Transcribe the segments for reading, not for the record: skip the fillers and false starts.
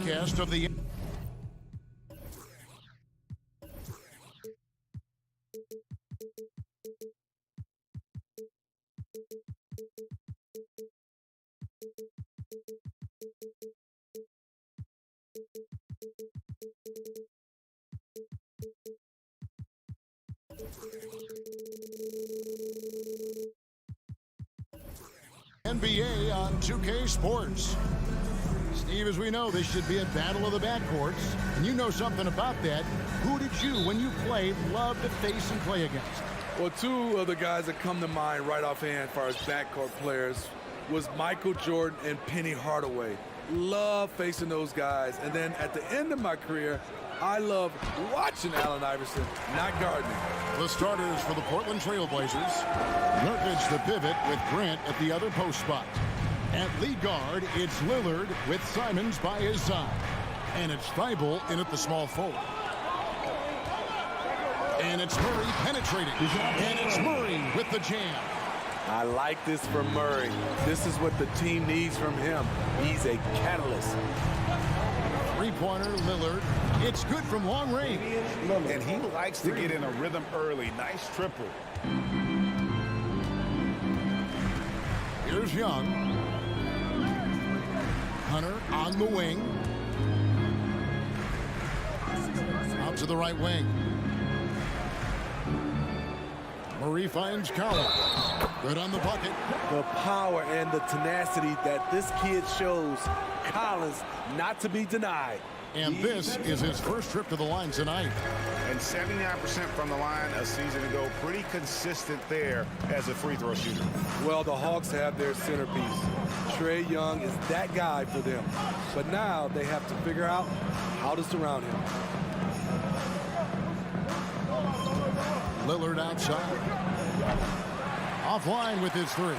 Cast of the NBA on 2K Sports. Steve, as we know, this should be a battle of the backcourts, and you know something about that. Who did you, when you played, love to face and play against? Well, two of the guys that come to mind right offhand as far as backcourt players was Michael Jordan and Penny Hardaway. Love facing those guys. And then at the end of my career, I love watching Allen Iverson, not guarding him. The starters for the Portland Trail Blazers. Nurkic the pivot with Grant at the other post spot. At lead guard, it's Lillard with Simons by his side. And it's Thibault in at the small forward. And it's Murray penetrating. And it's Murray with the jam. I like this for Murray. This is what the team needs from him. He's a catalyst. Three-pointer, Lillard. It's good from long range. And he likes to get in a rhythm early. Nice triple. Here's Young. Hunter on the wing. Out to the right wing. Murray finds Collins. Good on the bucket. The power and the tenacity that this kid shows. Collins not to be denied. And this is his first trip to the line tonight. And 79% from the line a season ago. Pretty consistent there as a free throw shooter. Well, the Hawks have their centerpiece. Trae Young is that guy for them. But now they have to figure out how to surround him. Lillard outside. Offline with his three.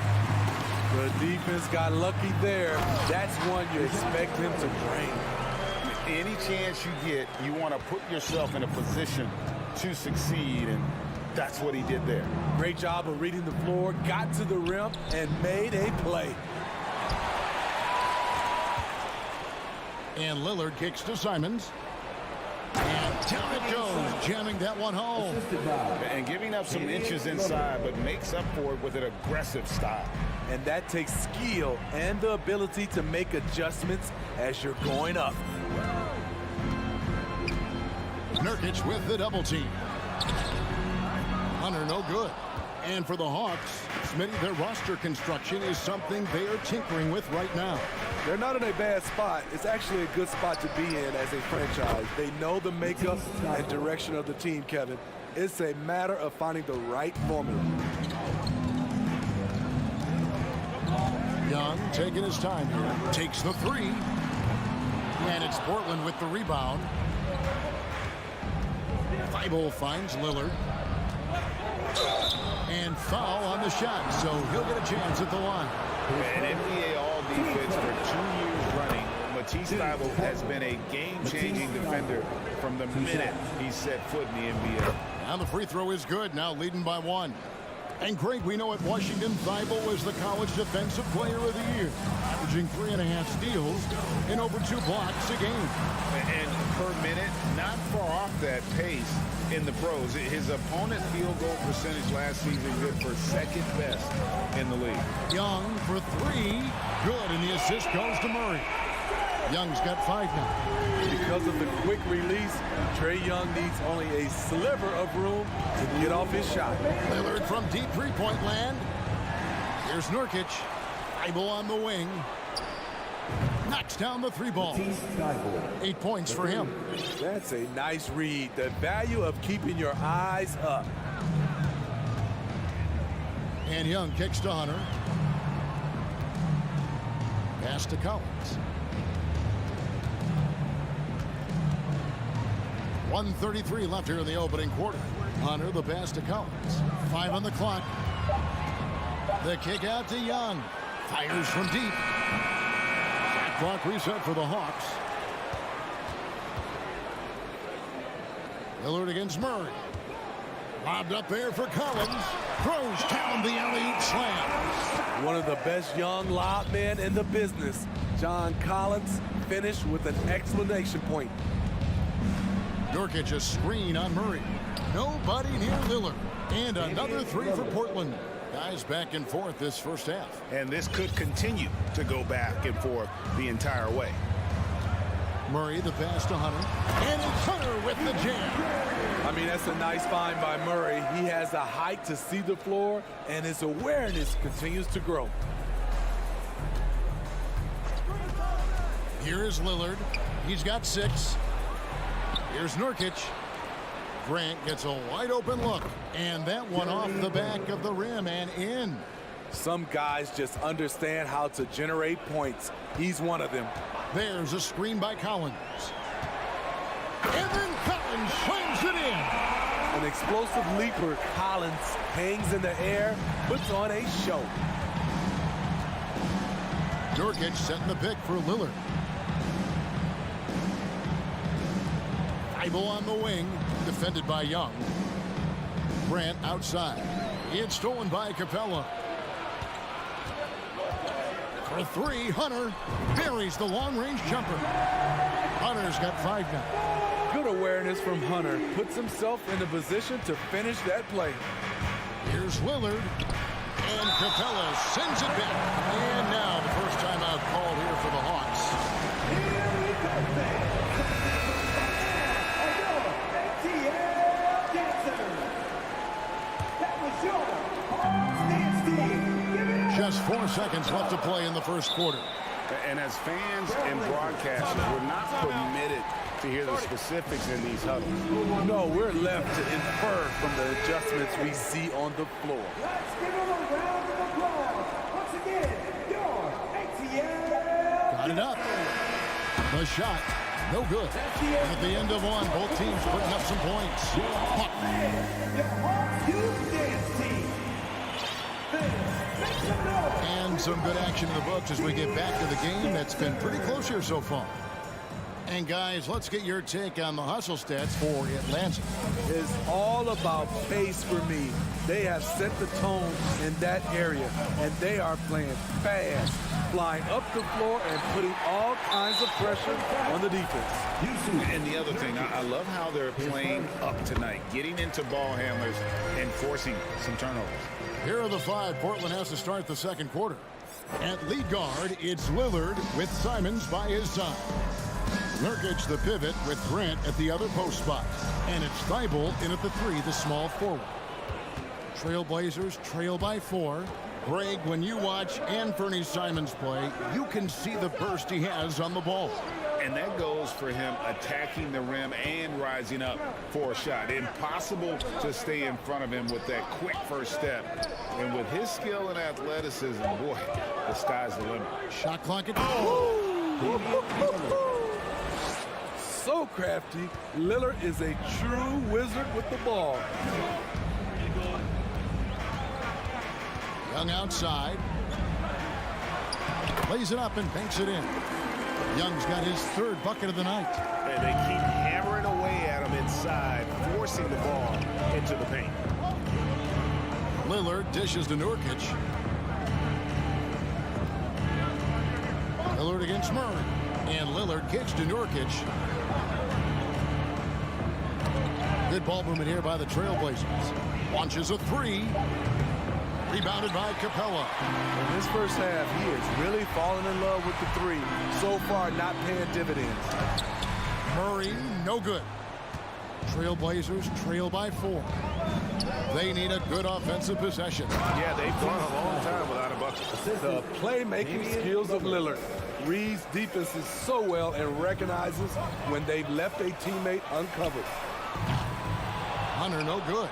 The defense got lucky there. That's one you expect him to bring. Any chance you get, you want to put yourself in a position to succeed, and that's what he did there. Great job of reading the floor, got to the rim, and made a play. And Lillard kicks to Simons. And down it goes, jamming that one home. And giving up some inches inside, but makes up for it with an aggressive style. And that takes skill and the ability to make adjustments as you're going up. Nurkic with the double team. Hunter no good. And for the Hawks, Smitty, their roster construction is something they are tinkering with right now. They're not in a bad spot. It's actually a good spot to be in as a franchise. They know the makeup and direction of the team, Kevin. It's a matter of finding the right formula. Young taking his time here. Takes the three. And it's Portland with the rebound. Thibault finds Lillard. And foul on the shot, so he'll get a chance at the line. An NBA All-Defense for 2 years running. Matisse Thibault has been a game-changing defender from the minute he set foot in the NBA. Now the free throw is good, now leading by one. And Greg, we know at Washington, Thibault was the college defensive player of the year, averaging 3.5 steals and over 2 blocks a game. And per minute, not far off that pace in the pros. His opponent field goal percentage last season good for second best in the league. Young for three, good, and the assist goes to Murray. Young's got 5 now. Because of the quick release, Trae Young needs only a sliver of room to get off his shot. Lillard from deep three-point land. Here's Nurkic. Thibault on the wing. Knocks down the three ball. 8 points for him. That's a nice read. The value of keeping your eyes up. And Young kicks to Hunter. Pass to Collins. 1:33 left here in the opening quarter. Hunter, the pass to Collins. 5 on the clock. The kick out to Young. Fires from deep. Shot clock reset for the Hawks. Lillard against Murray. Lobbed up there for Collins. Throws down the alley-oop slam. One of the best young lob men in the business. John Collins finished with an exclamation point. Nurkic a screen on Murray. Nobody near Lillard. And another three for Portland. Guys back and forth this first half. And this could continue to go back and forth the entire way. Murray the pass to Hunter. And it's Hunter with the jam. I mean, that's a nice find by Murray. He has the height to see the floor, and his awareness continues to grow. Here is Lillard. He's got 6. Here's Nurkic. Grant gets a wide open look. And that one off the back of the rim and in. Some guys just understand how to generate points. He's one of them. There's a screen by Collins. And then Collins slams it in. An explosive leaper, Collins hangs in the air, puts on a show. Nurkic setting the pick for Lillard. Thibault on the wing, defended by Young. Grant outside. It's stolen by Capella. For 3, Hunter buries the long-range jumper. Hunter's got 5 now. Good awareness from Hunter. Puts himself in a position to finish that play. Here's Lillard. And Capella sends it back. And now the first timeout called here for the Hawks. Just 4 seconds left to play in the first quarter. And as fans and broadcasters, we're not permitted to hear the specifics in these huddles. No, we're left to infer from the adjustments we see on the floor. Let's give them a round of applause. Once again, your ATL. Got it up. The shot, no good. And at the end of one, both teams putting up some points. Your Hawks Youth Dance Team. Make some noise. And some good action in the books as we get back to the game that's been pretty close here so far. And guys, let's get your take on the hustle stats for Atlanta. It's all about pace for me. They have set the tone in that area, and they are playing fast, flying up the floor and putting all kinds of pressure on the defense. And the other thing, I love how they're playing up tonight, getting into ball handlers and forcing some turnovers. Here are the 5 Portland has to start the second quarter. At lead guard, it's Lillard with Simons by his side. Nurkic the pivot with Grant at the other post spot. And it's Thibault in at the 3, the small forward. Trailblazers trail by 4. Greg, when you watch Anthony Simons play, you can see the burst he has on the ball. And that goes for him attacking the rim and rising up for a shot. Impossible to stay in front of him with that quick first step. And with his skill and athleticism, boy, the sky's the limit. Shot clock at So crafty, Lillard is a true wizard with the ball. Young outside. Lays it up and banks it in. Young's got his 3rd bucket of the night. And they keep hammering away at him inside, forcing the ball into the paint. Lillard dishes to Nurkic. Lillard against Murray. And Lillard kicks to Nurkic. Good ball movement here by the Trailblazers. Launches a 3. Rebounded by Capella. In this first half, he is really falling in love with the 3. So far, not paying dividends. Murray, no good. Trailblazers trail by 4. They need a good offensive possession. Yeah, they've gone a long time without a bucket. The playmaking skills of Lillard. Reads defenses so well and recognizes when they've left a teammate uncovered. Hunter, no good.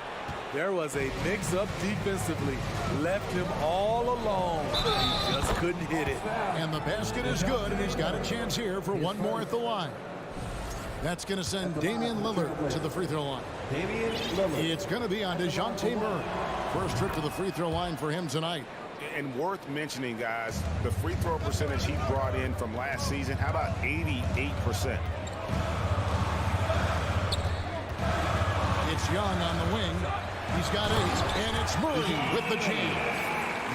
There was a mix-up defensively. Left him all alone. He just couldn't hit it. And the basket is good, and he's got a chance here for one more at the line. That's going to send Damian Lillard to the free throw line. It's going to be on DeJounte Murray. First trip to the free throw line for him tonight. And worth mentioning, guys, the free throw percentage he brought in from last season, how about 88%? It's Young on the wing. He's got 8, and it's Murray with the jam.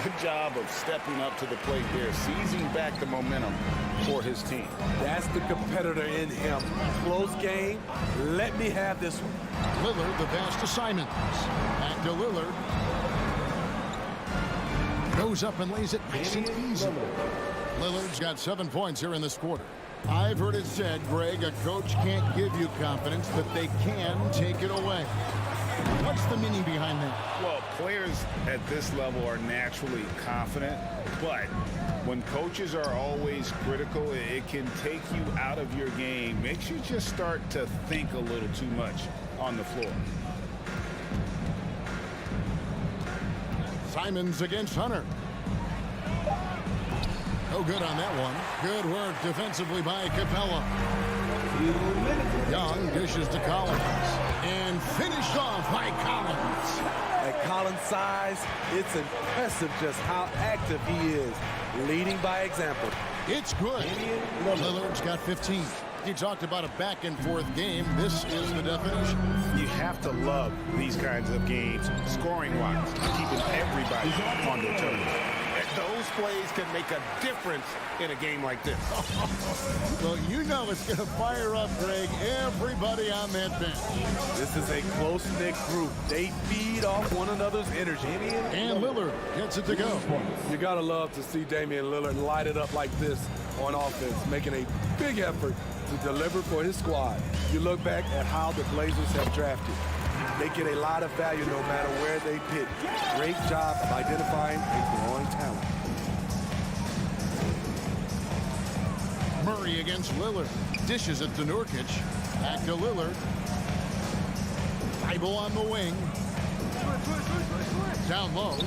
Good job of stepping up to the plate there, seizing back the momentum for his team. That's the competitor in him. Close game. Let me have this one. Lillard, the pass to Simons. Back to Lillard. Goes up and lays it nice and easy. Lillard's got 7 points here in this quarter. I've heard it said, Greg, a coach can't give you confidence, but they can take it away. What's the meaning behind that? Well, players at this level are naturally confident, but when coaches are always critical, it can take you out of your game. Makes you just start to think a little too much on the floor. Simons against Hunter. No good on that one. Good work defensively by Capella. Young dishes to Collins. And finished off by Collins. At Collins' size, it's impressive just how active he is, leading by example. It's good. Lillard's got 15. You talked about a back-and-forth game. This is the definition. You have to love these kinds of games, scoring-wise, keeping everybody on their toes. Those plays can make a difference in a game like this. Well, you know it's going to fire up, Greg, everybody on that bench. This is a close-knit group. They feed off one another's energy. And Lillard gets it to go. You got to love to see Damian Lillard light it up like this on offense, making a big effort to deliver for his squad. You look back at how the Blazers have drafted. They get a lot of value no matter where they pick. Great job of identifying a growing talent. Murray against Lillard. Dishes it to Nurkic. Back to Lillard. Bible on the wing. Down low.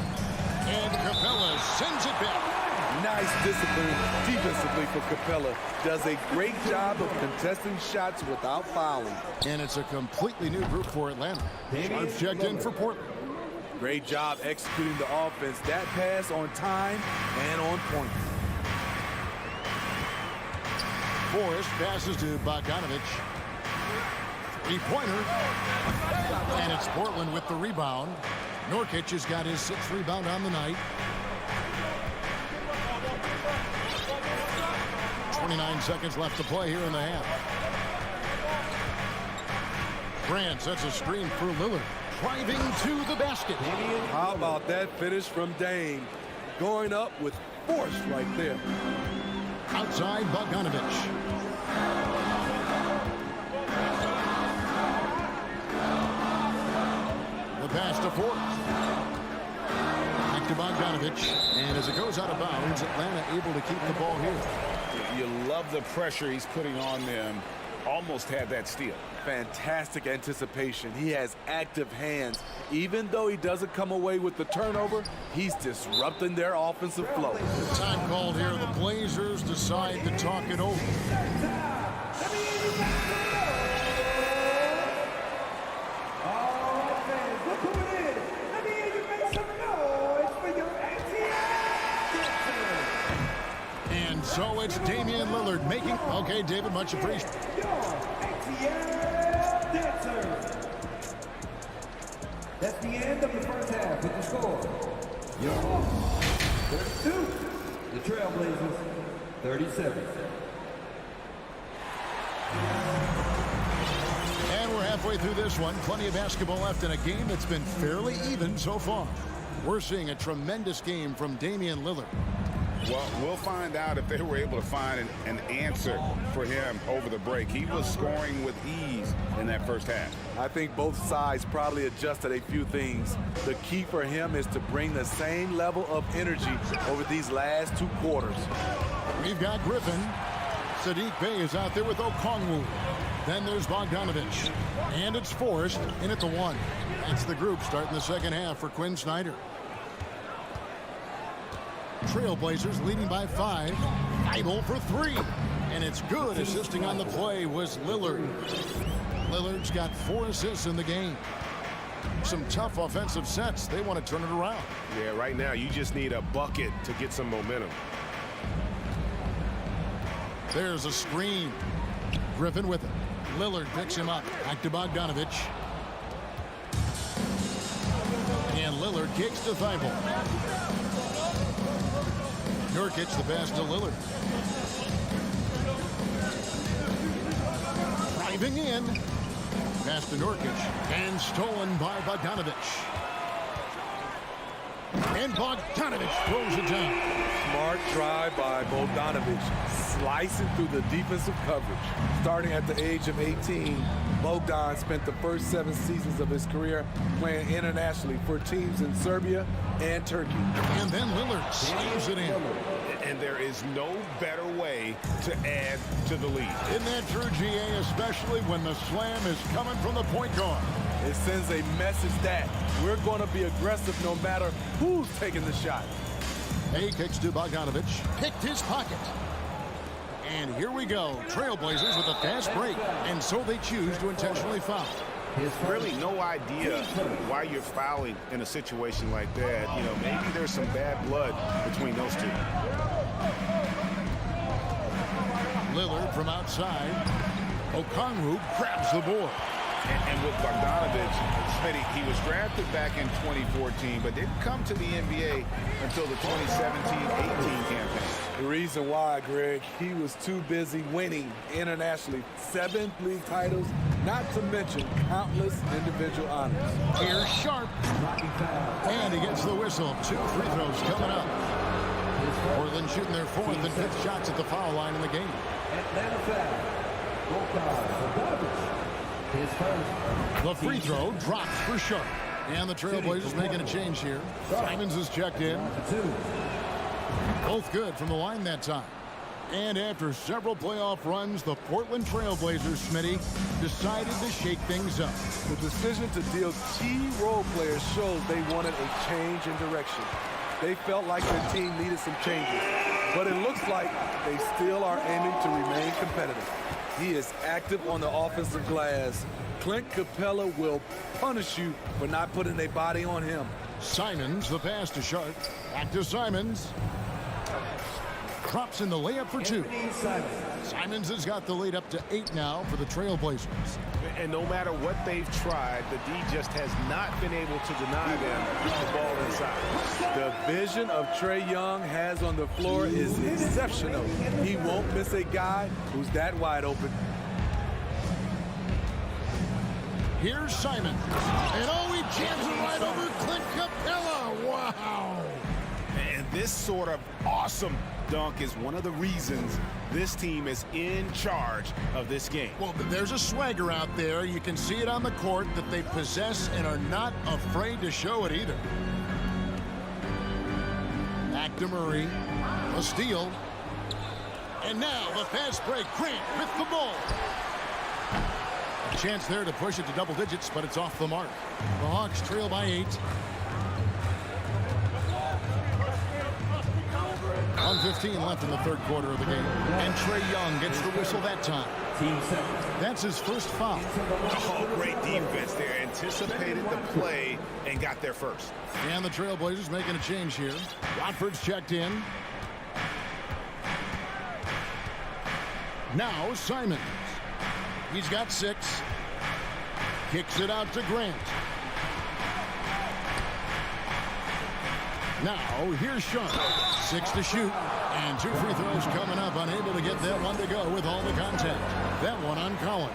And Capella sends it back. Nice discipline defensively for Capella. Does a great job of contesting shots without fouling. And it's a completely new group for Atlanta. Sharp checked in for Portland. Great job executing the offense. That pass on time and on point. Forrest passes to Bogdanovich. Three-pointer. And it's Portland with the rebound. Nurkic has got his 6th rebound on the night. 29 seconds left to play here in the half. Grant sets a screen for Lillard. Driving to the basket. How about that finish from Dame? Going up with force right there. Outside Bogdanovich. The pass to Forrest. Back to Bogdanovich. And as it goes out of bounds, Atlanta able to keep the ball here. You love the pressure he's putting on them. Almost had that steal. Fantastic anticipation. He has active hands. Even though he doesn't come away with the turnover, he's disrupting their offensive flow. Time called here. The Blazers decide to talk it over. And so it's Damian Lillard making... Okay, David, much appreciated. That's the end of the first half with the score. 32. The Trailblazers, 37. And we're halfway through this one. Plenty of basketball left in a game that's been fairly even so far. We're seeing a tremendous game from Damian Lillard. Well, we'll find out if they were able to find an answer for him over the break. He was scoring with ease in that first half. I think both sides probably adjusted a few things. The key for him is to bring the same level of energy over these last 2 quarters. We've got Griffin. Sadiq Bey is out there with Okongwu. Then there's Bogdanovich. And it's Forrest in at the 1. That's the group starting the second half for Quinn Snyder. Trailblazers leading by 5. Idle for 3. And it's good. Assisting on the play was Lillard. Lillard's got 4 assists in the game. Some tough offensive sets. They want to turn it around. Yeah, right now you just need a bucket to get some momentum. There's a screen. Griffin with it. Lillard picks him up. Back to Bogdanovich. Lillard kicks to Thibault. Nurkic the pass to Lillard. Driving in. Pass to Nurkic. And stolen by Bogdanovic. And Bogdanovic throws it down. Smart drive by Bogdanovic, slicing through the defensive coverage. Starting at the age of 18, Bogdan spent the first 7 seasons of his career playing internationally for teams in Serbia and Turkey. And then Lillard slams it in. And there is no better way to add to the lead. Isn't that true, GA, especially when the slam is coming from the point guard? It sends a message that we're going to be aggressive no matter who's taking the shot. He kicks to Bogdanovic. Picked his pocket. And here we go. Trailblazers with a fast break. And so they choose to intentionally foul. Really no idea why you're fouling in a situation like that. You know, maybe there's some bad blood between those two. Lillard from outside. Okongwu grabs the board. And with Bogdanovic, Smitty, he was drafted back in 2014, but didn't come to the NBA until the 2017-18 campaign. The reason why, Greg, he was too busy winning internationally. 7 league titles, not to mention countless individual honors. Here's Sharp. And he gets the whistle. 2 free throws coming up. Portland shooting their 4th and 5th shots at the foul line in the game. Atlanta foul. The free throw drops for Sharp. And the Trailblazers making a change here. Simons is checked in. Both good from the line that time. And after several playoff runs, the Portland Trailblazers, Smitty, decided to shake things up. The decision to deal key role players shows they wanted a change in direction. They felt like their team needed some changes. But it looks like they still are aiming to remain competitive. He is active on the offensive glass. Clint Capella will punish you for not putting a body on him. Simons, the pass to Sharp. Back to Simons. Drops in the layup for 2. Simons has got the lead up to 8 now for the Trailblazers. And no matter what they've tried, the D just has not been able to deny them the ball inside. The vision of Trae Young has on the floor is exceptional. He won't miss a guy who's that wide open. Here's Simons. And oh, he jams it right over Clint Capella. Wow. And this sort of awesome dunk is one of the reasons this team is in charge of this game. Well, there's a swagger out there. You can see it on the court that they possess and are not afraid to show it either. Back to Murray. A steal. And now the fast break. Grant with the ball. A chance there to push it to double digits, but it's off the mark. The Hawks trail by 8. 1:15 left in the 3rd quarter of the game. And Trae Young gets the whistle that time. That's his first foul. Oh, great defense there. Anticipated the play and got there first. And the Trailblazers making a change here. Watford's checked in. Now Simons. He's got 6. Kicks it out to Grant. Now, here's Sharp. 6 to shoot. And 2 free throws coming up. Unable to get that one to go with all the contact. That one on Collins.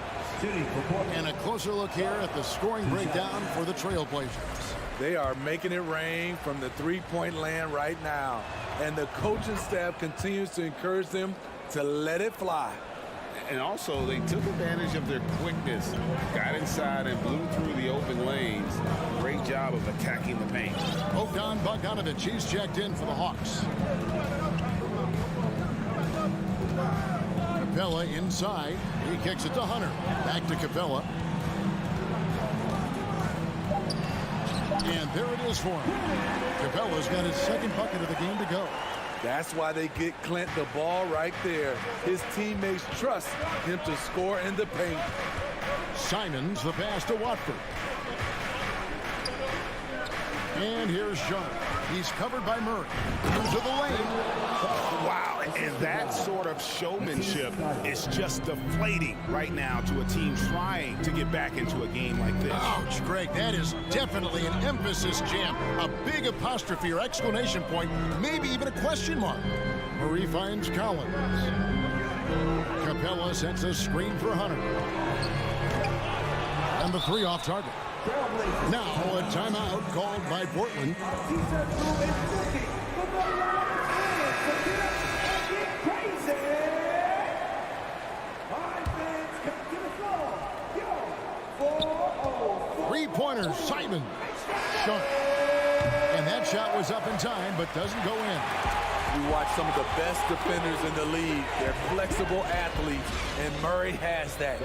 And a closer look here at the scoring breakdown for the Trailblazers. They are making it rain from the three-point land right now. And the coaching staff continues to encourage them to let it fly. And also, they took advantage of their quickness, got inside and blew through the open lanes. Great job of attacking the paint. Bogdanovic, he's checked in for the Hawks. Capella inside. He kicks it to Hunter. Back to Capella. And there it is for him. Capella's got his 2nd bucket of the game to go. That's why they get Clint the ball right there. His teammates trust him to score in the paint. Simons, the pass to Watford. And here's Sharp. He's covered by Murray. Into the lane. Wow, And that sort of showmanship is just deflating right now to a team trying to get back into a game like this. Ouch, Greg, that is definitely an emphasis jam. A big apostrophe or exclamation point, maybe even a question mark. Murray finds Collins. Capella sets a screen for Hunter. And the three off target. Now a timeout called by Portland. Three-pointer, Simon. Shot. And that shot was up in time, but doesn't go in. You watch some of the best defenders in the league. They're flexible athletes, and Murray has that.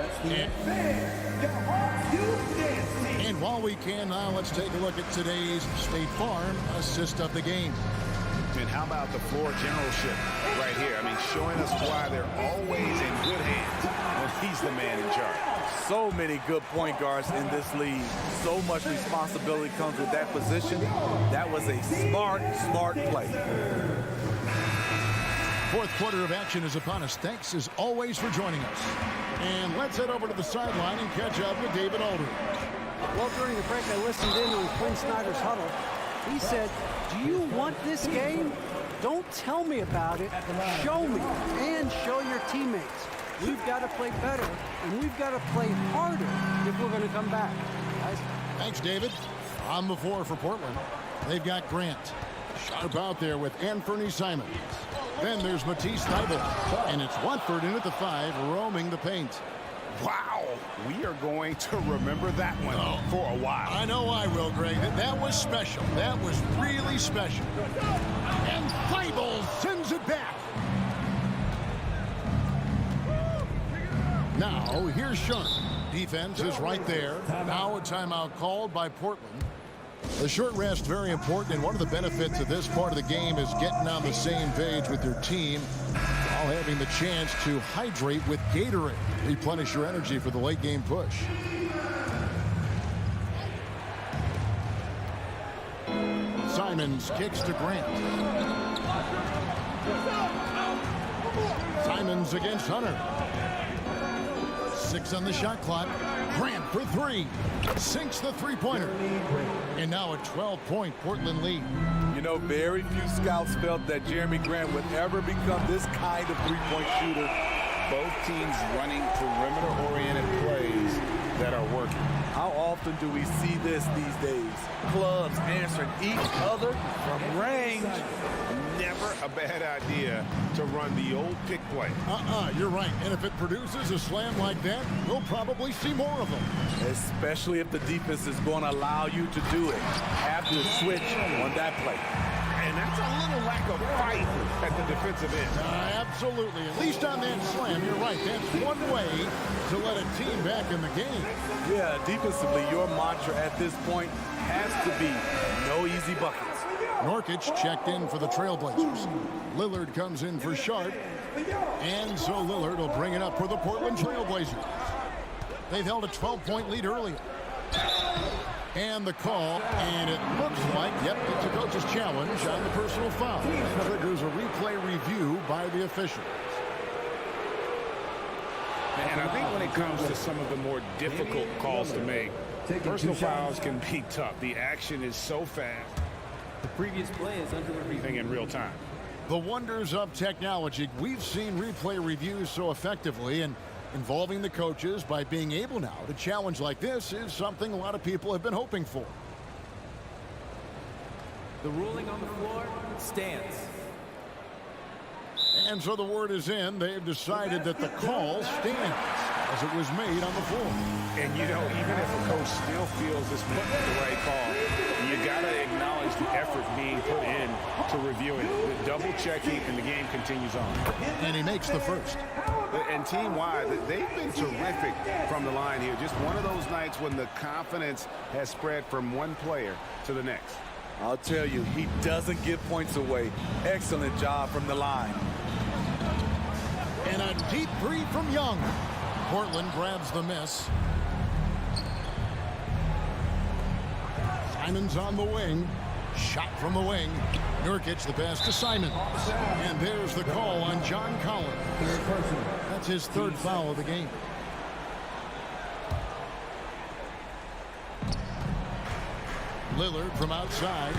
And while we can now, let's take a look at today's State Farm assist of the game. And how about the floor generalship right here? I mean, showing us why they're always in good hands when he's the man in charge. So many good point guards in this league. So much responsibility comes with that position. That was a smart play. Fourth quarter of action is upon us. Thanks as always for joining us. And let's head over to the sideline and catch up with David Aldridge. Well, during the break, I listened in on Quinn Snyder's huddle. He said, do you want this game? Don't tell me about it. Show me and show your teammates. We've got to play better, and we've got to play harder if we're going to come back. Guys. Thanks, David. On the floor for Portland, they've got Grant. Sharp out there with Anthony Simons. Then there's Matisse Thybulle. And it's Watford in at the 5, roaming the paint. Wow, we are going to remember that one for a while. I know I will, Greg. That was special. That was really special. And Thybulle sends it back. Now, here's Sharp. Defense is right there. Now a timeout called by Portland. The short rest, very important, and one of the benefits of this part of the game is getting on the same page with your team while having the chance to hydrate with Gatorade. Replenish your energy for the late game push. Simons kicks to Grant. Simons against Hunter. 6 on the shot clock. Grant for 3. Sinks the three-pointer. And now a 12-point Portland lead. You know, very few scouts felt that Jeremy Grant would ever become this kind of three-point shooter. Both teams running perimeter-oriented plays that are working. How often do we see this these days? Clubs answering each other from range. Never a bad idea to run the old pick play. You're right. And if it produces a slam like that, we'll probably see more of them. Especially if the defense is going to allow you to do it. Have to switch on that play. And that's a little lack of fight at the defensive end. Absolutely. At least on that slam, you're right. That's one way to let a team back in the game. Yeah, defensively, your mantra at this point has to be no easy buckets. Nurkic checked in for the Trailblazers. Lillard comes in for Sharp. And so Lillard will bring it up for the Portland Trailblazers. They've held a 12-point lead earlier. And the call, and it looks like, yep, it's a coach's challenge on the personal foul. Triggers a replay review by the officials. And I think when it comes to some of the more difficult calls to make, personal fouls can be tough. The action is so fast. The previous play is under Everything in real time. The wonders of technology. We've seen replay reviews so effectively, and involving the coaches by being able now to challenge like this is something a lot of people have been hoping for. The ruling on the floor stands. And so the word is in. They've decided that the call stands as it was made on the floor. And, you know, even if a coach still feels this wasn't the right call, you got to acknowledge the effort being put in to reviewing it. The double checking, and the game continues on. And he makes the first. And team-wide, they've been terrific from the line here. Just one of those nights when the confidence has spread from one player to the next. I'll tell you, he doesn't give points away. Excellent job from the line. And a deep three from Young. Portland grabs the miss. Simons on the wing. Shot from the wing. Nurkic the pass to Simon. And there's the call on John Collins. That's his third foul of the game. Lillard from outside.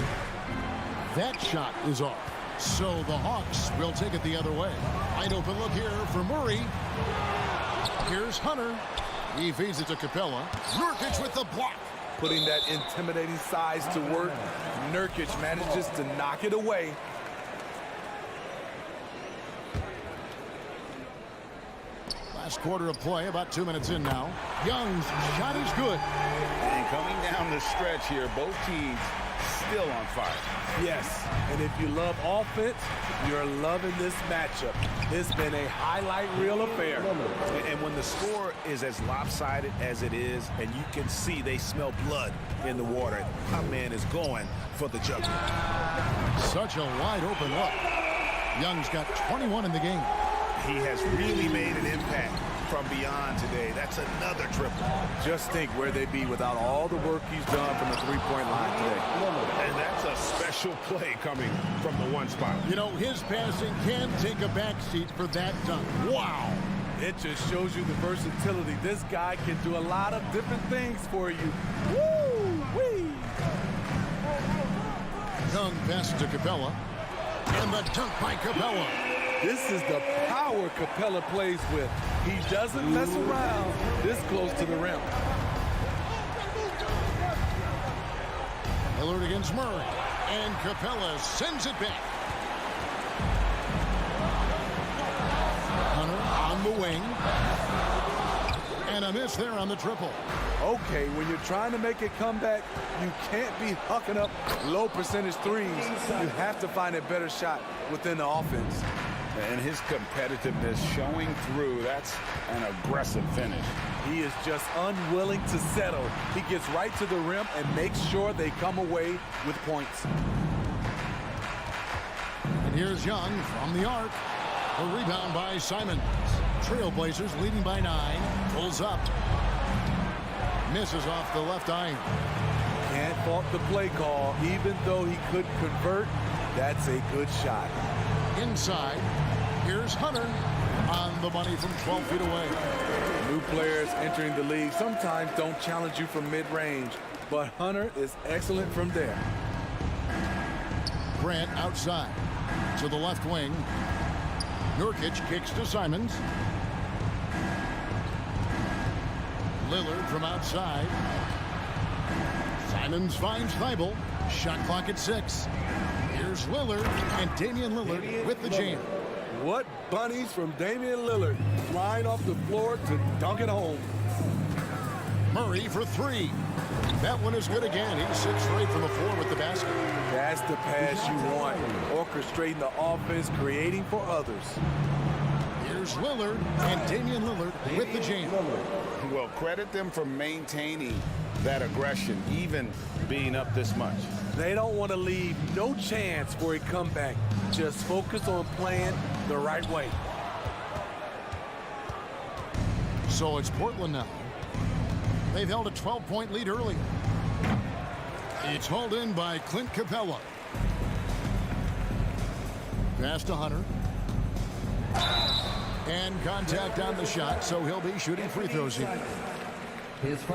That shot is off. So the Hawks will take it the other way. Wide open look here for Murray. Here's Hunter. He feeds it to Capella. Nurkic with the block. Putting that intimidating size to work. Nurkic manages to knock it away. Last quarter of play, about 2 minutes in now. Young's shot is good. And coming down the stretch here, both teams still on fire. Yes, and if you love offense, you're loving this matchup. It's been a highlight reel affair. And when the score is as lopsided as it is, and you can see they smell blood in the water, my man is going for the jugular. Such a wide open look. Young's got 21 in the game. He has really made an impact from beyond today. That's another triple. Just think where they'd be without all the work he's done from the three-point line today. And that's a special play coming from the one spot. You know, his passing can take a backseat for that dunk. Wow. It just shows you the versatility. This guy can do a lot of different things for you. Woo-wee! Young passes to Capella. And the dunk by Capella. This is the power Capella plays with. He doesn't mess around this close to the rim. Lillard against Murray. And Capella sends it back. Hunter on the wing. And a miss there on the triple. Okay, when you're trying to make a comeback, you can't be hucking up low percentage threes. You have to find a better shot within the offense. And his competitiveness showing through. That's an aggressive finish. He is just unwilling to settle. He gets right to the rim and makes sure they come away with points. And here's Young from the arc. A rebound by Simons. Trailblazers leading by 9. Pulls up. Misses off the left iron. Can't fault the play call. Even though he could convert, that's a good shot. Inside, here's Hunter on the money from 12 feet away. New players entering the league sometimes don't challenge you from mid-range, but Hunter is excellent from there. Grant outside to the left wing. Nurkic kicks to Simons. Lillard from outside. Simons finds Thibault. Shot clock at 6. Here's Lillard, and Damian Lillard with the jam. What bunnies from Damian Lillard, flying off the floor to dunk it home. Murray for 3. That one is good again. He's 6 straight from the floor with the basket. That's the pass you want. Orchestrating the offense, creating for others. Here's Lillard, and Damian Lillard with the jam. Well, credit them for maintaining that aggression, even being up this much. They don't want to leave no chance for a comeback. Just focus on playing the right way. So it's Portland now. They've held a 12-point lead early. It's hauled in by Clint Capella. Pass to Hunter. And contact on the shot, so he'll be shooting free throws here.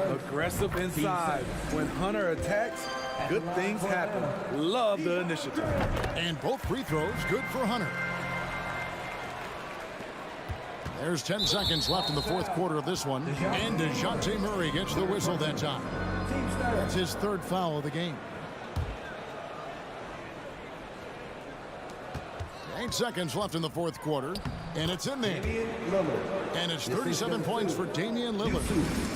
Aggressive inside. When Hunter attacks, good things happen. Love the initiative. And both free throws good for Hunter. There's 10 seconds left in the fourth quarter of this one. And DeJounte Murray gets the whistle that time. That's his third foul of the game. 8 seconds left in the fourth quarter. And it's in there. And it's 37 points for Damian Lillard.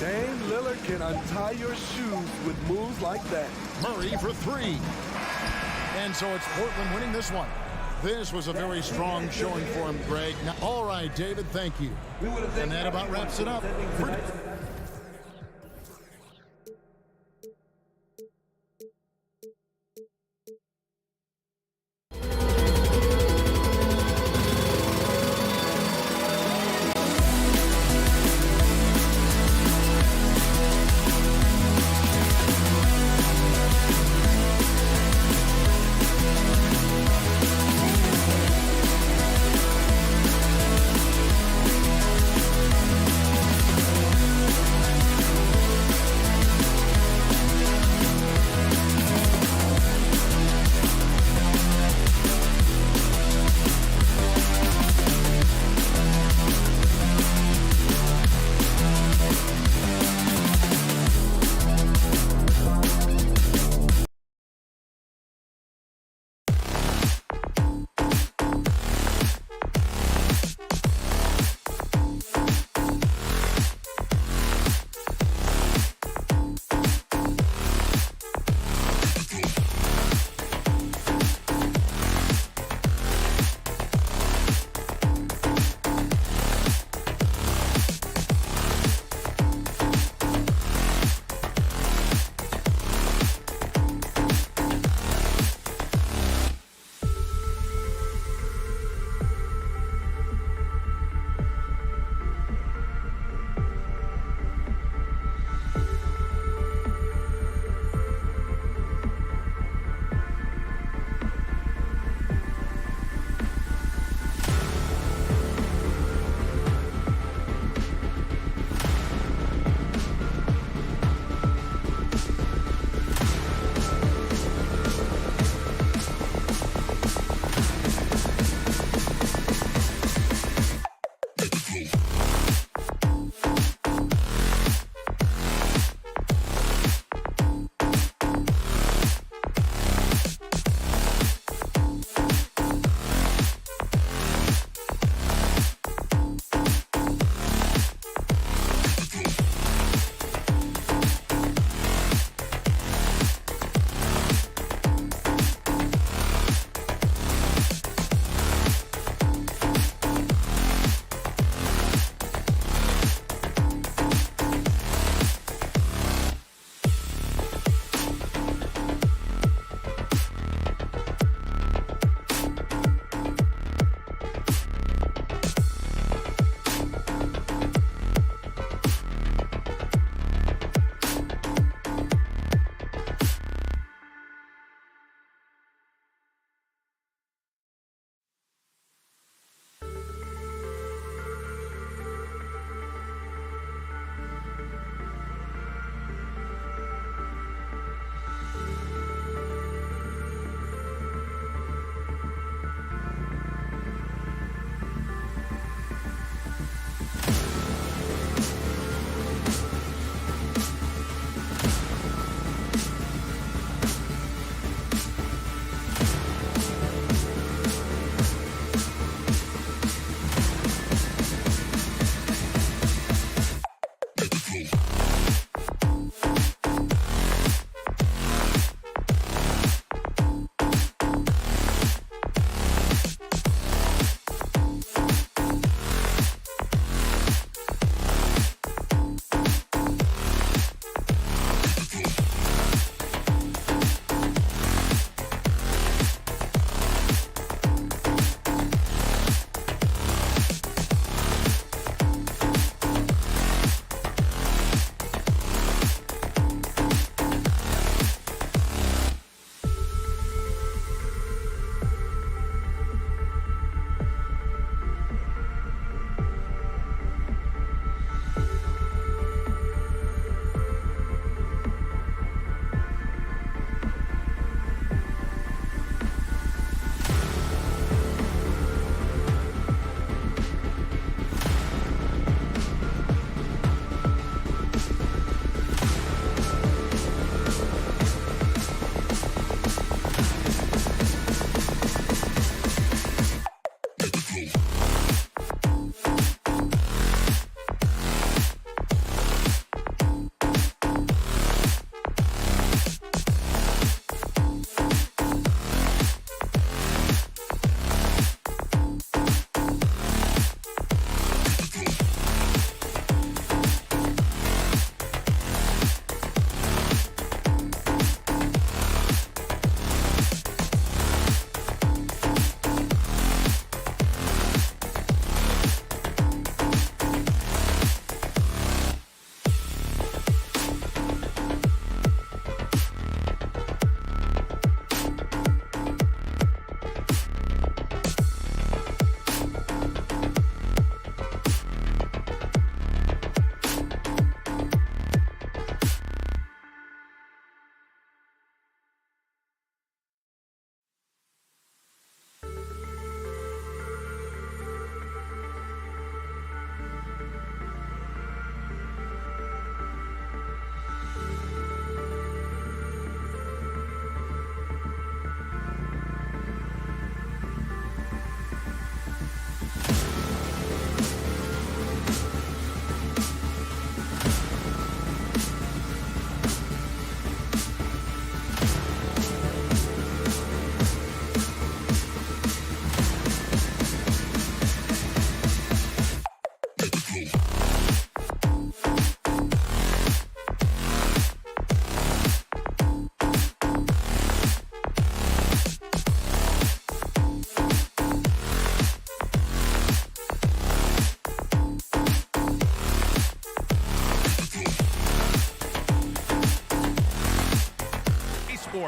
Dame Lillard can untie your shoes with moves like that. Murray for 3. And so it's Portland winning this one. This was a very strong showing for him, Greg. Now, all right, David, thank you. And that about wraps it up.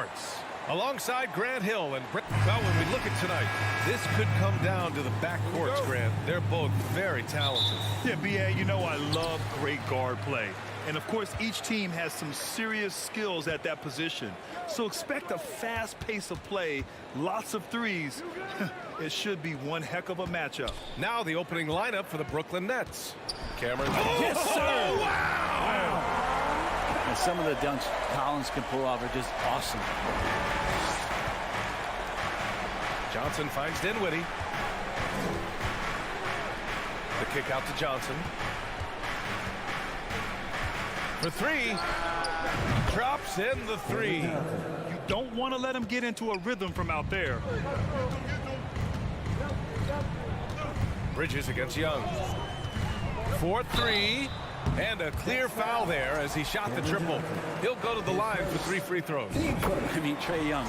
courts. Alongside Grant Hill and Brett. Well, when we look at tonight, this could come down to the back courts, Grant. They're both very talented. Yeah, B.A., you know I love great guard play. And, of course, each team has some serious skills at that position. So expect a fast pace of play, lots of threes. It should be one heck of a matchup. Now the opening lineup for the Brooklyn Nets. Cameron. Yes, sir. Oh, wow. And some of the dunks Collins can pull off are just awesome. Johnson finds Dinwiddie. The kick out to Johnson. For three. Drops in the three. You don't want to let him get into a rhythm from out there. Bridges against Young. 4-3. And a clear foul there as he shot the triple. He'll go to the line for 3 free throws. I mean, Trae Young,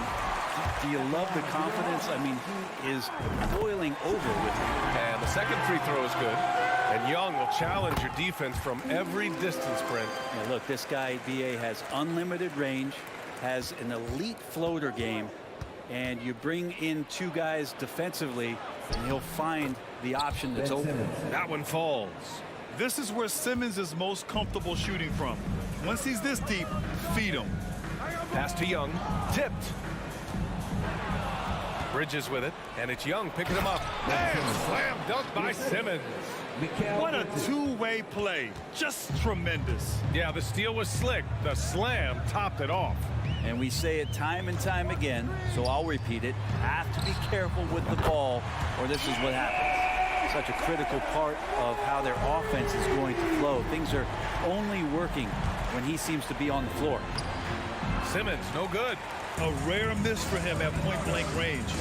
do you love the confidence? I mean, he is boiling over with it. And the second free throw is good. And Young will challenge your defense from every distance sprint. Yeah, look, this guy, B.A., has unlimited range, has an elite floater game, and you bring in 2 guys defensively, and he'll find the option that's open. That one falls. This is where Simmons is most comfortable shooting from. Once he's this deep, feed him. Pass to Young. Tipped. Bridges with it. And it's Young picking him up. And slam dunk by Simmons. What a two-way play. Just tremendous. Yeah, the steal was slick. The slam topped it off. And we say it time and time again, so I'll repeat it. Have to be careful with the ball, or this is what happens. Such a critical part of how their offense is going to flow. Things are only working when he seems to be on the floor. Simmons, no good. A rare miss for him at point-blank range.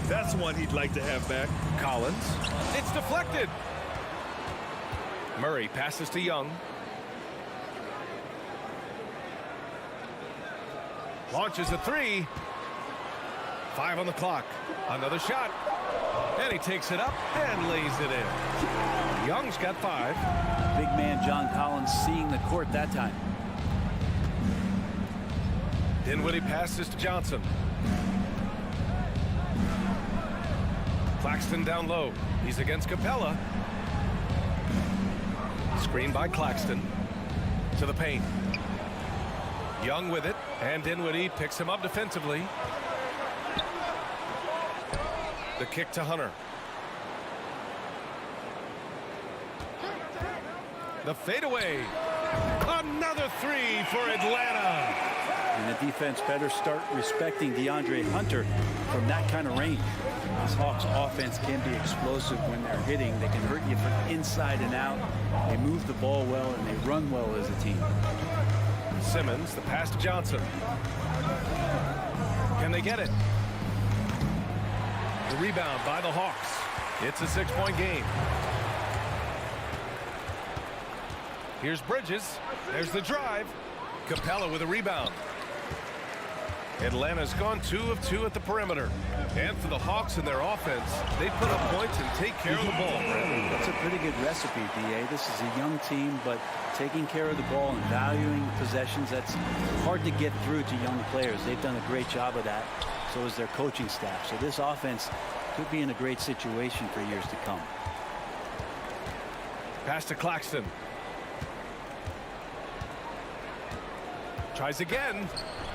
That's one he'd like to have back. Collins. It's deflected. Murray passes to Young. Launches a 3. 5 on the clock. Another shot. And he takes it up and lays it in. Young's got 5. Big man John Collins seeing the court that time. Dinwiddie passes to Johnson. Claxton down low. He's against Capella. Screen by Claxton. To the paint. Young with it. And Dinwiddie picks him up defensively. The kick to Hunter. The fadeaway. Another 3 for Atlanta. And the defense better start respecting DeAndre Hunter from that kind of range. This Hawks offense can be explosive when they're hitting. They can hurt you from inside and out. They move the ball well and they run well as a team. Simmons, the pass to Johnson. Can they get it? The rebound by the Hawks. It's a 6-point game. Here's Bridges. There's the drive. Capella with a rebound. Atlanta's gone 2 of 2 at the perimeter. And for the Hawks and their offense, they put up points and take care of the ball. That's a pretty good recipe, D.A. This is a young team, but taking care of the ball and valuing possessions, that's hard to get through to young players. They've done a great job of that. So is their coaching staff. So this offense could be in a great situation for years to come. Pass to Claxton. Tries again.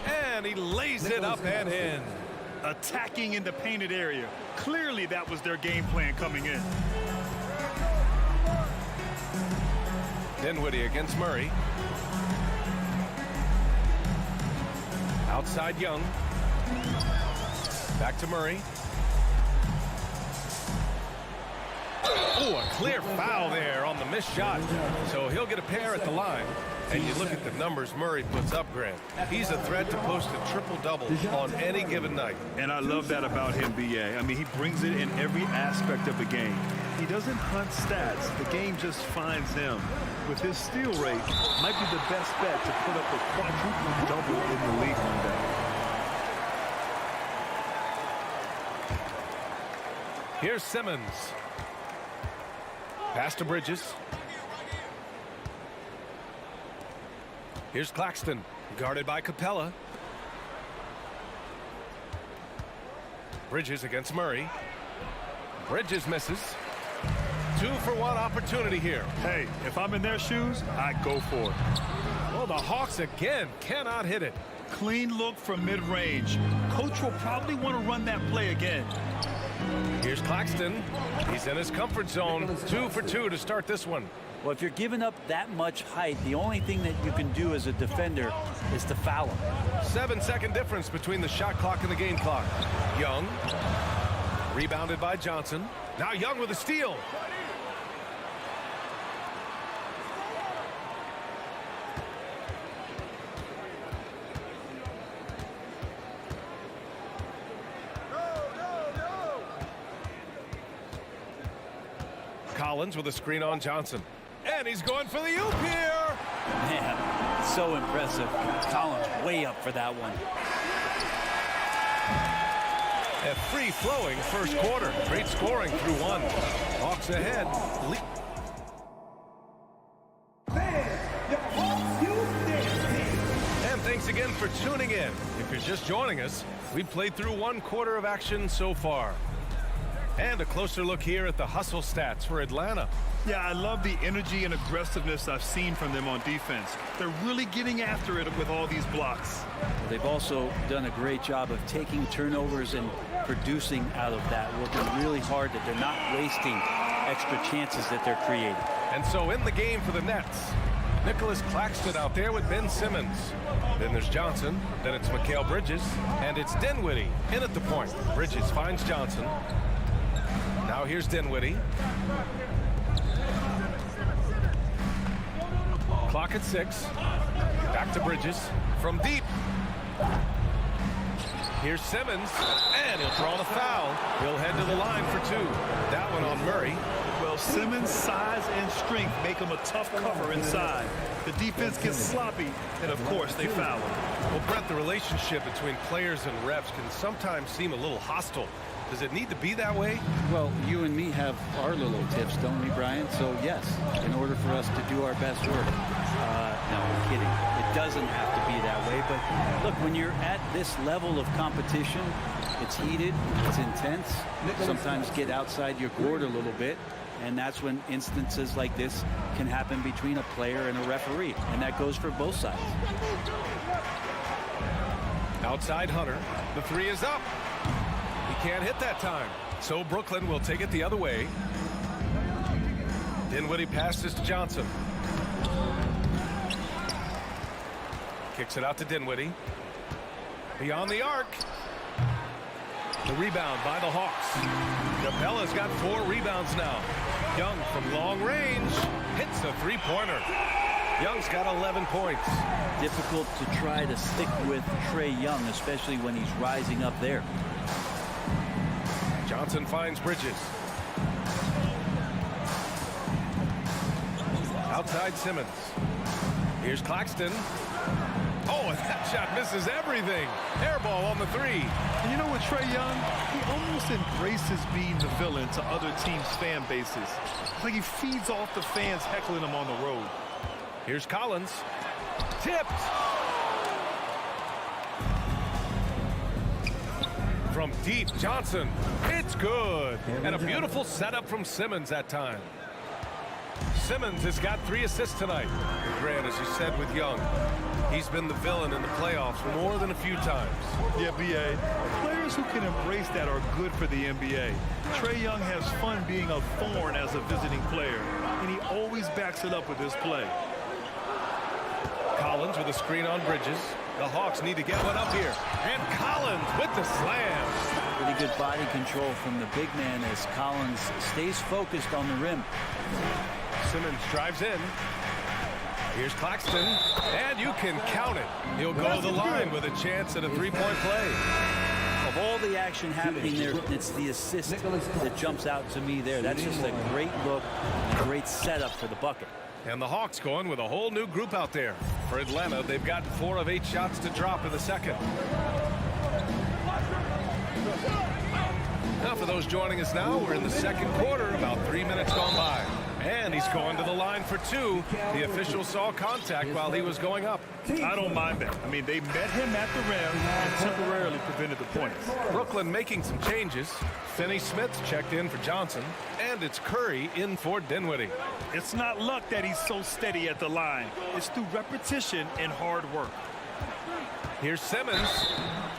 And he lays it up and in. Attacking in the painted area. Clearly that was their game plan coming in. Dinwiddie against Murray. Outside Young. Back to Murray. Oh, a clear foul there on the missed shot. So he'll get a pair at the line. And you look at the numbers Murray puts up, Grant. He's a threat to post a triple-double on any given night. And I love that about him, B.A. I mean, he brings it in every aspect of the game. He doesn't hunt stats. The game just finds him. With his steal rate, might be the best bet to put up a quadruple double in the league one day. Here's Simmons. Pass to Bridges. Here's Claxton, guarded by Capella. Bridges against Murray. Bridges misses. 2-for-1 opportunity here. Hey, if I'm in their shoes, I'd go for it. Well, the Hawks again cannot hit it. Clean look from mid-range. Coach will probably want to run that play again. Here's Claxton. He's in his comfort zone. 2 for 2 to start this one. Well, if you're giving up that much height, the only thing that you can do as a defender is to foul him. 7-second difference between the shot clock and the game clock. Young. Rebounded by Johnson. Now Young with a steal. Collins with a screen on Johnson. And he's going for the oop here. Man, so impressive. Collins way up for that one. A free-flowing first quarter. Great scoring through one. Hawks ahead. And thanks again for tuning in. If you're just joining us, we've played through 1 quarter of action so far. And a closer look here at the hustle stats for Atlanta. Yeah, I love the energy and aggressiveness I've seen from them on defense. They're really getting after it with all these blocks. They've also done a great job of taking turnovers and producing out of that, working really hard that they're not wasting extra chances that they're creating. And so in the game for the Nets, Nicholas Claxton out there with Ben Simmons. Then there's Johnson. Then it's Mikal Bridges. And it's Dinwiddie in at the point. Bridges finds Johnson. Now here's Dinwiddie. Clock at 6. Back to Bridges from deep. Here's Simmons, and he'll draw the foul. He'll head to the line for 2. That one on Murray. Well, Simmons' size and strength make him a tough cover inside. The defense gets sloppy, and of course they foul him. Well, Brett, the relationship between players and refs can sometimes seem a little hostile. Does it need to be that way? Well, you and me have our little tips, don't we, Brian? So, yes, in order for us to do our best work. No, I'm kidding. It doesn't have to be that way. But, look, when you're at this level of competition, it's heated, it's intense. Sometimes get outside your court a little bit. And that's when instances like this can happen between a player and a referee. And that goes for both sides. Outside Hunter. The 3 is up. He can't hit that time. So Brooklyn will take it the other way. Dinwiddie passes to Johnson. Kicks it out to Dinwiddie. Beyond the arc. The rebound by the Hawks. Capella's got 4 rebounds now. Young from long range hits a 3-pointer. Young's got 11 points. Difficult to try to stick with Trae Young, especially when he's rising up there. Johnson finds Bridges. Outside Simmons. Here's Claxton. Oh, and that shot misses everything. Air ball on the 3. And you know what, Trae Young? He almost embraces being the villain to other teams' fan bases. It's like he feeds off the fans heckling him on the road. Here's Collins. Tipped. From deep, Johnson. It's good. And a beautiful setup from Simmons that time. Simmons has got 3 assists tonight. Grant, as you said with Young, he's been the villain in the playoffs more than a few times. Yeah, B.A. Players who can embrace that are good for the NBA. Trae Young has fun being a thorn as a visiting player, and he always backs it up with his play. Collins with a screen on Bridges. The Hawks need to get one up here. And Collins with the slam. Pretty good body control from the big man as Collins stays focused on the rim. Simmons drives in. Here's Claxton. And you can count it. He'll go to the line with a chance at a 3-point play. Of all the action happening there, it's the assist that jumps out to me there. That's just a great look, great setup for the bucket. And the Hawks going with a whole new group out there. For Atlanta, they've got 4 of 8 shots to drop in the second. Now for those joining us now, we're in the second quarter, about 3 minutes gone by. And he's going to the line for two. The official saw contact while he was going up. I don't mind that. I mean, they met him at the rim and temporarily prevented the points. Brooklyn making some changes. Finney Smith checked in for Johnson. And it's Curry in for Dinwiddie. It's not luck that he's so steady at the line. It's through repetition and hard work. Here's Simmons.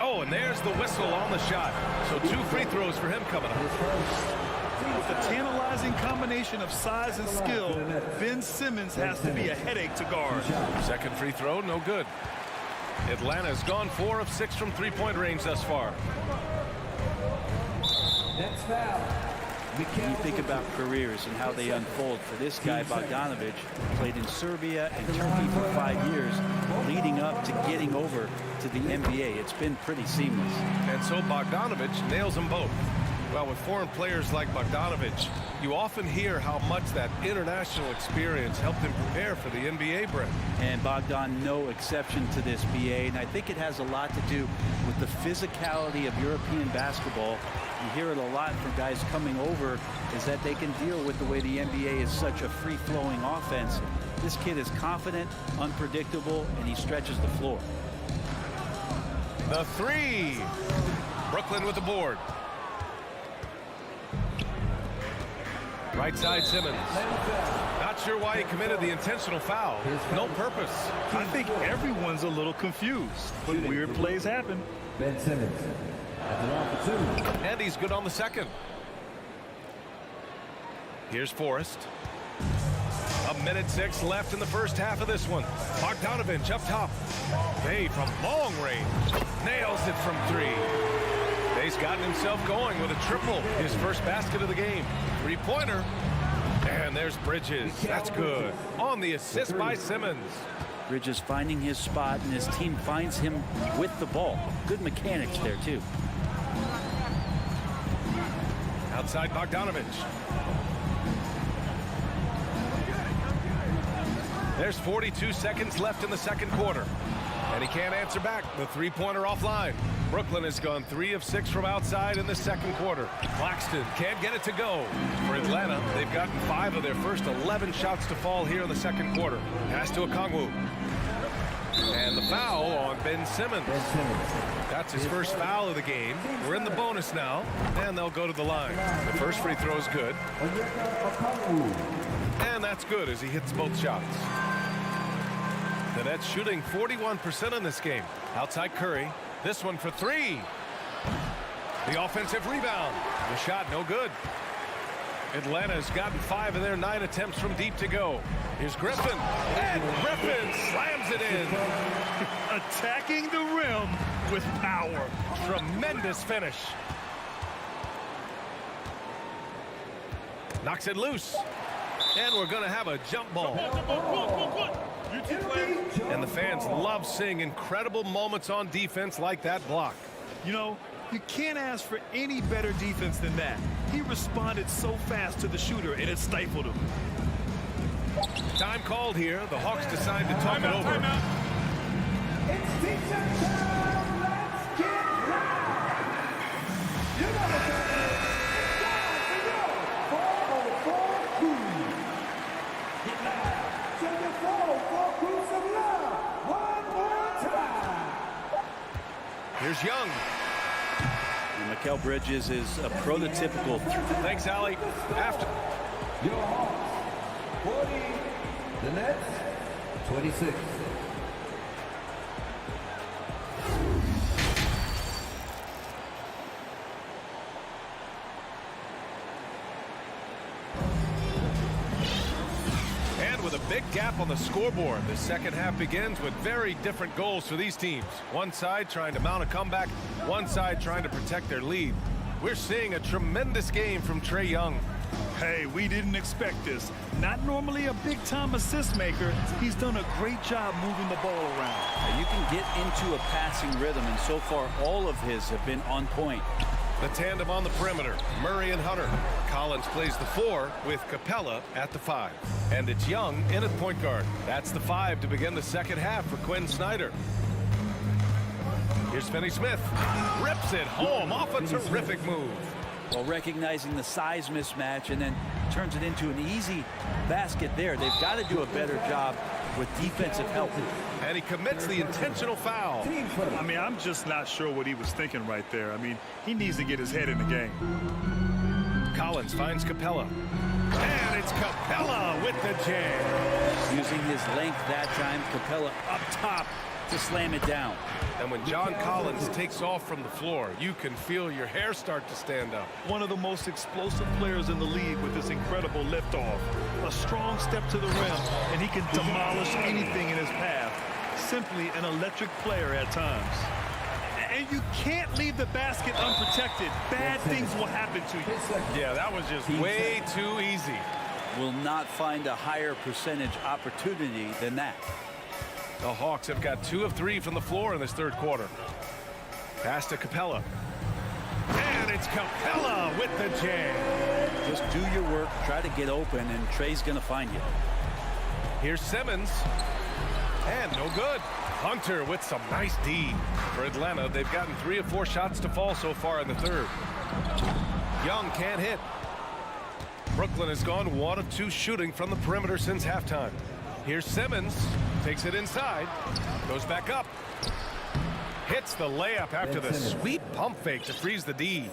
Oh, and there's the whistle on the shot. So 2 free throws for him coming up. With a tantalizing combination of size and skill, Ben Simmons has to be a headache to guard. Second free throw, no good. Atlanta's gone 4 of 6 from three-point range thus far. Next foul. When you think about careers and how they unfold, for this guy, Bogdanovic, played in Serbia and Turkey for 5 years, leading up to getting over to the NBA. It's been pretty seamless. And so Bogdanovic nails them both. Well, with foreign players like Bogdanovic, you often hear how much that international experience helped him prepare for the NBA, Brett. And Bogdan, no exception to this, BA. And I think it has a lot to do with the physicality of European basketball. You hear it a lot from guys coming over, is that they can deal with the way the NBA is such a free-flowing offense. This kid is confident, unpredictable, and he stretches the floor. The three. Brooklyn with the board. Right side Simmons. Not sure why he committed the intentional foul. No purpose. I think everyone's a little confused, but weird plays happen. Ben Simmons at the line for 2. And he's good on the second. Here's Forrest. 1:06 left in the first half of this one. Bogdanovic up top. Bay from long range. Nails it from 3. He's gotten himself going with a triple. His first basket of the game. Three-pointer. And there's Bridges. That's good. On the assist by Simmons. Bridges finding his spot, and his team finds him with the ball. Good mechanics there, too. Outside Bogdanovic. There's 42 seconds left in the second quarter. And he can't answer back. The three-pointer offline. Brooklyn has gone 3 of 6 from outside in the second quarter. Claxton can't get it to go. For Atlanta, they've gotten 5 of their first 11 shots to fall here in the second quarter. Pass to Okongwu. And the foul on Ben Simmons. That's his first foul of the game. We're in the bonus now, and they'll go to the line. The first free throw is good. And that's good as he hits both shots. The Nets shooting 41% in this game. Outside Curry. This one for 3. The offensive rebound. The shot no good. Atlanta's gotten 5 of their 9 attempts from deep to go. Here's Griffin. And Griffin slams it in. Attacking the rim with power. Tremendous finish. Knocks it loose. And we're going to have a jump ball. And the fans love seeing incredible moments on defense like that block. You know, you can't ask for any better defense than that. He responded so fast to the shooter, and it stifled him. Time called here. The Hawks decide to talk it over. It's defense time. Let's get right. You know what that is. Here's Young. And Mikal Bridges is a prototypical. Thanks, Allie. After. Your Hawks 40, the Nets 26. With a big gap on the scoreboard, the second half begins with very different goals for these teams. One side trying to mount a comeback, one side trying to protect their lead. We're seeing a tremendous game from Trae Young. Hey, we didn't expect this. Not normally a big-time assist maker. He's done a great job moving the ball around. You can get into a passing rhythm, and so far all of his have been on point. The tandem on the perimeter, Murray and Hunter. Collins plays the 4 with Capella at the 5. And it's Young in at point guard. That's the 5 to begin the second half for Quinn Snyder. Here's Finney Smith. Rips it home off a terrific move. Well, recognizing the size mismatch and then turns it into an easy basket there. They've got to do a better job with defensive help. And he commits the intentional foul. I mean, I'm just not sure what he was thinking right there. I mean, he needs to get his head in the game. Collins finds Capella. And it's Capella with the jam. Using his length that time, Capella up top to slam it down. And when John Collins takes off from the floor, you can feel your hair start to stand up. One of the most explosive players in the league with this incredible liftoff. A strong step to the rim, and he can demolish anything in his path. Simply an electric player at times. And you can't leave the basket unprotected. Bad things will happen to you. Yeah, that was just way too easy. Will not find a higher percentage opportunity than that. The Hawks have got 2 of 3 from the floor in this third quarter. Pass to Capella. And it's Capella with the jam. Just do your work, try to get open, and Trey's going to find you. Here's Simmons. And no good. Hunter with some nice D. For Atlanta, they've gotten 3 of 4 shots to fall so far in the third. Young can't hit. Brooklyn has gone 1 of 2 shooting from the perimeter since halftime. Here's Simmons. Takes it inside. Goes back up. Hits the layup after the sweet pump fake to freeze the D.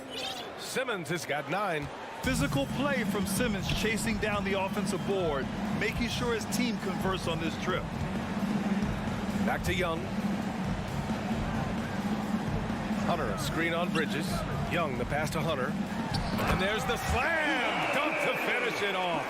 Simmons has got 9. Physical play from Simmons chasing down the offensive board, making sure his team converts on this trip. Back to Young. Hunter, a screen on Bridges. Young, the pass to Hunter. And there's the slam dunk to finish it off.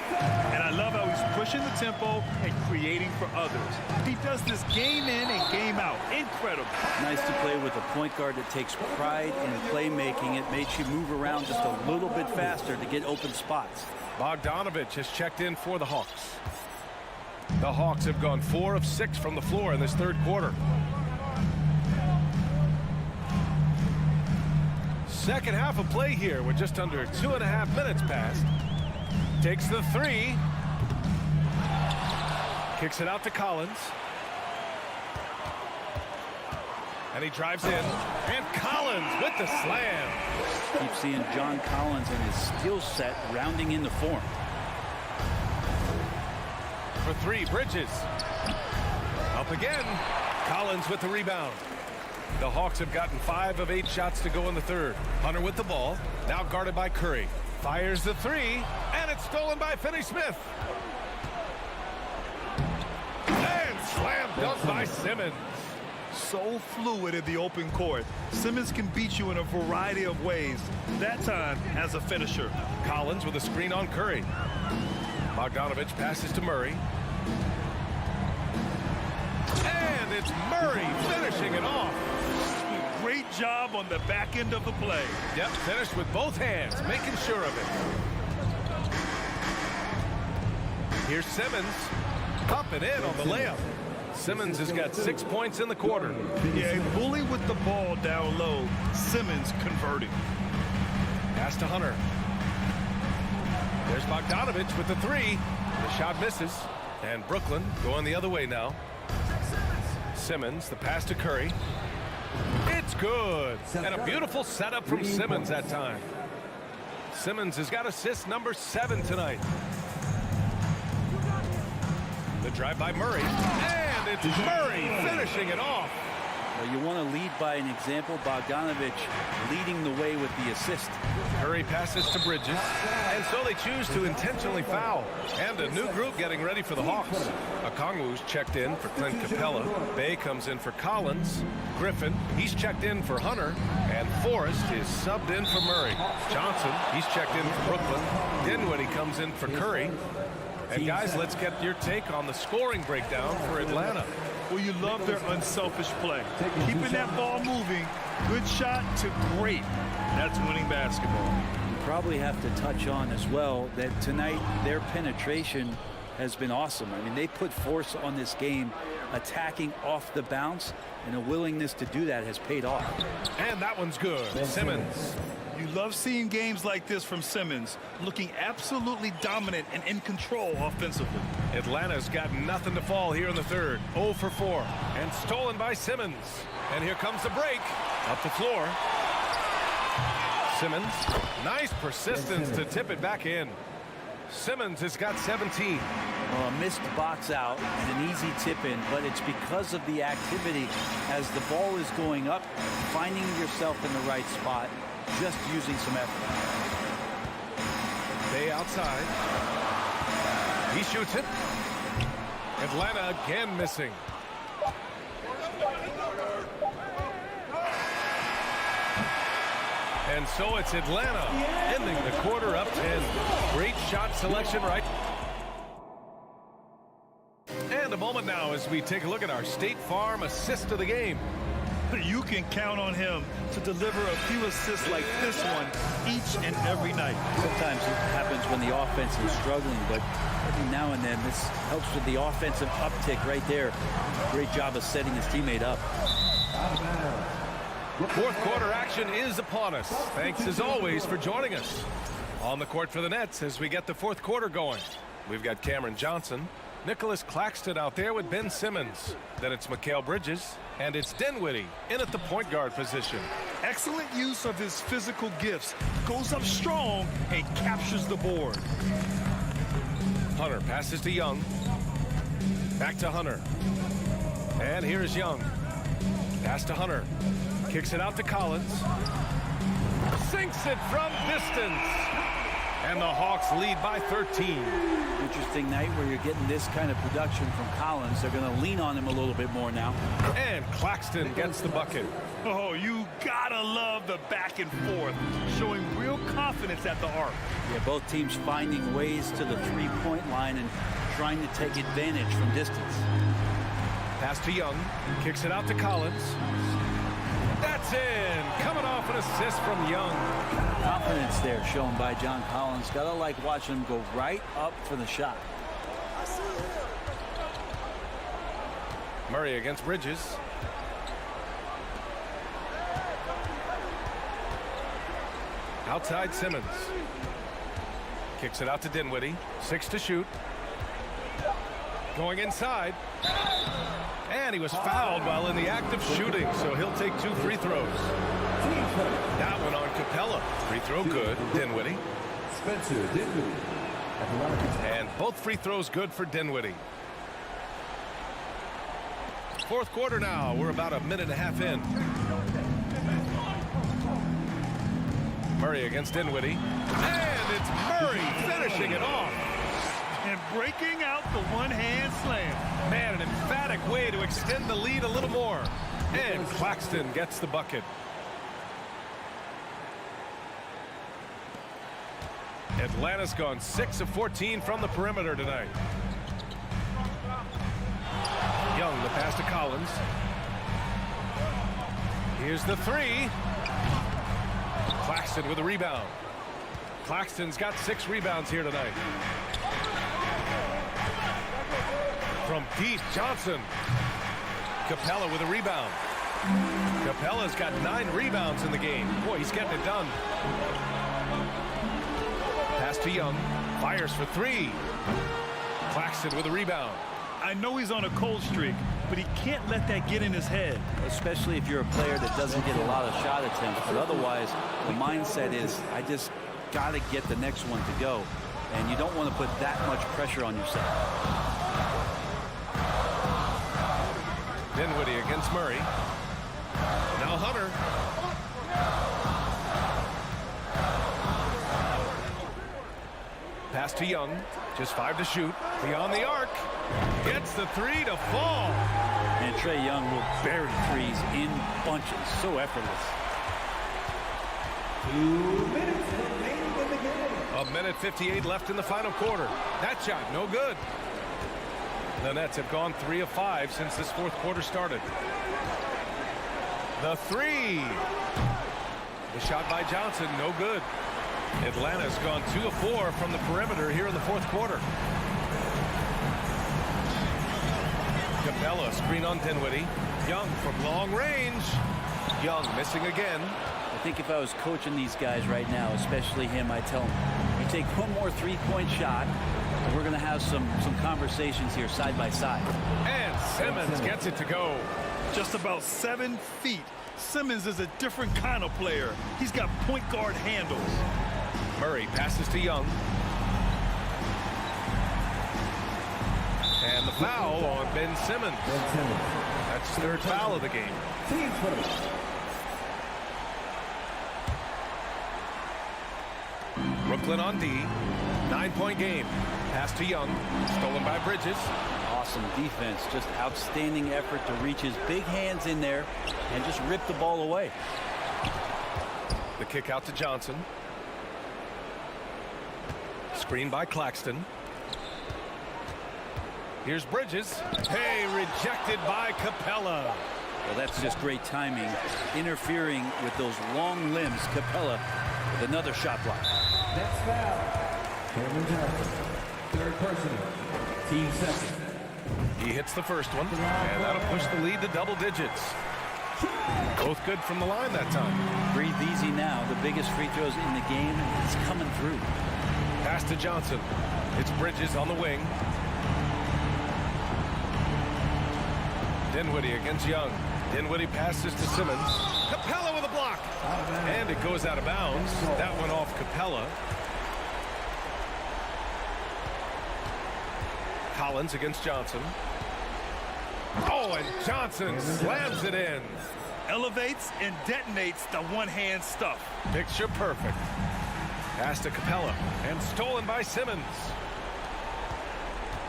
And I love how he's pushing the tempo and creating for others. He does this game in and game out. Incredible. Nice to play with a point guard that takes pride in playmaking. It makes you move around just a little bit faster to get open spots. Bogdanovich has checked in for the Hawks. The Hawks have gone 4 of 6 from the floor in this third quarter. Second half of play here with just under 2.5 minutes passed. Takes the 3. Kicks it out to Collins. And he drives in. And Collins with the slam. Keep seeing John Collins and his skill set rounding into form. For 3, Bridges. Up again. Collins with the rebound. The Hawks have gotten 5 of 8 shots to go in the third. Hunter with the ball. Now guarded by Curry. Fires the 3. And it's stolen by Finney-Smith. And slam dunk by Simmons. So fluid in the open court. Simmons can beat you in a variety of ways. That time as a finisher. Collins with a screen on Curry. Bogdanovich passes to Murray. And it's Murray finishing it off. Great job on the back end of the play. Yep, finished with both hands, making sure of it. Here's Simmons. Up and in on the layup. Simmons has got 6 points in the quarter. Yeah, a bully with the ball down low. Simmons converting. Pass to Hunter. There's Bogdanovich with the 3. The shot misses. And Brooklyn going the other way now. Simmons, the pass to Curry. It's good. And a beautiful setup from Simmons that time. Simmons has got assist number 7 tonight. The drive by Murray. And it's Murray finishing it off. Well, you want to lead by an example. Bogdanovich leading the way with the assist. Curry passes to Bridges. And so they choose to intentionally foul. And a new group getting ready for the Hawks. Okongwu's checked in for Clint Capella. Bay comes in for Collins. Griffin, he's checked in for Hunter. And Forrest is subbed in for Murray. Johnson, he's checked in for Brooklyn. Dinwiddie comes in for Curry. And guys, let's get your take on the scoring breakdown for Atlanta. Well, you love their unselfish play. Keeping that ball moving, good shot to great. That's winning basketball. You probably have to touch on as well that tonight their penetration has been awesome. I mean, they put force on this game, attacking off the bounce, and a willingness to do that has paid off. And that one's good. Simmons. You love seeing games like this from Simmons, looking absolutely dominant and in control offensively. Atlanta's got nothing to fall here in the third. 0 for 4. And stolen by Simmons. And here comes the break. Up the floor. Simmons. Nice persistence to tip it back in. Simmons has got 17. Well, a missed box out and an easy tip in, but it's because of the activity as the ball is going up, finding yourself in the right spot, just using some effort. Bay outside. He shoots it. Atlanta again missing. And so it's Atlanta ending the quarter up 10. Great shot selection right. And a moment now as we take a look at our State Farm assist of the game. You can count on him to deliver a few assists like this one each and every night. Sometimes it happens when the offense is struggling, but every now and then this helps with the offensive uptick right there. Great job of setting his teammate up. Fourth quarter action is upon us. Thanks as always for joining us. On the court for the Nets as we get the fourth quarter going. We've got Cameron Johnson, Nicholas Claxton out there with Ben Simmons. Then it's Mikal Bridges, and it's Dinwiddie in at the point guard position. Excellent use of his physical gifts. Goes up strong and captures the board. Hunter passes to Young. Back to Hunter. And here's Young. Pass to Hunter. Kicks it out to Collins. Sinks it from distance. And the Hawks lead by 13. Interesting night where you're getting this kind of production from Collins. They're going to lean on him a little bit more now. And Claxton gets the bucket. Oh, you gotta love the back and forth, showing real confidence at the arc. Yeah, both teams finding ways to the three-point line and trying to take advantage from distance. Pass to Young. Kicks it out to Collins. That's in. Coming off an assist from Young. Confidence there shown by John Collins. Gotta like watching him go right up for the shot. Murray against Bridges. Outside Simmons. Kicks it out to Dinwiddie. 6 to shoot. Going inside. And he was fouled while in the act of shooting, so he'll take 2 free throws. That one on Capella. Free throw good. Dinwiddie. Spencer Dinwiddie. And both free throws good for Dinwiddie. Fourth quarter now. We're about a minute and a half in. Murray against Dinwiddie. And it's Murray finishing it off. And breaking out the one-hand slam. Man, an emphatic way to extend the lead a little more. And Claxton gets the bucket. Atlanta's gone 6 of 14 from the perimeter tonight. Young, the pass to Collins. Here's the 3. Claxton with a rebound. Claxton's got 6 rebounds here tonight. From deep, Johnson. Capella with a rebound. Capella's got 9 rebounds in the game. Boy, he's getting it done. Pass to Young. Fires for 3. Claxton with a rebound. I know he's on a cold streak, but he can't let that get in his head. Especially if you're a player that doesn't get a lot of shot attempts. But otherwise, the mindset is, I just got to get the next one to go. And you don't want to put that much pressure on yourself. Dinwiddie against Murray. Now Hunter. Pass to Young. Just 5 to shoot. Beyond the arc. Gets the 3 to fall. And Trae Young will bury threes in bunches. So effortless. 2 minutes remaining in the game. A minute 58 left in the final quarter. That shot, no good. The Nets have gone 3 of 5 since this fourth quarter started. The 3. The shot by Johnson, no good. Atlanta's gone 2 of 4 from the perimeter here in the fourth quarter. Capella, screen on Dinwiddie. Young from long range. Young missing again. I think if I was coaching these guys right now, especially him, I'd tell him, you take one more three-point shot, and we're going to have some conversations here side by side. And Simmons gets it to go. Just about 7 feet Simmons is a different kind of player. He's got point guard handles. Murray passes to Young. And the foul on Ben Simmons. That's his third foul of the game. Team first. Brooklyn on D. 9-point game. Pass to Young. Stolen by Bridges. Awesome defense. Just outstanding effort to reach his big hands in there and just rip the ball away. The kick out to Johnson. Screen by Claxton. Here's Bridges. Hey, rejected by Capella. Well, that's just great timing. Interfering with those long limbs. Capella with another shot block. Next foul. Cameron Johnson. Third personal. Team second. He hits the first one, and that'll push the lead to double digits. Both good from the line that time. Breathe easy now. The biggest free throws in the game. It's coming through. Pass to Johnson. It's Bridges on the wing. Dinwiddie against Young. Dinwiddie passes to Simmons. Capella with a block. And it goes out of bounds. That went off Capella. Collins against Johnson. Oh, and Johnson slams it in. Elevates and detonates the one-hand stuff. Picture perfect. Pass to Capella. And stolen by Simmons.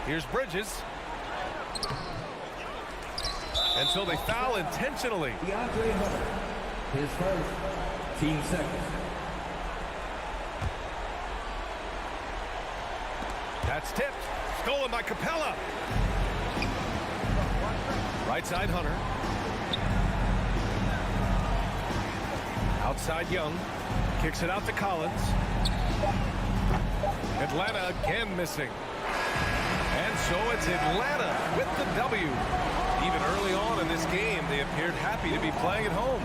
Here's Bridges. And so they foul intentionally. DeAndre Hunter. His first. Team second. That's tipped. Stolen by Capella. Right side Hunter. Outside Young. Kicks it out to Collins. Atlanta again missing. And so it's Atlanta with the W. Even early on in this game, they appeared happy to be playing at home.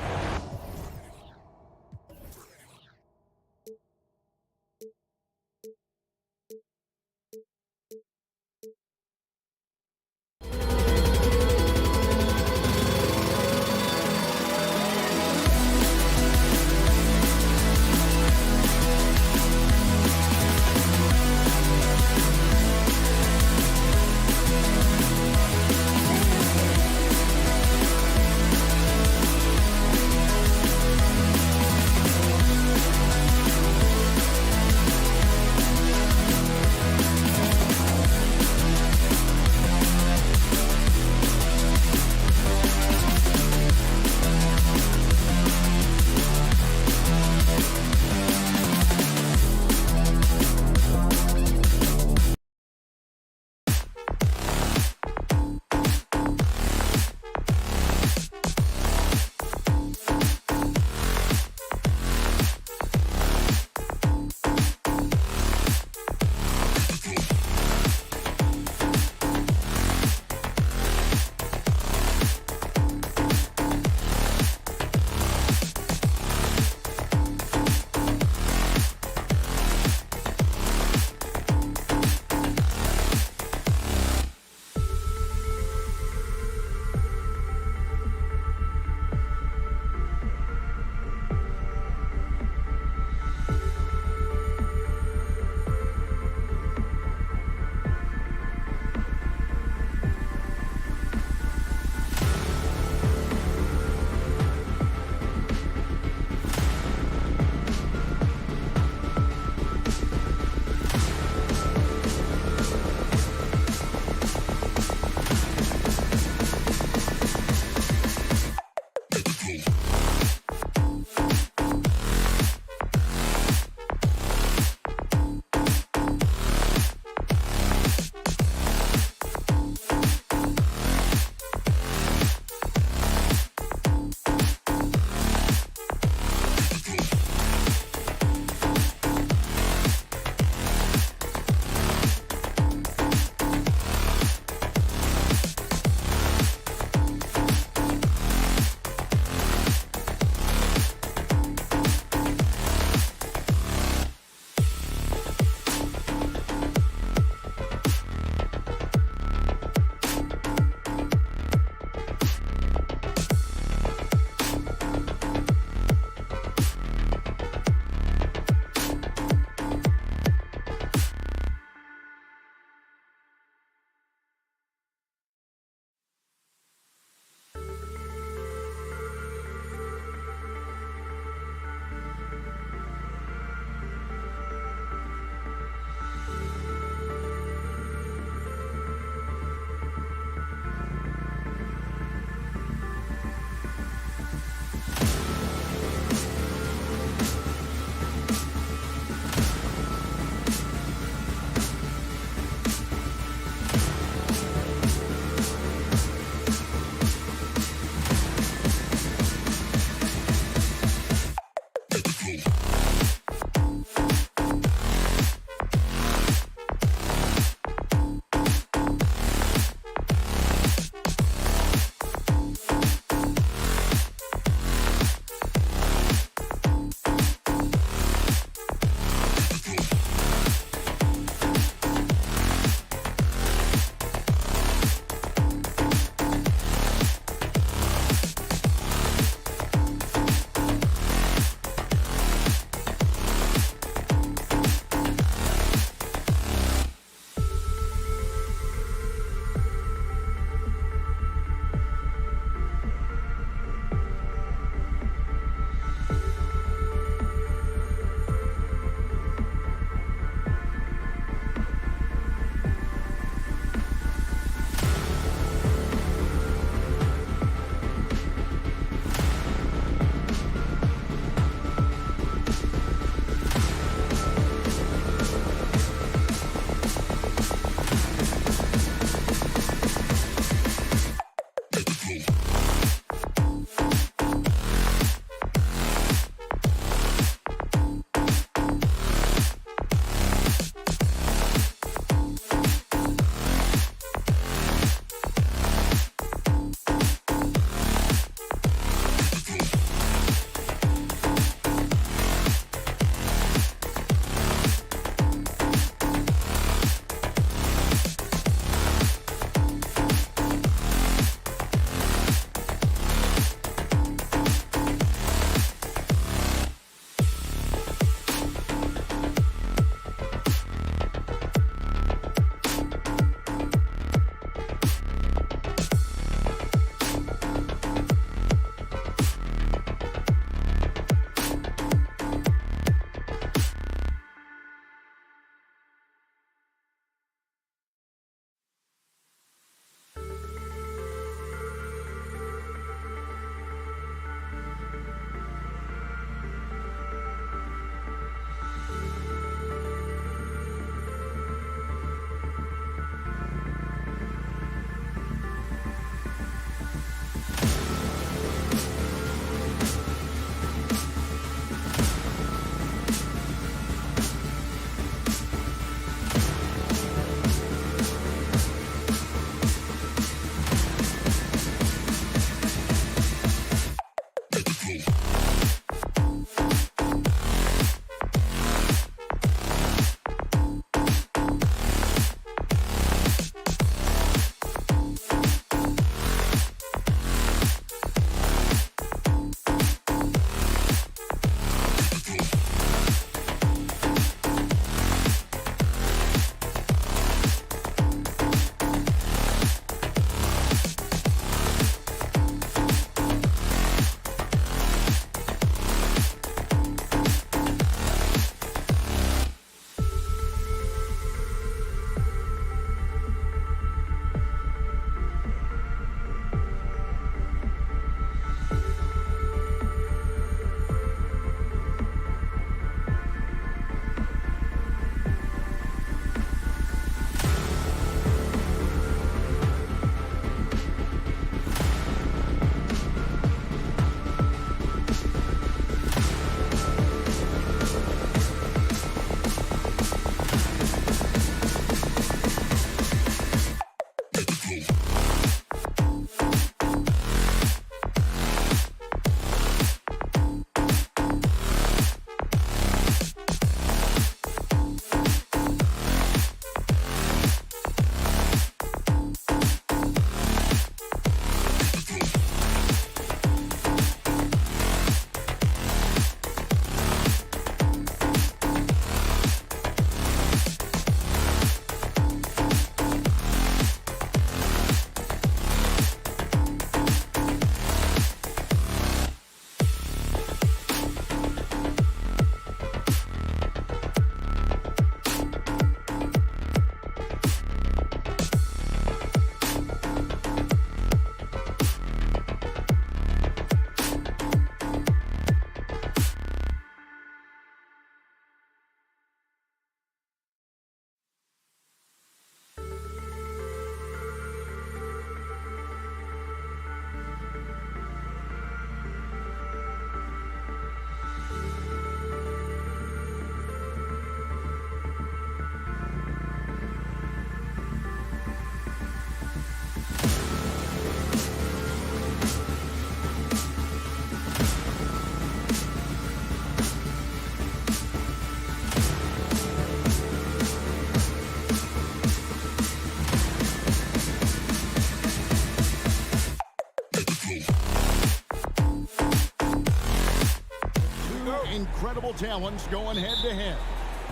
incredible talents going head-to-head.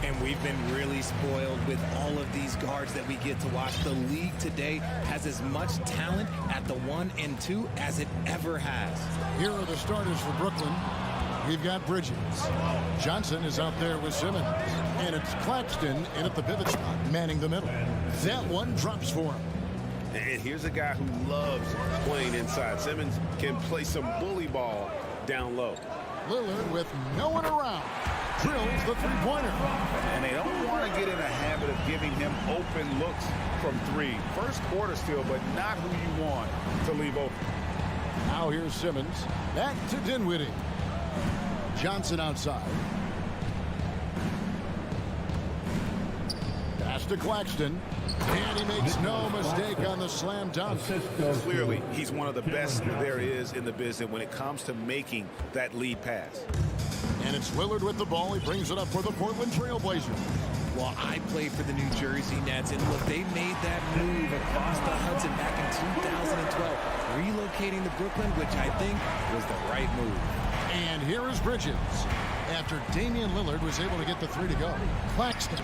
And we've been really spoiled with all of these guards that we get to watch. The league today has as much talent at the 1 and 2 as it ever has. Here are the starters for Brooklyn. We've got Bridges. Johnson is out there with Simmons. And it's Claxton in at the pivot spot, manning the middle. That one drops for him. And here's a guy who loves playing inside. Simmons can play some bully ball down low. Lillard with no one around. Drills the three-pointer. And they don't want to get in a habit of giving him open looks from 3. First quarter still, but not who you want to leave open. Now here's Simmons. Back to Dinwiddie. Johnson outside. Pass to Claxton. And he makes no mistake on the slam dunk. Clearly, he's one of the best there is in the business when it comes to making that lead pass. And it's Lillard with the ball. He brings it up for the Portland Trailblazers. Well, I played for the New Jersey Nets, and look, they made that move across the Hudson back in 2012, relocating to Brooklyn, which I think was the right move. And here is Bridges. After Damian Lillard was able to get the 3 to go. Claxton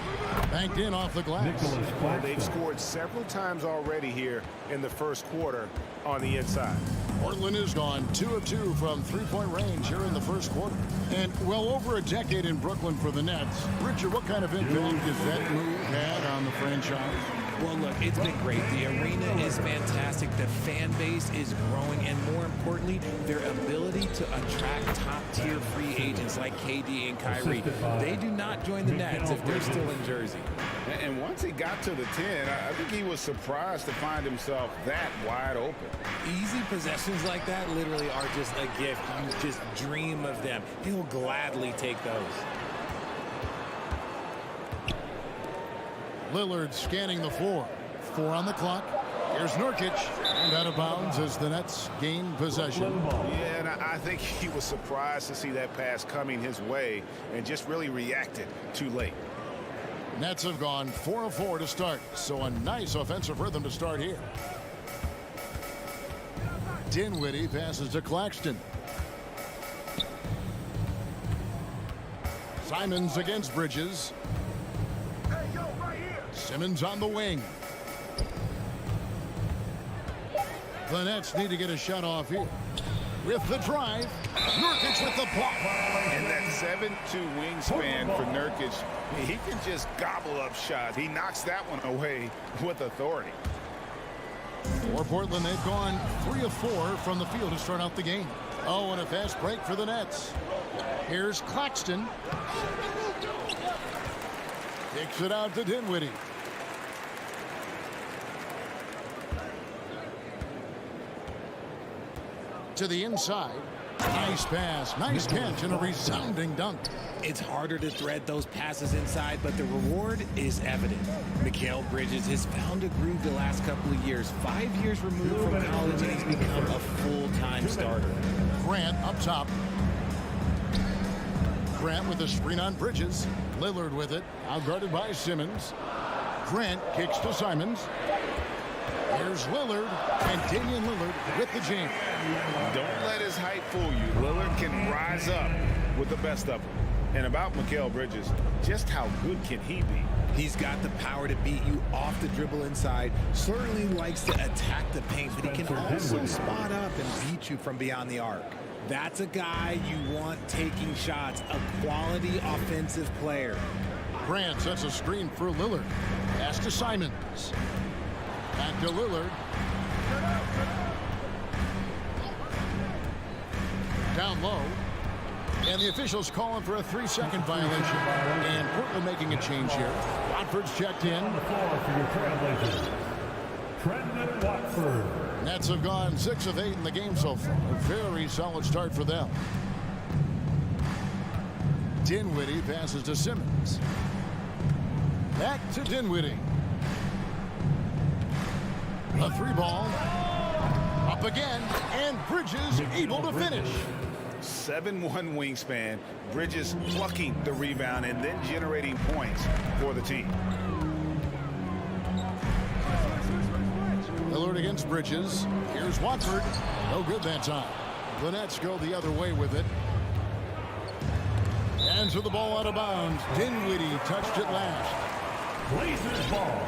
banked in off the glass. Well, they've scored several times already here in the first quarter on the inside. Portland has gone 2 of 2 from three-point range here in the first quarter. And well over a decade in Brooklyn for the Nets. Richard, what kind of impact has that move had on the franchise? Well, look, it's been great. The arena is fantastic. The fan base is growing. And more importantly, their ability to attract top-tier free agents like KD and Kyrie. They do not join the Nets if they're still in Jersey. And once he got to the 10, I think he was surprised to find himself that wide open. Easy possessions like that literally are just a gift. You just dream of them. He'll gladly take those. Lillard scanning the floor. 4 on the clock. Here's Nurkic. And out of bounds as the Nets gain possession. Yeah, and I think he was surprised to see that pass coming his way and just really reacted too late. Nets have gone 4 of 4 to start. So a nice offensive rhythm to start here. Dinwiddie passes to Claxton. Simons against Bridges. Simmons on the wing. The Nets need to get a shot off here. With the drive, Nurkic with the block. And that 7'2" wingspan for Nurkic, he can just gobble up shots. He knocks that one away with authority. For Portland, they've gone 3 of 4 from the field to start out the game. Oh, and a fast break for the Nets. Here's Claxton. Kicks it out to Dinwiddie. To the inside. Nice pass, nice catch, and a resounding dunk. It's harder to thread those passes inside, but the reward is evident. Mikal Bridges has found a groove the last couple of years. 5 years removed from college, and he's become a full-time starter. Grant up top. Grant with a screen on Bridges. Lillard with it, outguarded by Simmons. Grant kicks to Simons. Here's Lillard, and Damian Lillard with the jam. Don't let his height fool you. Lillard can rise up with the best of them. And about Mikal Bridges, just how good can he be? He's got the power to beat you off the dribble inside. Certainly likes to attack the paint, but he can also spot up and beat you from beyond the arc. That's a guy you want taking shots, a quality offensive player. Grant sets a screen for Lillard. Pass to Simons. Back to Lillard. Down low. And the officials calling for a 3-second violation. And Portland making a change here. Watford's checked in. On the floor for your Trailblazers, Trendon Watford. Nets have gone 6 of 8 in the game so far. A very solid start for them. Dinwiddie passes to Simmons. Back to Dinwiddie. A 3-ball. Up again. And Bridges able to finish. 7'1" wingspan. Bridges plucking the rebound and then generating points for the team. Lillard against Bridges. Here's Watford. No good that time. The Nets go the other way with it. Hands with the ball out of bounds. Dinwiddie touched it last. Blazers ball.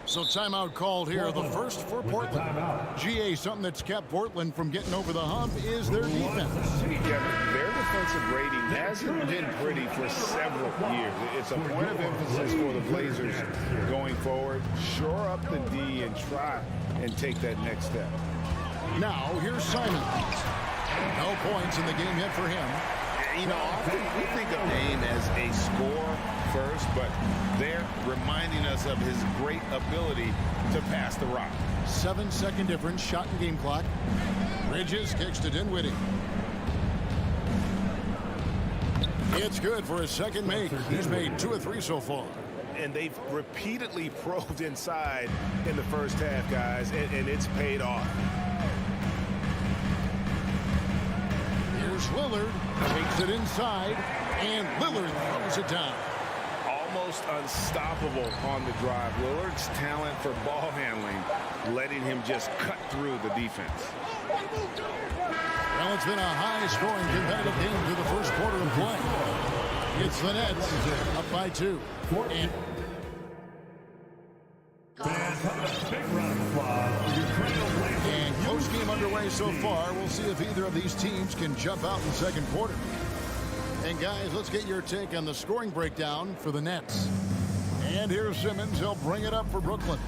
So timeout called here, the first for Portland. GA, something that's kept Portland from getting over the hump is their defense. Yeah, their defensive rating hasn't been pretty for several years. It's a point of emphasis for the Blazers going forward. Shore up the D and try and take that next step. Now, here's Simon. No points in the game yet for him. You know, often we think of Dame as a scorer first, but they're reminding us of his great ability to pass the rock. 7-second difference, shot and game clock. Bridges kicks to Dinwiddie. It's good for his second make. He's made 2 of 3 so far. And they've repeatedly probed inside in the first half, guys, and it's paid off. Here's Lillard, takes it inside, and Lillard throws it down. Almost unstoppable on the drive. Lillard's talent for ball handling, letting him just cut through the defense. Well, it's been a high-scoring competitive game through the first quarter of play. It's the Nets up by 2. And close game underway so far. We'll see if either of these teams can jump out in the second quarter. And guys, let's get your take on the scoring breakdown for the Nets. And here's Simmons. He'll bring it up for Brooklyn.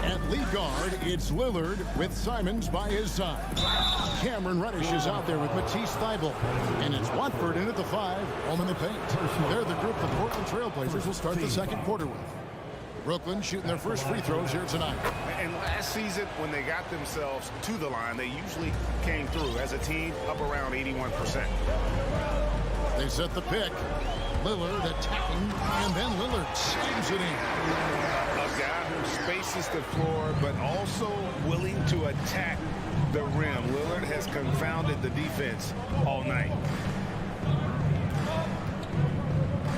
At lead guard, it's Lillard with Simons by his side. Cameron Reddish is out there with Matisse Thybulle. And it's Watford in at the 5, home in the paint. They're the group the Portland Trailblazers will start the second quarter with. Brooklyn shooting their first free throws here tonight. And last season, when they got themselves to the line, they usually came through as a team up around 81%. They set the pick. Lillard attacking, and then Lillard slams it in. A guy who spaces the floor, but also willing to attack the rim. Lillard has confounded the defense all night.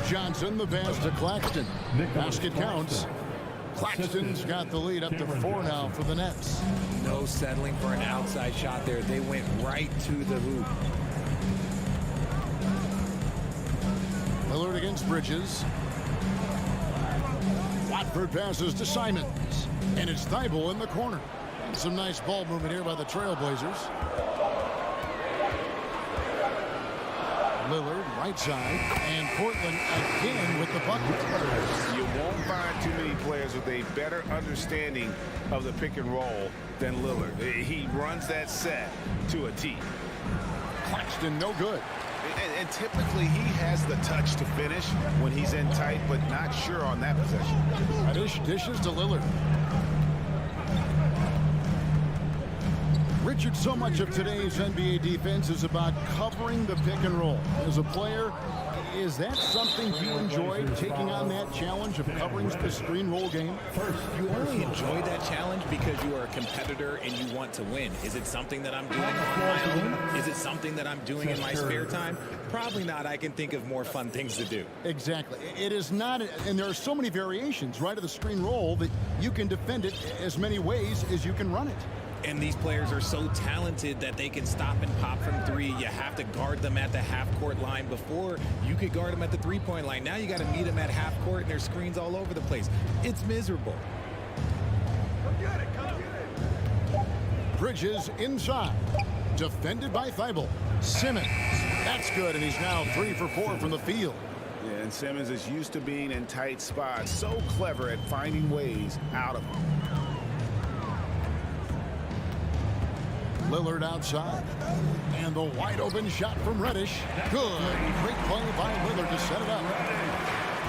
Johnson, the pass to Claxton. Basket counts. Claxton's got the lead up to 4 now for the Nets. No settling for an outside shot there. They went right to the hoop. Lillard against Bridges. Watford passes to Simons. And it's Thybulle in the corner. Some nice ball movement here by the Trailblazers. Lillard, right side, and Portland again with the bucket. You won't find too many players with a better understanding of the pick and roll than Lillard. He runs that set to a T. Claxton, no good. And typically he has the touch to finish when he's in tight, but not sure on that possession. Dishes to Lillard. Richard, so much of today's NBA defense is about covering the pick and roll. As a player, is that something you enjoy, taking on that challenge of covering the screen roll game? You only enjoy that challenge because you are a competitor and you want to win. Is it something that I'm doing on my own? Is it something that I'm doing in my spare time? Probably not. I can think of more fun things to do. Exactly. It is not, and there are so many variations, right, of the screen roll that you can defend it as many ways as you can run it. And these players are so talented that they can stop and pop from 3. You have to guard them at the half-court line. Before, you could guard them at the 3-point line. Now you got to meet them at half-court, and there's screens all over the place. It's miserable. Bridges inside. Defended by Thybulle. Simmons. That's good, and he's now 3 for 4 from the field. Yeah, and Simmons is used to being in tight spots. So clever at finding ways out of them. Lillard outside. And the wide open shot from Reddish. Good. Great play by Lillard to set it up.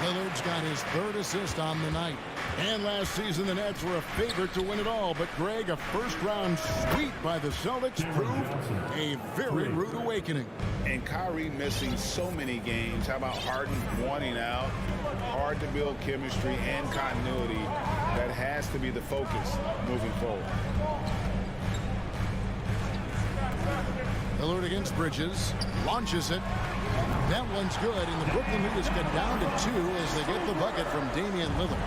Lillard's got his 3rd assist on the night. And last season, the Nets were a favorite to win it all. But, Greg, a first-round sweep by the Celtics proved a very rude awakening. And Kyrie missing so many games. How about Harden wanting out? Hard to build chemistry and continuity. That has to be the focus moving forward. Lillard against Bridges. Launches it. That one's good, and the Brooklyn Nets get down to 2 as they get the bucket from Damian Lillard.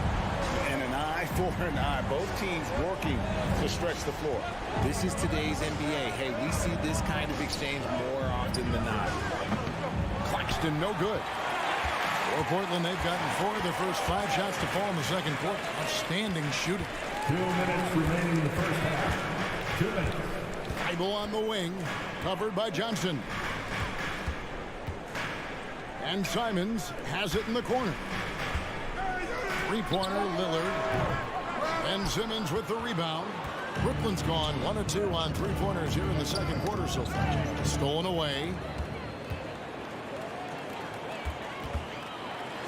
And an eye for an eye. Both teams working to stretch the floor. This is today's NBA. Hey, we see this kind of exchange more often than not. Claxton, no good. For Portland, they've gotten 4 of their first 5 shots to fall in the second quarter. Outstanding shooting. 2 minutes remaining in the first half. 2 minutes. Bible on the wing, covered by Johnson. And Simons has it in the corner. Three-pointer, Lillard. And Simmons with the rebound. Brooklyn's gone 1 of 2 on three-pointers here in the second quarter so far. Stolen away.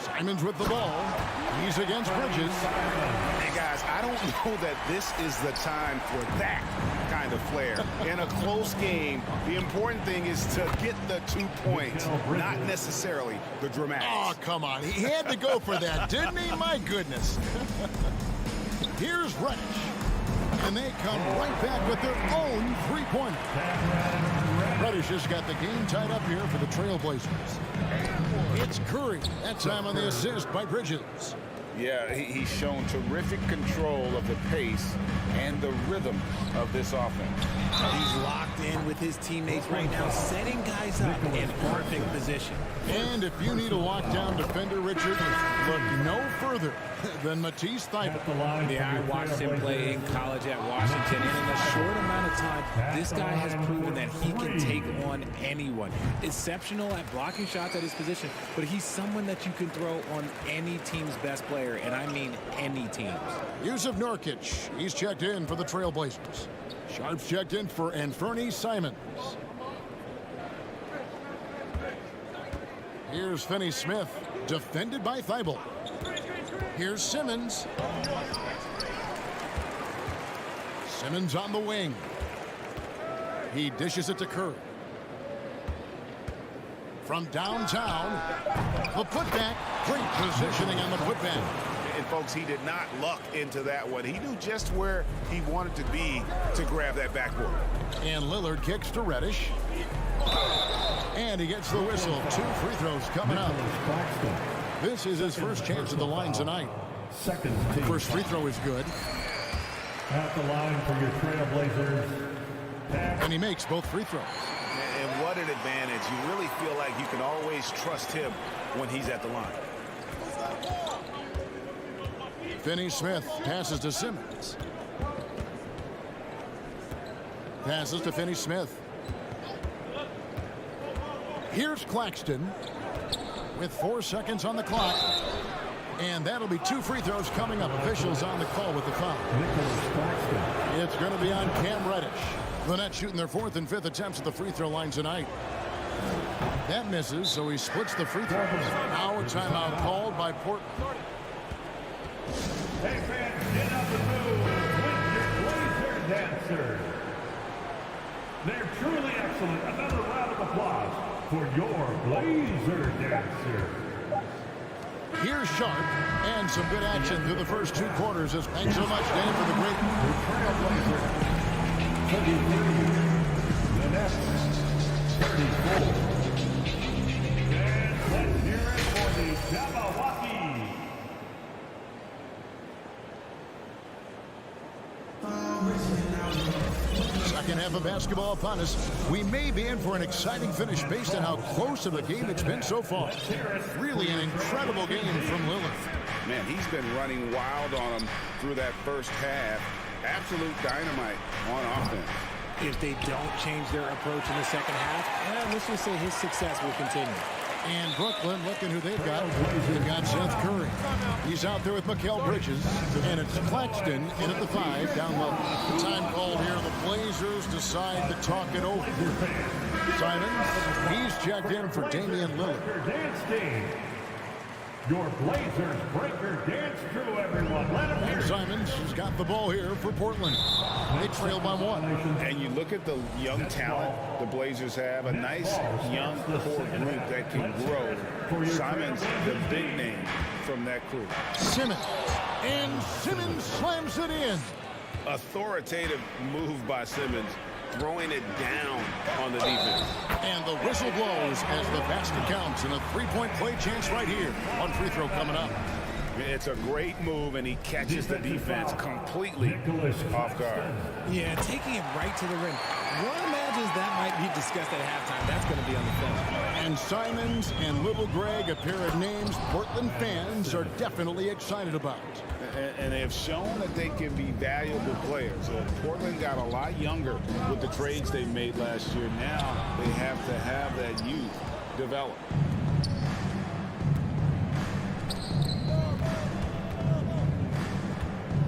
Simons with the ball. He's against Bridges. Hey, guys, I don't know that this is the time for that kind of flair. In a close game, the important thing is to get the 2 points, not necessarily the dramatics. Oh, come on. He had to go for that, didn't he? My goodness. Here's Reddish. And they come right back with their own three-pointer. Reddish has got the game tied up here for the Trailblazers. It's Curry. That time on the assist by Bridges. Yeah, he's shown terrific control of the pace and the rhythm of this offense. He's locked in with his teammates right now, setting guys up in perfect position. And if you need a lockdown defender, Richard, look no further than Matisse Thybulle. Yeah, I watched him play in college at Washington, and in a short amount of time, this guy has proven that he can take on anyone. Exceptional at blocking shots at his position, but he's someone that you can throw on any team's best player, and I mean any team. Yusuf Nurkic, he's checked in for the Trailblazers. Sharp's checked in for Anthony Simons. Here's Finney Smith, defended by Thybulle. Here's Simmons. Simmons on the wing. He dishes it to Curry. From downtown, the putback. Great positioning on the putback. And folks, he did not luck into that one. He knew just where he wanted to be to grab that backboard. And Lillard kicks to Reddish. And he gets the whistle. 2 free throws coming up. This is his first chance at the line tonight. First free throw is good. At the line for your Trailblazers. And he makes both free throws. And what an advantage. You really feel like you can always trust him when he's at the line. Finney Smith passes to Simmons. Passes to Finney Smith. Here's Claxton with 4 seconds on the clock. And that'll be 2 free throws coming up. Officials on the call with the foul. It's going to be on Cam Reddish. The Nets shooting their 4th and 5th attempts at the free throw line tonight. That misses, so he splits the free throws. Now a timeout called by Portland. Hey fans, get up and move with your Blazer dancers. They're truly excellent. Another round of applause for your Blazer dancers. Here's Sharp, and some good action through the first 2 quarters. Thanks so much, Dan, for the great. The Nets, 34. And let's hear it for the Jabberwocky. Second half of basketball upon us. We may be in for an exciting finish based on how close of a game it's been so far. Really an incredible game from Lillard. Man, he's been running wild on him through that first half. Absolute dynamite on offense. If they don't change their approach in the second half, let's just say his success will continue. And Brooklyn, looking who they've got. They've got Seth Curry. He's out there with Mikal Bridges. And it's Claxton in at the 5, down low. Time called here. The Blazers decide to talk it over. Simons, he's checked in for Damian Lillard. Your Blazers breaker dance crew, everyone. Let him hear. Simons has got the ball here for Portland. They trail by 1. And you look at the young talent the Blazers have, a nice young core group that can grow. Simons, the big name from that crew. Simmons. And Simmons slams it in. Authoritative move by Simmons, throwing it down on the defense. And the whistle blows as the basket counts, and a 3-point play chance right here. 1 free throw coming up. It's a great move, and he catches the defense completely off guard. Yeah, taking it right to the rim. One imagines that might be discussed at halftime. That's going to be on the film. And Simons and Little Greg, a pair of names Portland fans are definitely excited about. And they have shown that they can be valuable players. Portland got a lot younger with the trades they made last year. Now they have to have that youth develop.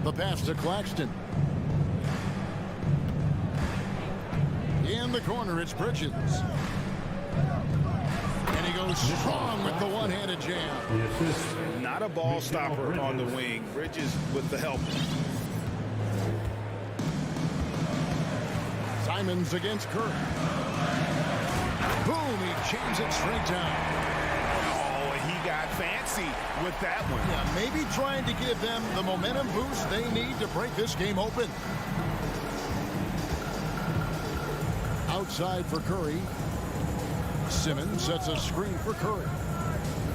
The pass to Claxton. In the corner, it's Bridges. And he goes strong with the one-handed jam. Not a ball stopper on the wing. Bridges with the help. Simons against Curry. Boom, he jams it straight down. He got fancy with that one. Yeah, maybe trying to give them the momentum boost they need to break this game open. Outside for Curry. Simmons sets a screen for Curry.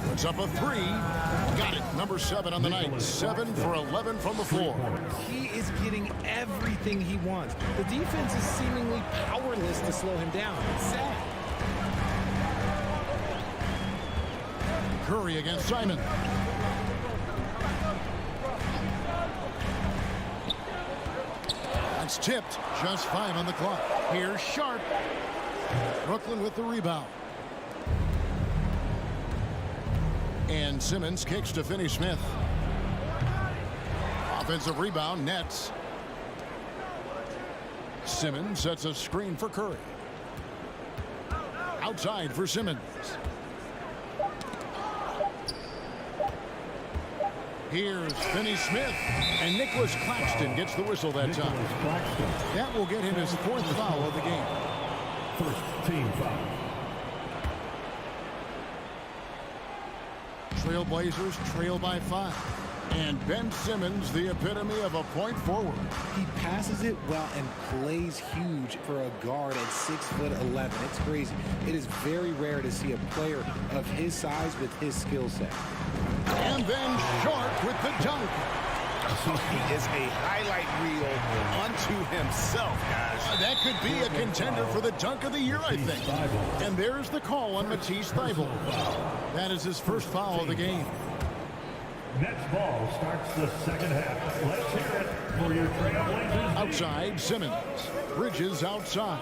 Puts up a three. Got it. Number 7 on the night. 7 for 11 from the floor. He is getting everything he wants. The defense is seemingly powerless to slow him down. It's sad. Curry against Simon. That's tipped. Just 5 on the clock. Here's Sharp. Brooklyn with the rebound. And Simmons kicks to Finney-Smith. Offensive rebound, Nets. Simmons sets a screen for Curry. Outside for Simmons. Here's Finney-Smith, and Nicholas Claxton gets the whistle that time. That will get him his 4th foul of the game. First team foul. Trailblazers trail by 5. And Ben Simmons, the epitome of a point forward. He passes it well and plays huge for a guard at 6'11". It's crazy. It is very rare to see a player of his size with his skill set. And then Sharp with the dunk. He is a highlight reel unto himself, guys. That could be a contender for the dunk of the year, I think. And there's the call on Matisse Thybulle. That is his first foul of the game. Next ball starts the second half. Let's hear it for your Trailblazers. Outside, Simmons. Bridges outside.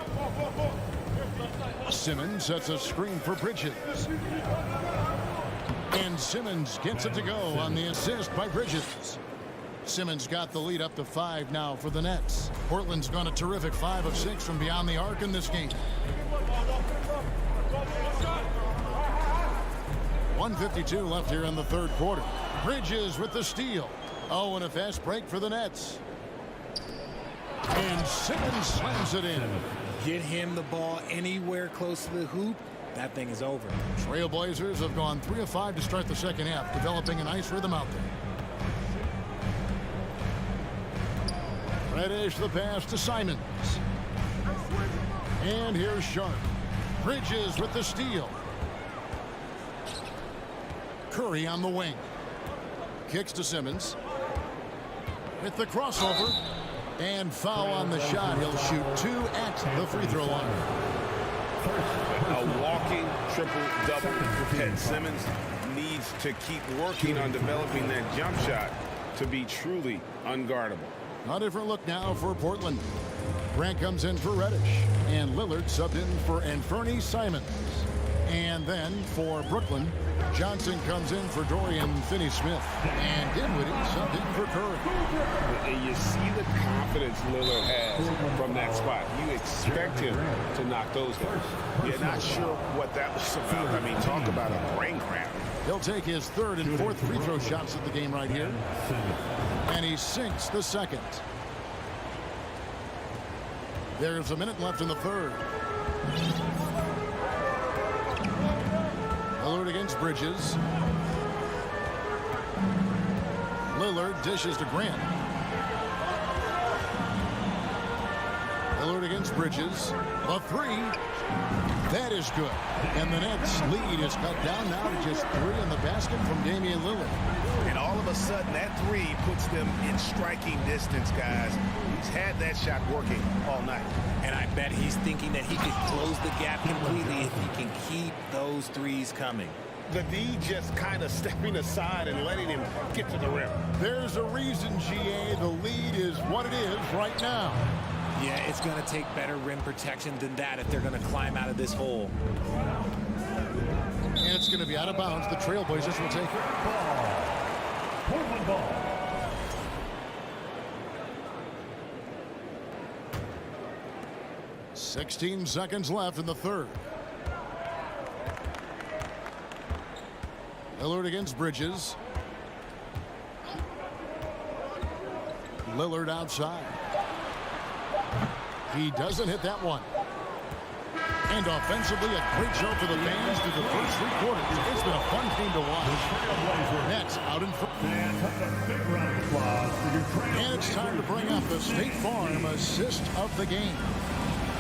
Simmons sets a screen for Bridges. And Simmons gets it to go on the assist by Bridges. Simmons got the lead up to 5 now for the Nets. Portland's gone a terrific 5 of 6 from beyond the arc in this game. 1:52 left here in the third quarter. Bridges with the steal. Oh, and a fast break for the Nets. And Simmons slams it in. Get him the ball anywhere close to the hoop. That thing is over. Trailblazers have gone 3 of 5 to start the second half, developing a nice rhythm out there. Reddish the pass to Simons. And here's Sharp. Bridges with the steal. Curry on the wing. Kicks to Simmons. With the crossover. And foul on the shot. He'll shoot 2 at the free throw line. A walking triple-double. And Simmons needs to keep working on developing that jump shot to be truly unguardable. A different look now for Portland. Grant comes in for Reddish. And Lillard subbed in for Anfernee Simons. And then for Brooklyn, Johnson comes in for Dorian Finney-Smith. And Dinwiddie subbed in for Curry. And you see the confidence Lillard has from that spot. You expect him to knock those down. You're not sure what that was about. I mean, talk about a brain cramp. He'll take his 3rd and 4th free throw shots of the game right here. And he sinks the second. There's a minute left in the third. Lillard against Bridges. Lillard dishes to Grant. Lillard against Bridges. A 3. That is good. And the Nets lead is cut down now to just 3 in the basket from Damian Lillard. And all of of a sudden, that three puts them in striking distance, guys. He's had that shot working all night. And I bet he's thinking that he could close the gap completely if he can keep those threes coming. The D just kind of stepping aside and letting him get to the rim. There's a reason, GA, the lead is what it is right now. Yeah, it's going to take better rim protection than that if they're going to climb out of this hole. And it's going to be out of bounds. The Trailblazers will take it. Portland ball. "16 seconds left in the third. Lillard against Bridges. Lillard outside. He doesn't hit that one. And offensively, a great show for the fans through the first three quarters. It's been a fun game to watch. Nets out in front. And it's time to bring up the State Farm assist of the game.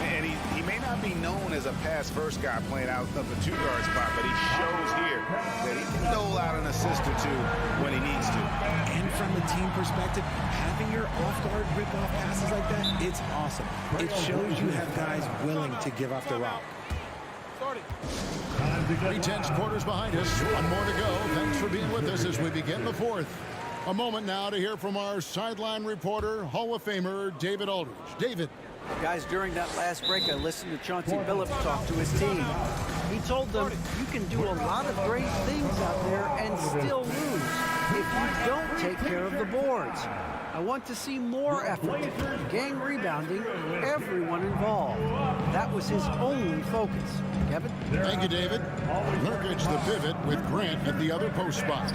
And he may not be known as a pass-first guy playing out of the two-guard spot, but he shows here that he can dole out an assist or two when he needs to. And from a team perspective, having your off-guard rip-off passes like that, it's awesome. It shows you have guys willing to give up the rock. 3/10 quarters behind us. One more to go. Thanks for being with us as we begin the fourth. A moment now to hear from our sideline reporter, Hall of Famer David Aldridge. David. Guys, during that last break, I listened to Chauncey Billups talk to his team. He told them, you can do a lot of great things out there and still lose if you don't take care of the boards. I want to see more effort, gang rebounding, everyone involved. That was his only focus. Kevin? Thank you, David. Nurkic the pivot with Grant at the other post spot.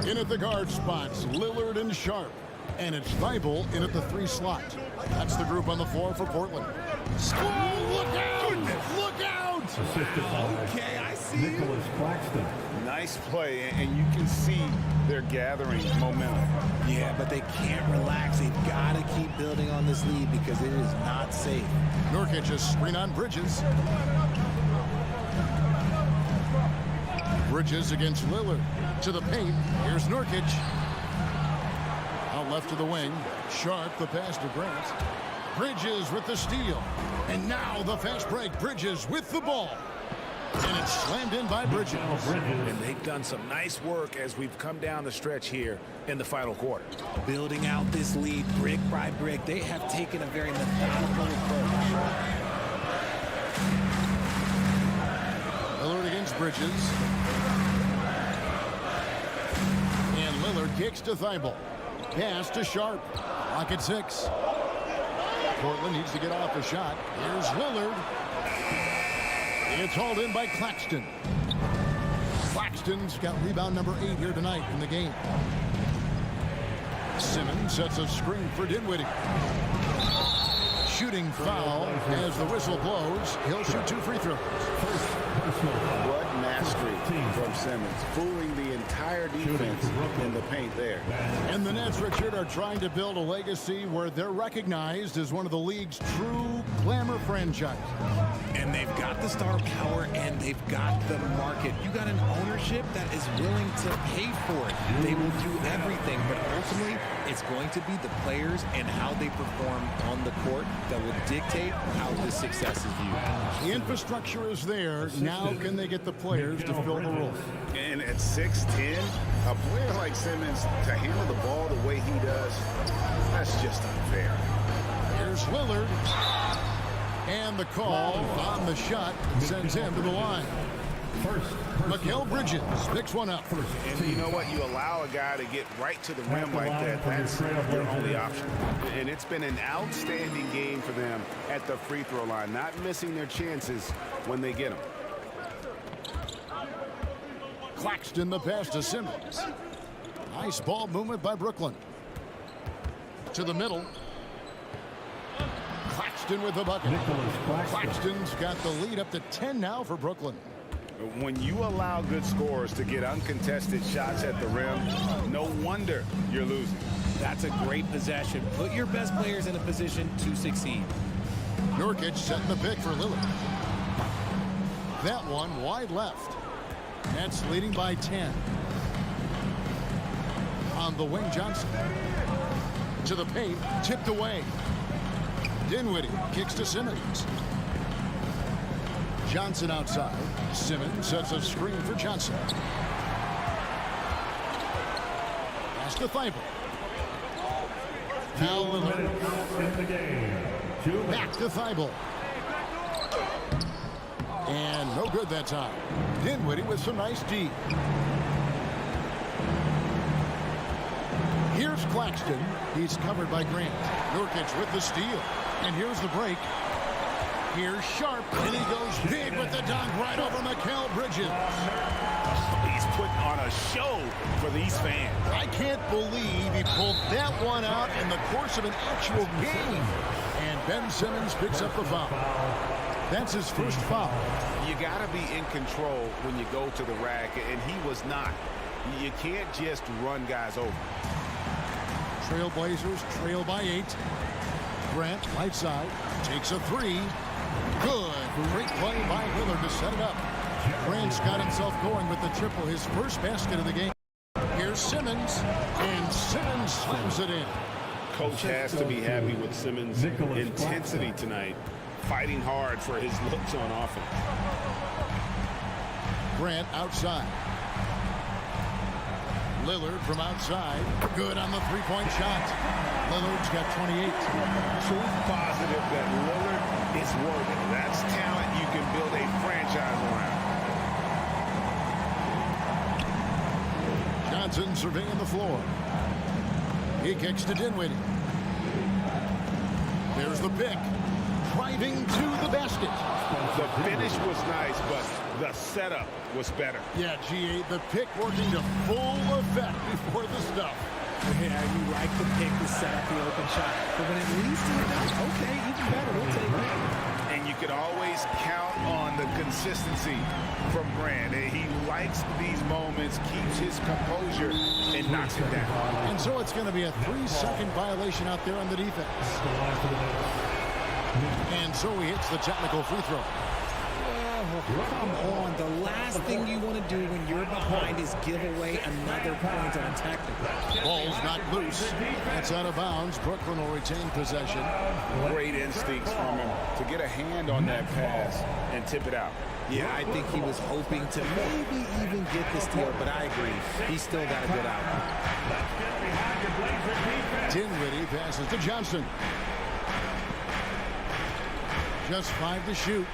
In at the guard spots, Lillard and Sharp. And it's Thibault in at the 3 slot. That's the group on the floor for Portland. Oh, look out! Look out! Assisted by Okay, I see Nicholas Claxton. Nice play, and you can see they're gathering momentum. Yeah, but they can't relax. They've got to keep building on this lead because it is not safe. Nurkic just screen on Bridges. Bridges against Lillard. To the paint. Here's Nurkic. Out left to the wing. Sharp the pass to Grant. Bridges with the steal. And now the fast break. Bridges with the ball. And it's slammed in by Bridges. And they've done some nice work as we've come down the stretch here in the final quarter. Building out this lead brick by brick. They have taken a very methodical approach. Lillard against Bridges. And Lillard kicks to Thibault. Pass to Sharp. Lock at 6. Portland needs to get off the shot. Here's Lillard. It's hauled in by Claxton. Claxton's got rebound number 8 here tonight in the game. Simmons sets a screen for Dinwiddie. Shooting foul as the whistle blows. He'll shoot 2 free throws. What mastery from Simmons, fooling the entire defense in the paint there. And the Nets, Richard, are trying to build a legacy where they're recognized as one of the league's true glamour franchises. And they've got the star power and they've got the market. You got an ownership that is willing to pay for it. They will do everything, but ultimately it's going to be the players and how they perform on the court that will dictate how this success is viewed. The infrastructure is there. Now can they get the players to fill the role? And at 6'10", a player like Simmons to handle the ball the way he does, that's just unfair. Here's Lillard. And the call on the shot sends him to the line. Mikal Bridges picks one up. And you know what? You allow a guy to get right to the rim like that. That's their only option. And it's been an outstanding game for them at the free throw line, not missing their chances when they get them. Claxton the pass to Simmons. Nice ball movement by Brooklyn. To the middle. Claxton with the bucket. Claxton's got the lead up to 10 now for Brooklyn. When you allow good scorers to get uncontested shots at the rim, no wonder you're losing. That's a great possession. Put your best players in a position to succeed. Nurkic setting the pick for Lillard. That one wide left. Nets leading by 10. On On the wing, Johnson. To the paint, tipped away. Dinwiddie kicks to Simmons. Johnson outside. Simmons sets a screen for Johnson. Pass to Thibault. Now Lillard. Back to Thibault. And no good that time. Dinwiddie with some nice D. Here's Claxton. He's covered by Grant. Nurkic with the steal. And here's the break. Here's Sharp. And he goes big with the dunk right over Mikal Bridges. He's putting on a show for these fans. I can't believe he pulled that one out in the course of an actual game. And Ben Simmons picks up the foul. That's his first foul. You got to be in control when you go to the rack, and he was not. You can't just run guys over. Trailblazers trail by 8. Grant, right side, takes a 3. Good. Great play by Lillard to set it up. Grant's got himself going with the triple, his first basket of the game. Here's Simmons, and Simmons slams it in. Coach has to be happy with Simmons' intensity tonight, fighting hard for his looks on offense. Grant outside. Lillard from outside. Good on the three-point shot. Lillard's got 28. Proof positive that Lillard is worth it. That's talent you can build a franchise around. Johnson surveying the floor. He kicks to Dinwiddie. There's the pick. Driving to the basket. The finish was nice, but the setup was better. Yeah, G8, the pick working to full effect before the stuff. Yeah, you like the pick to set up the open shot. But when it leads to the dunk, okay, even better. We'll take it. And you can always count on the consistency from Grant. He likes these moments, keeps his composure, and knocks it down. And so it's going to be a 3-second violation out there on the defense. And so he hits the technical free throw. Oh, come on. The last thing you want to do when you're behind is give away another point on technical. Ball's not loose. That's out of bounds. Brooklyn will retain possession. Great instincts from him to get a hand on that pass and tip it out. Yeah, I think he was hoping to maybe even get the steal, but I agree. He still got a good outcome. Dinwiddie passes to Johnson. Just 5 to shoot.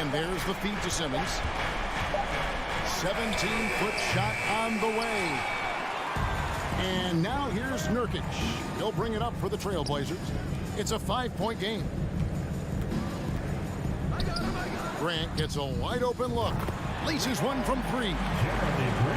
And there's the feed to Simmons. 17-foot shot on the way. And now here's Nurkic. He'll bring it up for the Trailblazers. It's a 5-point game. Grant gets a wide open look. Laces one from 3.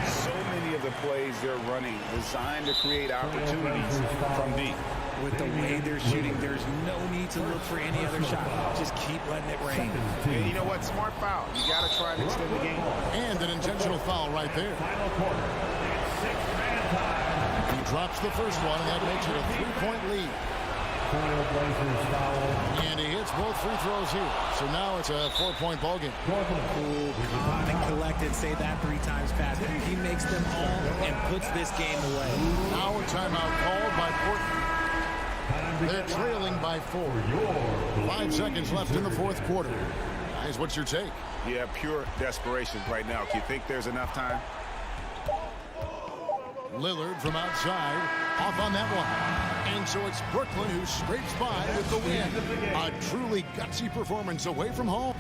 So many of the plays they're running designed to create opportunities from deep. With the way they're shooting, there's no need to look for any other shot. Just keep letting it rain. And you know what? Smart foul. You got to try and extend the game. And an intentional foul right there. He drops the first one, and that makes it a 3-point lead. And he hits both free throws here. So now it's a 4-point ball game. Cool, calm and collected. Say that 3 times fast. He makes them all and puts this game away. Now a timeout called by Portland. They're trailing by 4. 5 seconds left in the fourth quarter. Guys, what's your take? Yeah, pure desperation right now. Do you think there's enough time? Lillard from outside, off on that one. And so it's Brooklyn who scrapes by with the win. A truly gutsy performance away from home.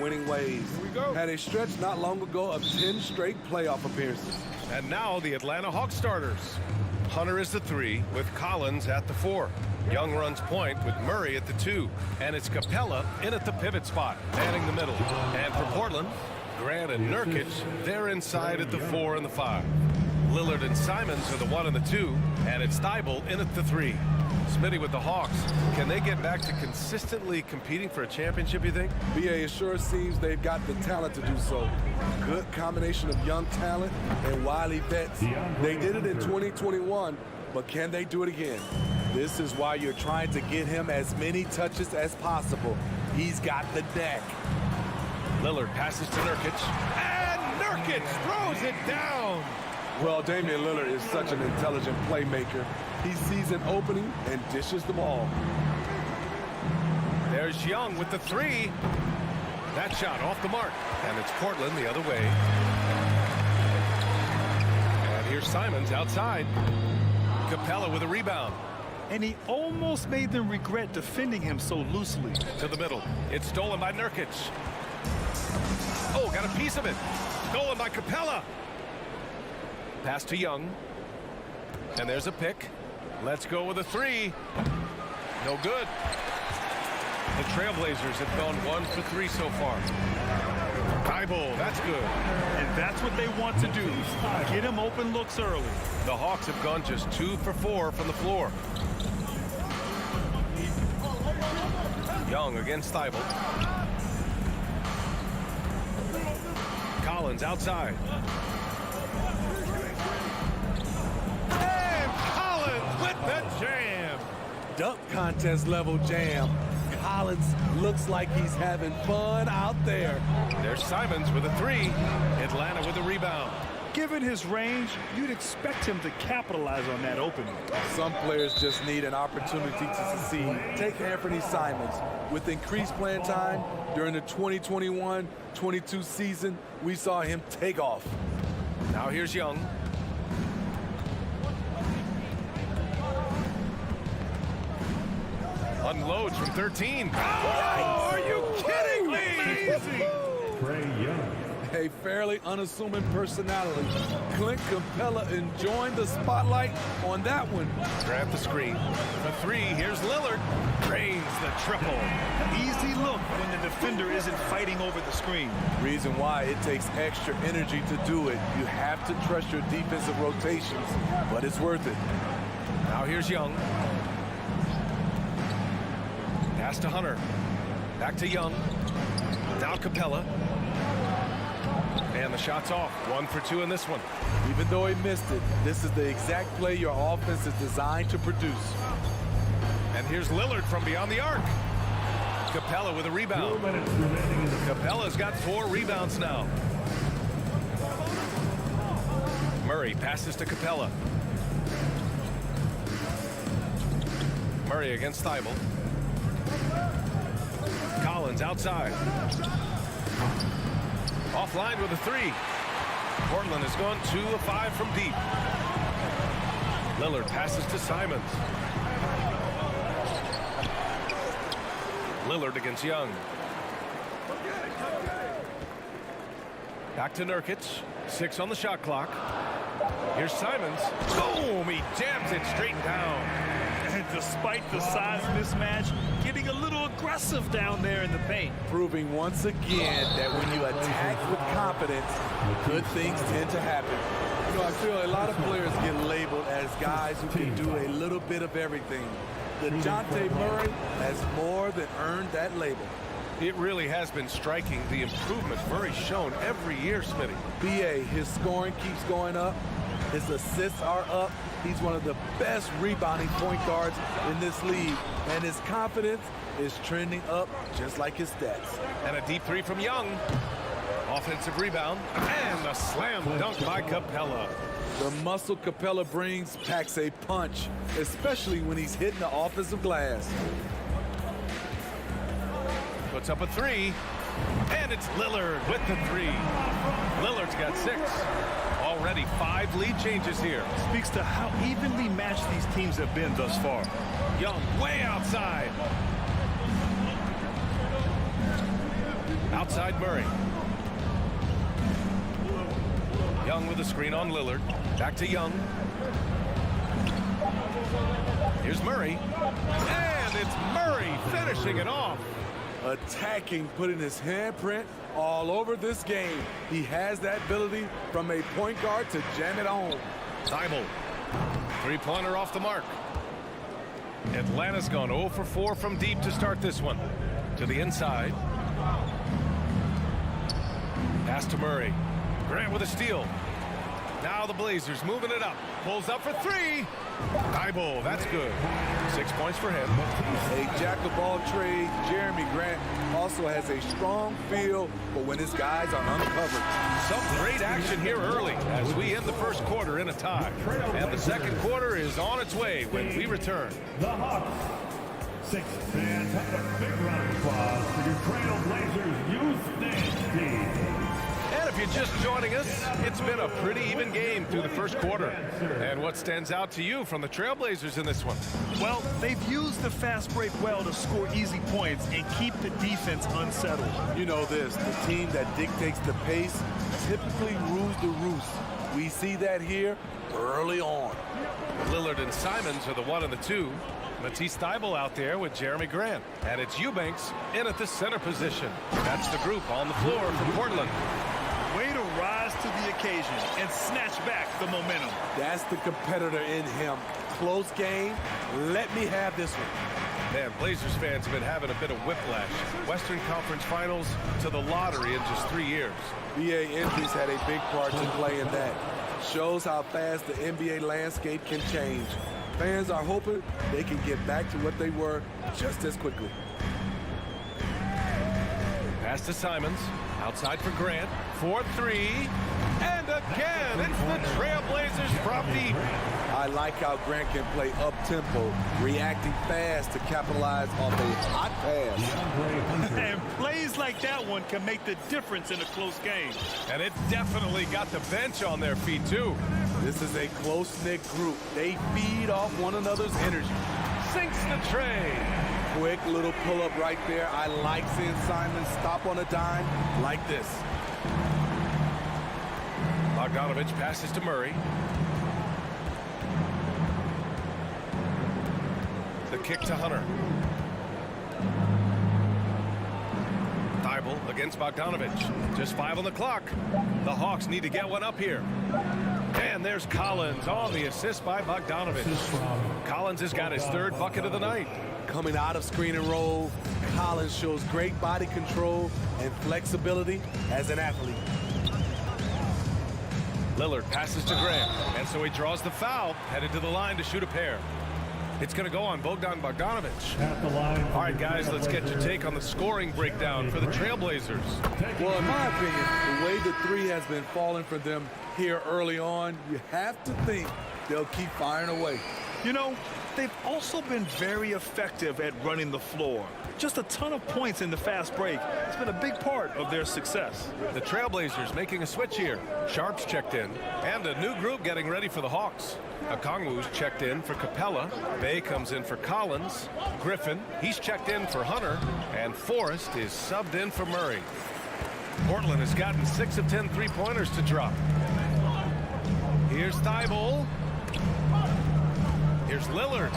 Winning ways. Here we go. Had a stretch not long ago of 10 straight playoff appearances. And now the Atlanta Hawks starters. Hunter is the 3 with Collins at the 4. Young runs point with Murray at the 2. And it's Capella in at the pivot spot, manning the middle. And for Portland, Grant and Nurkic, they're inside at the 4 and the 5. Lillard and Simons are the 1 and the 2. And it's Thibault in at the 3. Smitty with the Hawks. Can they get back to consistently competing for a championship, you think? BA, it sure seems they've got the talent to do so. Good combination of young talent and wily vets. They did it in 2021, but can they do it again? This is why you're trying to get him as many touches as possible. He's got the deck. Lillard passes to Nurkic. And Nurkic throws it down. Well, Damian Lillard is such an intelligent playmaker. He sees an opening and dishes the ball. There's Young with the 3. That shot off the mark. And it's Portland the other way. And here's Simons outside. Capella with a rebound. And he almost made them regret defending him so loosely. To the middle. It's stolen by Nurkic. Oh, got a piece of it. Stolen by Capella. Pass to Young. And there's a pick. Let's go with a 3. No good. The Trailblazers have gone 1 for 3 so far. Thibault, that's good. And that's what they want to do. Get him open looks early. The Hawks have gone just 2 for 4 from the floor. Young against Thibault. Collins outside. And Collins with the jam. Dunk contest level jam. Collins looks like he's having fun out there. There's Simons with a 3. Atlanta with a rebound. Given his range, you'd expect him to capitalize on that opening. Some players just need an opportunity to succeed. Take Anthony Simons. With increased playing time during the 2021-22 season, we saw him take off. Now here's Young. Unloads from 13. Oh, are you kidding me? Trey Young. A fairly unassuming personality. Clint Capella enjoying the spotlight on that one. Grab the screen. The 3, here's Lillard. Drains the triple. Easy look when the defender isn't fighting over the screen. Reason why it takes extra energy to do it. You have to trust your defensive rotations, but it's worth it. Now here's Young. Pass to Hunter. Back to Young. Now Capella. And the shot's off. 1 for 2 in this one. Even though he missed it, this is the exact play your offense is designed to produce. And here's Lillard from beyond the arc. Capella with a rebound. Capella's got 4 rebounds now. Murray passes to Capella. Murray against Thibault. Collins outside. Offline with a 3. Portland has gone 2 of 5 from deep. Lillard passes to Simons. Lillard against Young. Back to Nurkic. 6 on the shot clock. Here's Simons. Boom! He jams it straight down. And despite the size mismatch, getting a little aggressive down there in the paint. Proving once again that when you attack with confidence, good things tend to happen. You know, I feel a lot of players get labeled as guys who can do a little bit of everything. DeJounte Murray has more than earned that label. It really has been striking, the improvement Murray's shown every year, Smitty. BA, his scoring keeps going up. His assists are up. He's one of the best rebounding point guards in this league. And his confidence is trending up just like his stats. And a deep 3 from Young. Offensive rebound. And a slam dunk by Capella. The muscle Capella brings packs a punch, especially when he's hitting the offensive glass. Puts up a three, and it's Lillard with the three. Lillard's got 6. Already 5 lead changes here. Speaks to how evenly matched these teams have been thus far. Young way outside. Outside Murray. Young with a screen on Lillard. Back to Young. Here's Murray. And it's Murray finishing it off. Attacking, putting his handprint all over this game. He has that ability from a point guard to jam it home. Thibault. 3-pointer off the mark. Atlanta's gone 0 for 4 from deep to start this one. To the inside. Pass to Murray. Grant with a steal. Now the Blazers moving it up. Pulls up for 3. Thibault, that's good. 6 points for him. A jack-of-all trades, Jeremy Grant also has a strong feel for when his guys are uncovered. Some great action here early as we end the first quarter in a tie. And the second quarter is on its way when we return. The Hawks. 6 fans have a big round of applause for your Trailblazers youth dance team. And if you're just joining us, it's been a pretty even game through the first quarter. And what stands out to you from the Trailblazers in this one? Well, they've used the fast break well to score easy points and keep the defense unsettled. You know this, the team that dictates the pace typically rules the roost. We see that here early on. Lillard and Simons are the 1 and the 2. Matisse Thybulle out there with Jeremy Grant. And it's Eubanks in at the center position. That's the group on the floor from Portland. Way to rise to the occasion and snatch back the momentum. That's the competitor in him. Close game. Let me have this one. Man, Blazers fans have been having a bit of whiplash. Western Conference Finals to the lottery in just 3 years. BA injuries had a big part to play in that. Shows how fast the NBA landscape can change. Fans are hoping they can get back to what they were just as quickly. Pass to Simons. Outside for Grant. 4-3. And again, it's the Trailblazers from deep. I like how Grant can play up-tempo, reacting fast to capitalize on the hot pass. And plays like that one can make the difference in a close game. And it definitely got the bench on their feet, too. This is a close-knit group. They feed off one another's energy. Sinks the tray. Quick little pull-up right there. I like seeing Simon stop on a dime like this. Bogdanovich passes to Murray. The kick to Hunter. Thybulle against Bogdanovich. Just 5 on the clock. The Hawks need to get one up here. And there's Collins on the assist by Bogdanovich. Collins has got his 3rd bucket of the night. Coming out of screen and roll, Collins shows great body control and flexibility as an athlete. Lillard passes to Grant, and so he draws the foul, headed to the line to shoot a pair. It's going to go on Bogdan Bogdanovich. All right, guys, let's get your take on the scoring breakdown for the Trailblazers. Well, in my opinion, the way the 3 has been falling for them here early on, you have to think they'll keep firing away. You know, they've also been very effective at running the floor. Just a ton of points in the fast break. It's been a big part of their success. The Trailblazers making a switch here. Sharp's checked in, and a new group getting ready for the Hawks. Okongwu's checked in for Capella. Bay comes in for Collins. Griffin, he's checked in for Hunter. And Forrest is subbed in for Murray. Portland has gotten 6 of 10 3-pointers to drop. Here's Thybulle. Here's Lillard.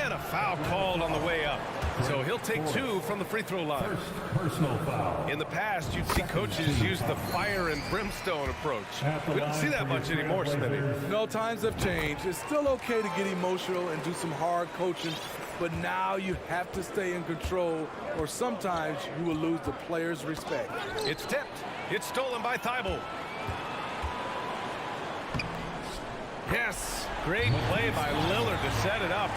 And a foul called on the way up. So he'll take 2 from the free throw line. Personal foul. In the past, you'd see coaches use the fire and brimstone approach. We don't see that much anymore, Smitty. No, times have changed. It's still okay to get emotional and do some hard coaching, but now you have to stay in control, or sometimes you will lose the players' respect. It's tipped. It's stolen by Thybulle. Yes, great play by Lillard to set it up.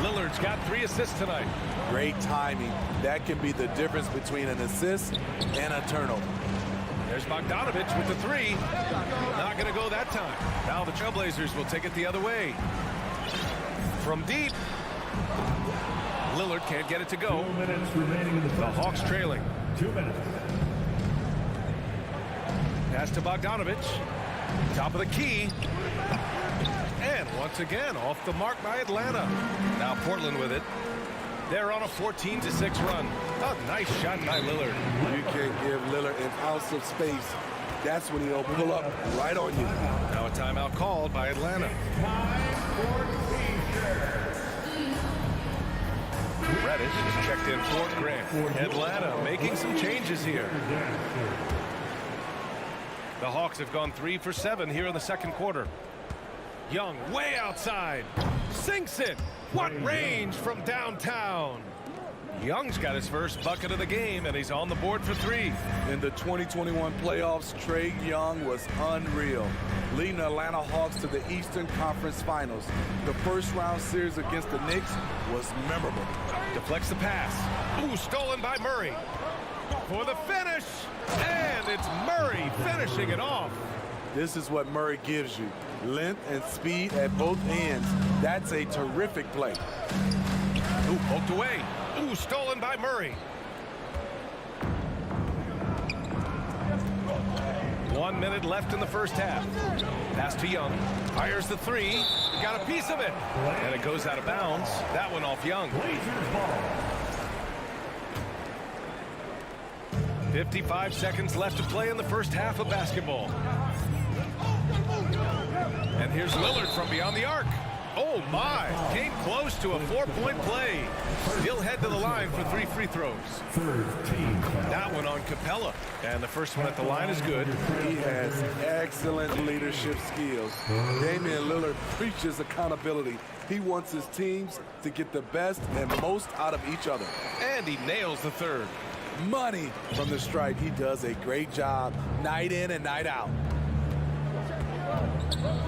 Lillard's got 3 assists tonight. Great timing. That can be the difference between an assist and a turnover. There's Bogdanovich with the three. Not going to go that time. Now the Trailblazers will take it the other way. From deep. Lillard can't get it to go. 2 minutes remaining in the Hawks trailing. 2 minutes. Pass to Bogdanovich. Top of the key. And once again, off the mark by Atlanta. Now Portland with it. They're on a 14-6 run. A nice shot by Lillard. You can't give Lillard an ounce of space. That's when he'll pull up right on you. Now a timeout called by Atlanta. Reddish is checked in for Grant. Atlanta making some changes here. The Hawks have gone 3 for 7 here in the second quarter. Young way outside. Sinks it. What range from downtown. Young's got his first bucket of the game, and he's on the board for 3. In the 2021 playoffs, Trae Young was unreal, leading the Atlanta Hawks to the Eastern Conference Finals. The first round series against the Knicks was memorable. Deflects the pass. Ooh, stolen by Murray. For the finish. And it's Murray finishing it off. This is what Murray gives you. Length and speed at both ends. That's a terrific play. Ooh, poked away. Ooh, stolen by Murray. 1 minute left in the first half. Pass to Young. Fires the three. Got a piece of it. And it goes out of bounds. That one off Young. 55 seconds left to play in the first half of basketball. And here's Lillard from beyond the arc. Oh my, came close to a 4-point play. He'll head to the line for 3 free throws. That one on Capella. And the first one at the line is good. He has excellent leadership skills. Damian Lillard preaches accountability. He wants his teams to get the best and most out of each other. And he nails the third. Money from the stripe. He does a great job night in and night out.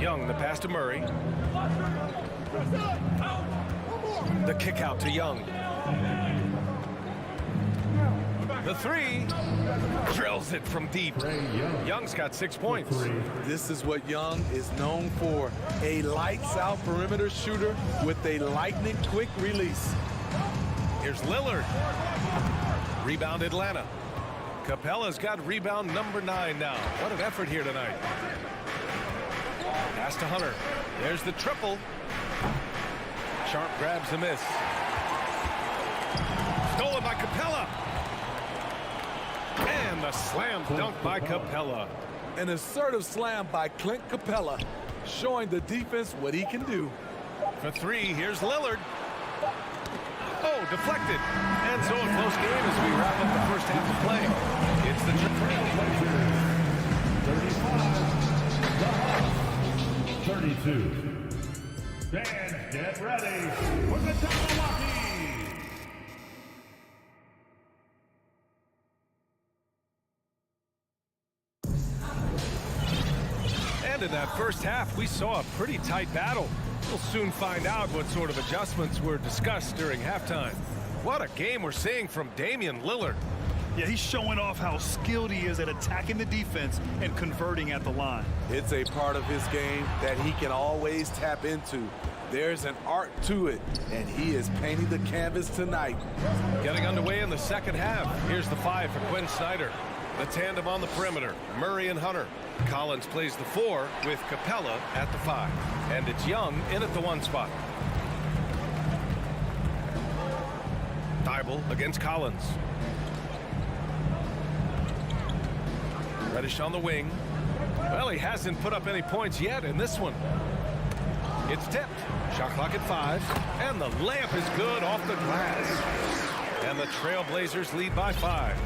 Young, the pass to Murray. The kick out to Young. The three. Drills it from deep. Young's got 6 points. This is what Young is known for. A lights-out perimeter shooter with a lightning-quick release. Here's Lillard. Rebound Atlanta. Capella's got rebound number 9 now. What an effort here tonight. Pass to Hunter. There's the triple. Sharp grabs a miss. Stolen by Capella. And the slam dunk by Capella. An assertive slam by Clint Capella, showing the defense what he can do. For 3, here's Lillard. Oh, deflected. And so a close game as we wrap up the first half of play. It's the Trailblazers 32. Fans, get ready for the Milwaukee. And in that first half, we saw a pretty tight battle. We'll soon find out what sort of adjustments were discussed during halftime. What a game we're seeing from Damian Lillard. Yeah, he's showing off how skilled he is at attacking the defense and converting at the line. It's a part of his game that he can always tap into. There's an art to it, and he is painting the canvas tonight. Getting underway in the second half. Here's the 5 for Quinn Snyder. The tandem on the perimeter, Murray and Hunter. Collins plays the 4 with Capella at the 5. And it's Young in at the 1 spot. Thibault against Collins. Reddish on the wing. Well, he hasn't put up any points yet in this one. It's tipped. Shot clock at 5. And the layup is good off the glass. And the Trailblazers lead by 5.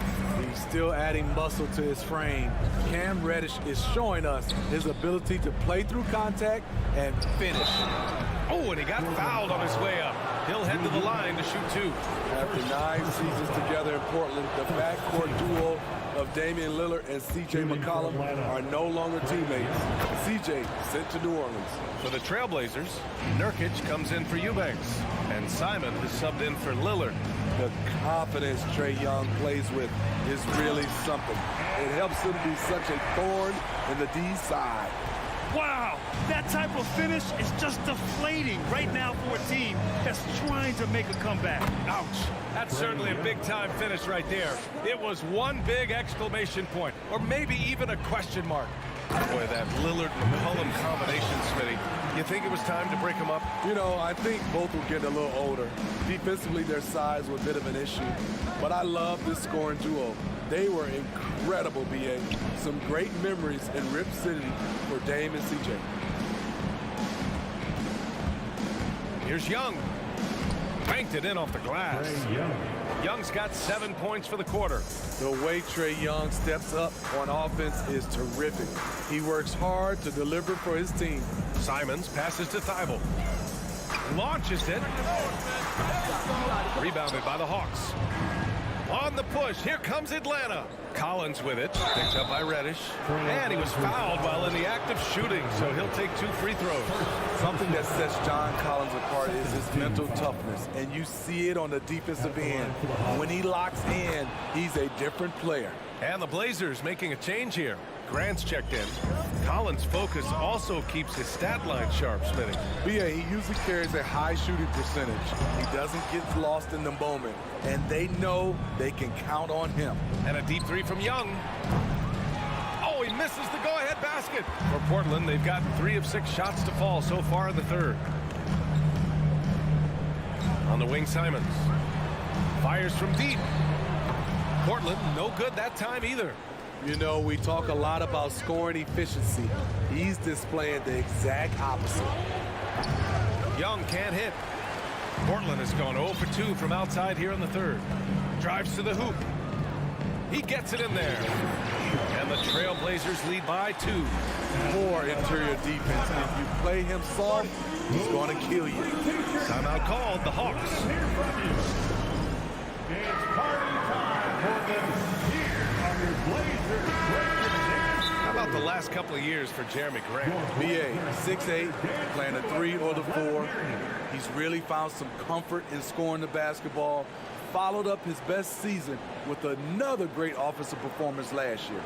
He's still adding muscle to his frame. Cam Reddish is showing us his ability to play through contact and finish. Oh, and he got fouled on his way up. He'll head to the line to shoot 2. After 9 seasons together in Portland, the backcourt duo of Damian Lillard and C.J. McCollum are no longer teammates. C.J. sent to New Orleans. For the Trailblazers, Nurkic comes in for Eubanks. And Simon is subbed in for Lillard. The confidence Trae Young plays with is really something. It helps him be such a thorn in the D side. Wow, that type of finish is just deflating right now for a team that's trying to make a comeback. Ouch. That's certainly a big-time finish right there. It was one big exclamation point, or maybe even a question mark. Boy, that Lillard-McCollum combination, Smitty. You think it was time to break them up? You know, I think both were getting a little older. Defensively, their size was a bit of an issue. But I love this scoring duo. They were incredible, B.A. Some great memories in Rip City for Dame and C.J. Here's Young. Banked it in off the glass. Young's got 7 points for the quarter. The way Trae Young steps up on offense is terrific. He works hard to deliver for his team. Simons passes to Thibault. Launches it. Rebounded by the Hawks. On the push, here comes Atlanta. Collins with it, picked up by Reddish. And he was fouled while in the act of shooting, so he'll take 2 free throws. Something that sets John Collins apart is his mental toughness, and you see it on the defensive end. When he locks in, he's a different player. And the Blazers making a change here. Grant's checked in. Collins' focus also keeps his stat line sharp, Smitty. B.A., he usually carries a high shooting percentage. He doesn't get lost in the moment, and they know they can count on him. And a deep three from Young. Oh, he misses the go-ahead basket. For Portland, they've got 3 of 6 shots to fall so far in the third. On the wing, Simons. Fires from deep. Portland, no good that time either. You know, we talk a lot about scoring efficiency. He's displaying the exact opposite. Young can't hit. Portland has gone 0 for 2 from outside here in the third. Drives to the hoop. He gets it in there. And the Trailblazers lead by 2. Poor interior defense. If you play him soft, he's going to kill you. Timeout called, the Hawks. It's party time for them here on your Blazers. How about the last couple of years for Jeremy Grant? B.A., 6'8", playing a 3 or the 4. He's really found some comfort in scoring the basketball. Followed up his best season with another great offensive performance last year.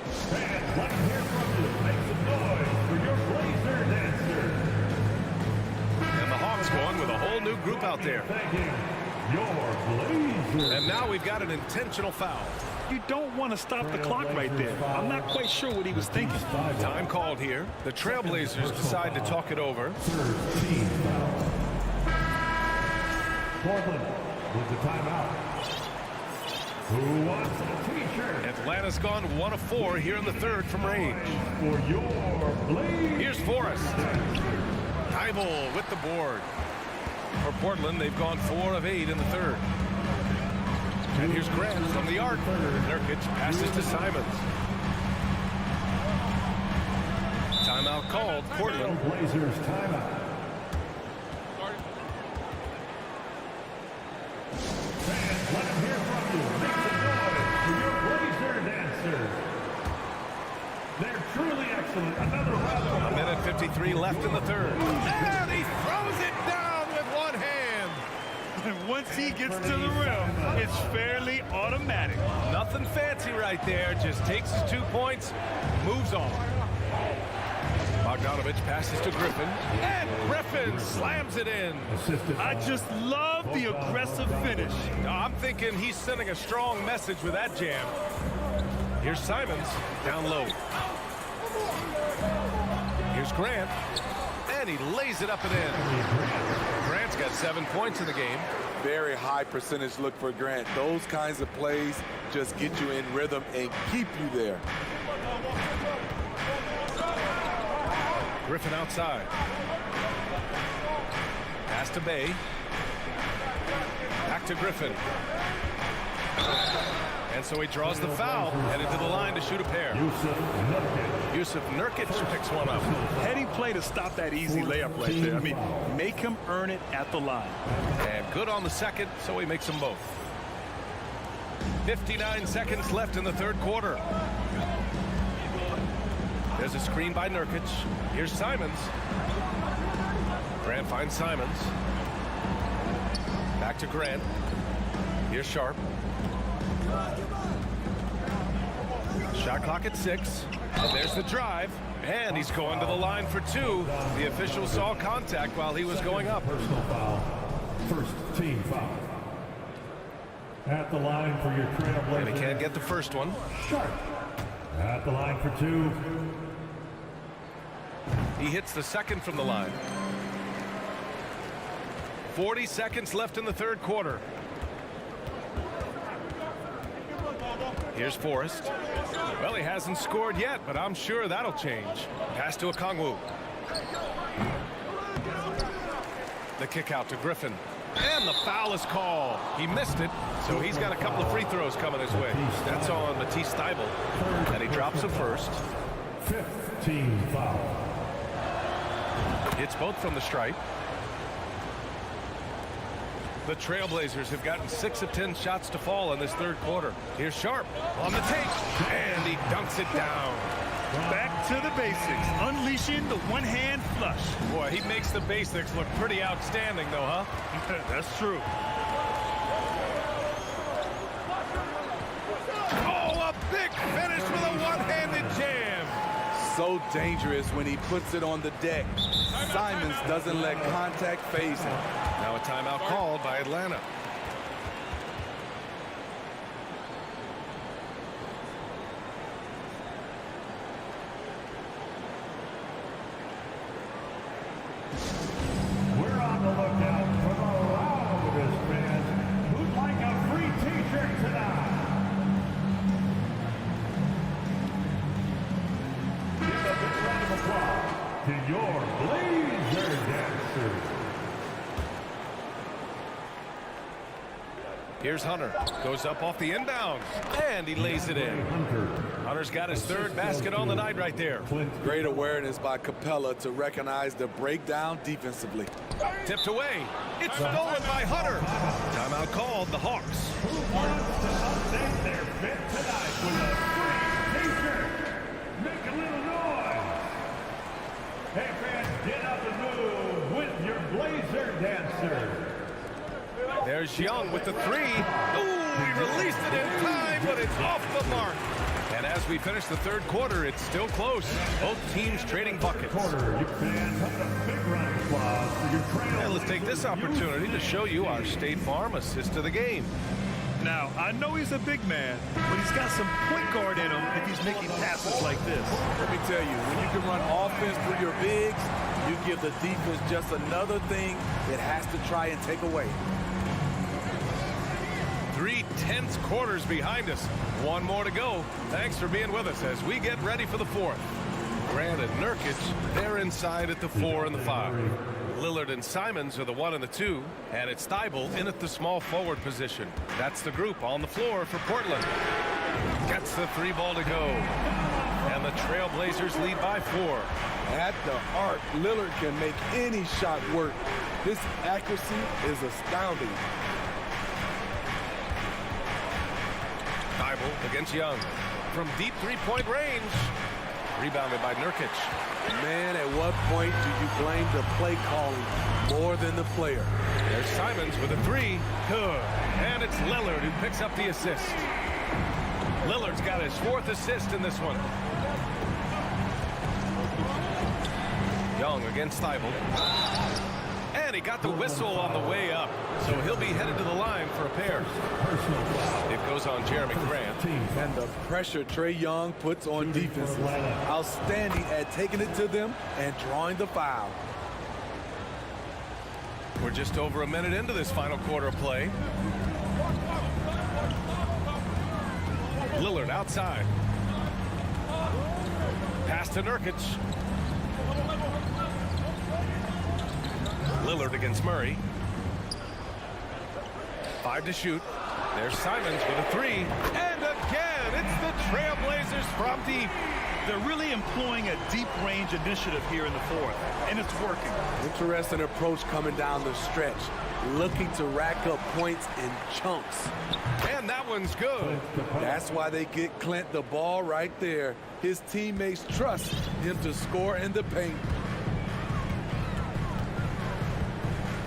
Fans, let's hear from you. Make some noise for your Blazer dancer. And the Hawks going with a whole new group out there. Your Blazers. And now we've got an intentional foul. You don't want to stop the clock right there. I'm not quite sure what he was thinking. Time called here. The Trailblazers decide to talk it over. Portland with the timeout. Who wants a t-shirt? Atlanta's gone 1 of 4 here in the third from range. For your Blazers. Here's Forrest. Thibault with the board. For Portland, they've gone 4 of 8 in the third. And here's Grant from the arc. Nurkic passes to Simons. Timeout called. Portland. Blazers timeout. Fans, let them hear from you. Make some noise for your Blazer dancers. They're truly excellent. Another round of applause. 1:53 left in the third. And he throws it down with one hand. And once he gets to the rim, it's fairly automatic. Nothing fancy right there. Just takes his 2 points, moves on. Bogdanovich passes to Griffin. And Griffin slams it in. I just love the aggressive finish. I'm thinking he's sending a strong message with that jam. Here's Simons down low. Here's Grant. And he lays it up and in. Grant's got 7 points in the game. Very high percentage look for Grant. Those kinds of plays just get you in rhythm and keep you there. Griffin outside. Pass to Bay. Back to Griffin. And so he draws the foul, headed to the line to shoot a pair. Yusuf Nurkic picks one up. Heady play to stop that easy layup right there. I mean, make him earn it at the line. And good on the second, so he makes them both. 59 seconds left in the third quarter. There's a screen by Nurkic. Here's Simons. Grant finds Simons. Back to Grant. Here's Sharp. Shot clock at 6. And there's the drive. And he's going to the line for 2. The official saw contact while he was going up. Personal foul. First team foul. At the line for your Trailblazers. And he can't get the first one. Sharp. At the line for 2. He hits the second from the line. 40 seconds left in the third quarter. Here's Forrest. Well, he hasn't scored yet, but I'm sure that'll change. Pass to Okongwu. The kick out to Griffin. And the foul is called. He missed it, so he's got a couple of free throws coming his way. That's on Matisse Thybulle. And he drops a first. 5th team foul. Hits both from the stripe. The Trailblazers have gotten 6 of 10 shots to fall in this third quarter. Here's Sharp on the take, and he dunks it down. Back to the basics, unleashing the one-hand flush. Boy, he makes the basics look pretty outstanding, though, huh? That's true. Oh, a big finish with a one-handed jam. So dangerous when he puts it on the deck. Simons doesn't let contact phase him. Now a timeout called by Atlanta. We're on the lookout for the loudest fans who'd like a free t-shirt tonight. Give a big round of applause to your Blazer dancers. Here's Hunter. Goes up off the inbound, and he lays it in. Hunter's got his third basket on the night right there. Great awareness by Capella to recognize the breakdown defensively. Tipped away. It's stolen by Hunter. Timeout called, the Hawks. Who wants to update their fit tonight with a free t-shirt? Make a little noise. Hey fans, get up and move with your Blazer dancer. There's Young with the 3. Ooh, he released it in time, but it's off the mark. And as we finish the third quarter, it's still close. Both teams trading buckets. And let's take this opportunity to show you our State Farm assist of the game. Now, I know he's a big man, but he's got some point guard in him if he's making passes like this. Let me tell you, when you can run offense through your bigs, you give the defense just another thing it has to try and take away. 3 tense quarters behind us. One more to go. Thanks for being with us as we get ready for the fourth. Grant and Nurkic, they're inside at the 4 and the 5. Lillard and Simons are the 1 and the 2, and it's Thybulle in at the small forward position. That's the group on the floor for Portland. Gets the 3 ball to go. And the Trailblazers lead by 4. At the arc, Lillard can make any shot work. His accuracy is astounding. Thybulle against Young. From deep three-point range. Rebounded by Nurkic. Man, at what point do you blame the play calling more than the player? There's Simons with a 3. Good. And it's Lillard who picks up the assist. Lillard's got his 4th assist in this one. Young against Thybulle. And he got the whistle on the way up. So he'll be headed to the line for a pair. It goes on Jeremy Grant. And the pressure Trae Young puts on defense. Outstanding at taking it to them and drawing the foul. We're just over a minute into this final quarter of play. Lillard outside. Pass to Nurkic. Lillard against Murray. 5 to shoot. There's Simons with a 3. And again, it's the Trailblazers from deep. They're really employing a deep range initiative here in the fourth, and it's working. Interesting approach coming down the stretch. Looking to rack up points in chunks. And that one's good. That's why they get Clint the ball right there. His teammates trust him to score in the paint.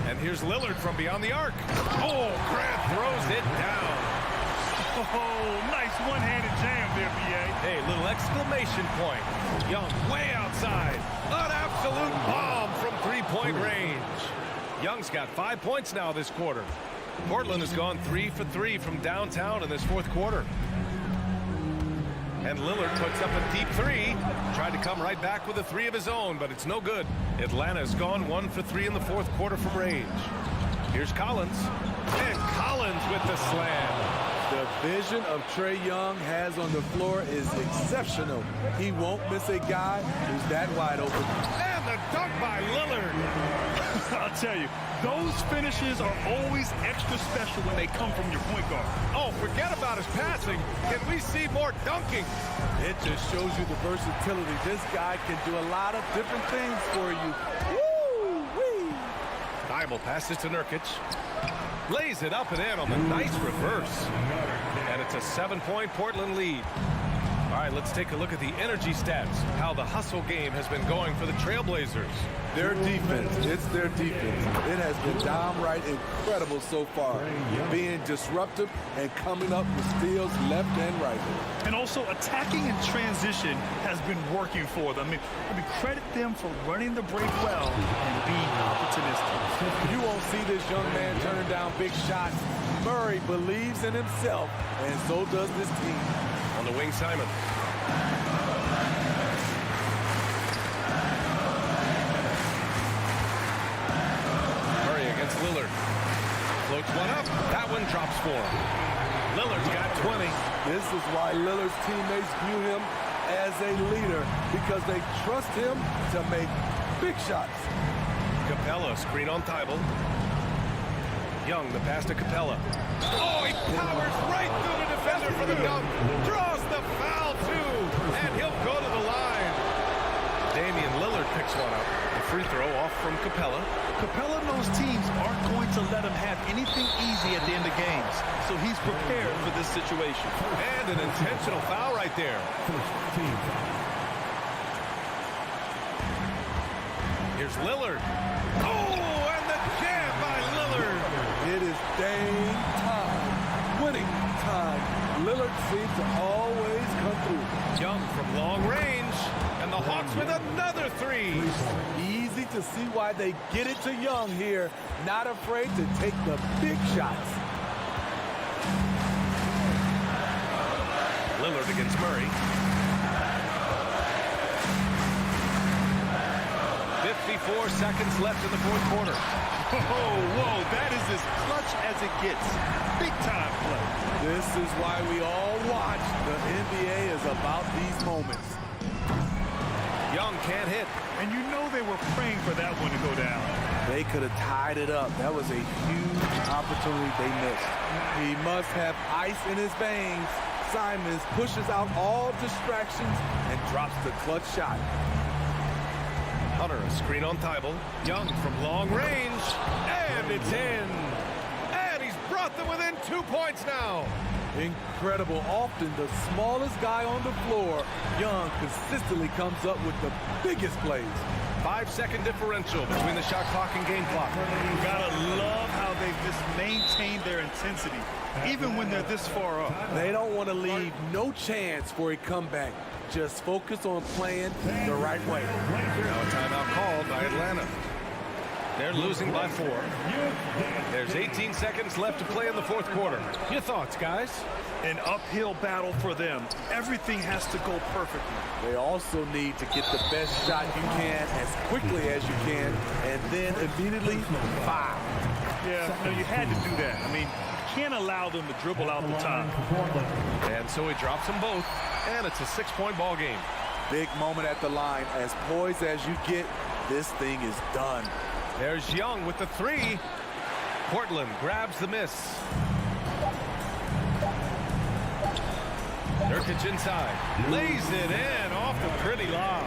And Here's Lillard from beyond the arc. Oh, Grant throws it down. Oh, nice one-handed jam there, B.A. Hey, little exclamation point. Young way outside. An absolute bomb from three-point range. Young's got 5 points now this quarter. Portland has gone 3 for 3 from downtown in this fourth quarter. And Lillard puts up a deep three. Tried to come right back with a three of his own, but it's no good. Atlanta's gone 1 for 3 in the fourth quarter from range. Here's Collins. And Collins with the slam. The vision of Trae Young has on the floor is exceptional. He won't miss a guy who's that wide open. And the dunk by Lillard. I'll tell you, those finishes are always extra special when they come from your point guard. Oh, forget about his passing. Can we see more dunking? It just shows you the versatility. This guy can do a lot of different things for you. Woo-wee! Thibault passes to Nurkic. Lays it up and in on the nice reverse. And it's a 7-point Portland lead. All right, let's take a look at the energy stats. How the hustle game has been going for the Trailblazers. Their defense, it's their defense. It has been downright incredible so far. Being disruptive and coming up with steals left and right. And also attacking in transition has been working for them. I mean, credit them for running the break well and being opportunistic. You won't see this young man turn down big shots. Murray believes in himself, and so does this team. On the wing, Simon. Murray against Lillard. Floats one up. That one drops for him. Lillard's got 20. This is why Lillard's teammates view him as a leader, because they trust him to make big shots. Capella, screen on Thibault. Young, the pass to Capella. Oh, he powers right through the defender for the dunk. Draws the foul, too. And he'll go to the line. Damian Lillard picks one up. The free throw off from Capella. Capella knows teams aren't going to let him have anything easy at the end of games. So he's prepared for this situation. And an intentional foul right there. Here's Lillard. Oh, and the jam by Lillard. It is game time, winning time. Lillard seems to always come through. Young from long range, and the Hawks with another three. Easy to see why they get it to Young here. Not afraid to take the big shots. Lillard against Murray. 54 seconds left in the fourth quarter. Whoa, that is as clutch as it gets. Big time play. This is why we all watch. The NBA is about these moments. Young can't hit. And you know they were praying for that one to go down. They could have tied it up. That was a huge opportunity they missed. He must have ice in his veins. Simons pushes out all distractions and drops the clutch shot. Hunter, a screen on Thibault. Young from long range, and it's in. And he's brought them within 2 points now. Incredible. Often the smallest guy on the floor, Young consistently comes up with the biggest plays. 5-second differential between the shot clock and game clock. You gotta love how they've just maintained their intensity, even when they're this far up. They don't want to leave no chance for a comeback. Just focus on playing the right way. Now a timeout called by Atlanta. They're losing by 4. There's 18 seconds left to play in the fourth quarter. Your thoughts, guys? An uphill battle for them. Everything has to go perfectly. They also need to get the best shot you can as quickly as you can, and then immediately foul. Yeah, no, you had to do that. I mean, you can't allow them to dribble out the top. And so he drops them both, and it's a 6-point ball game. Big moment at the line. As poised as you get, this thing is done. There's Young with the 3. Portland grabs the miss. Nurkic inside. Lays it in off the pretty lob.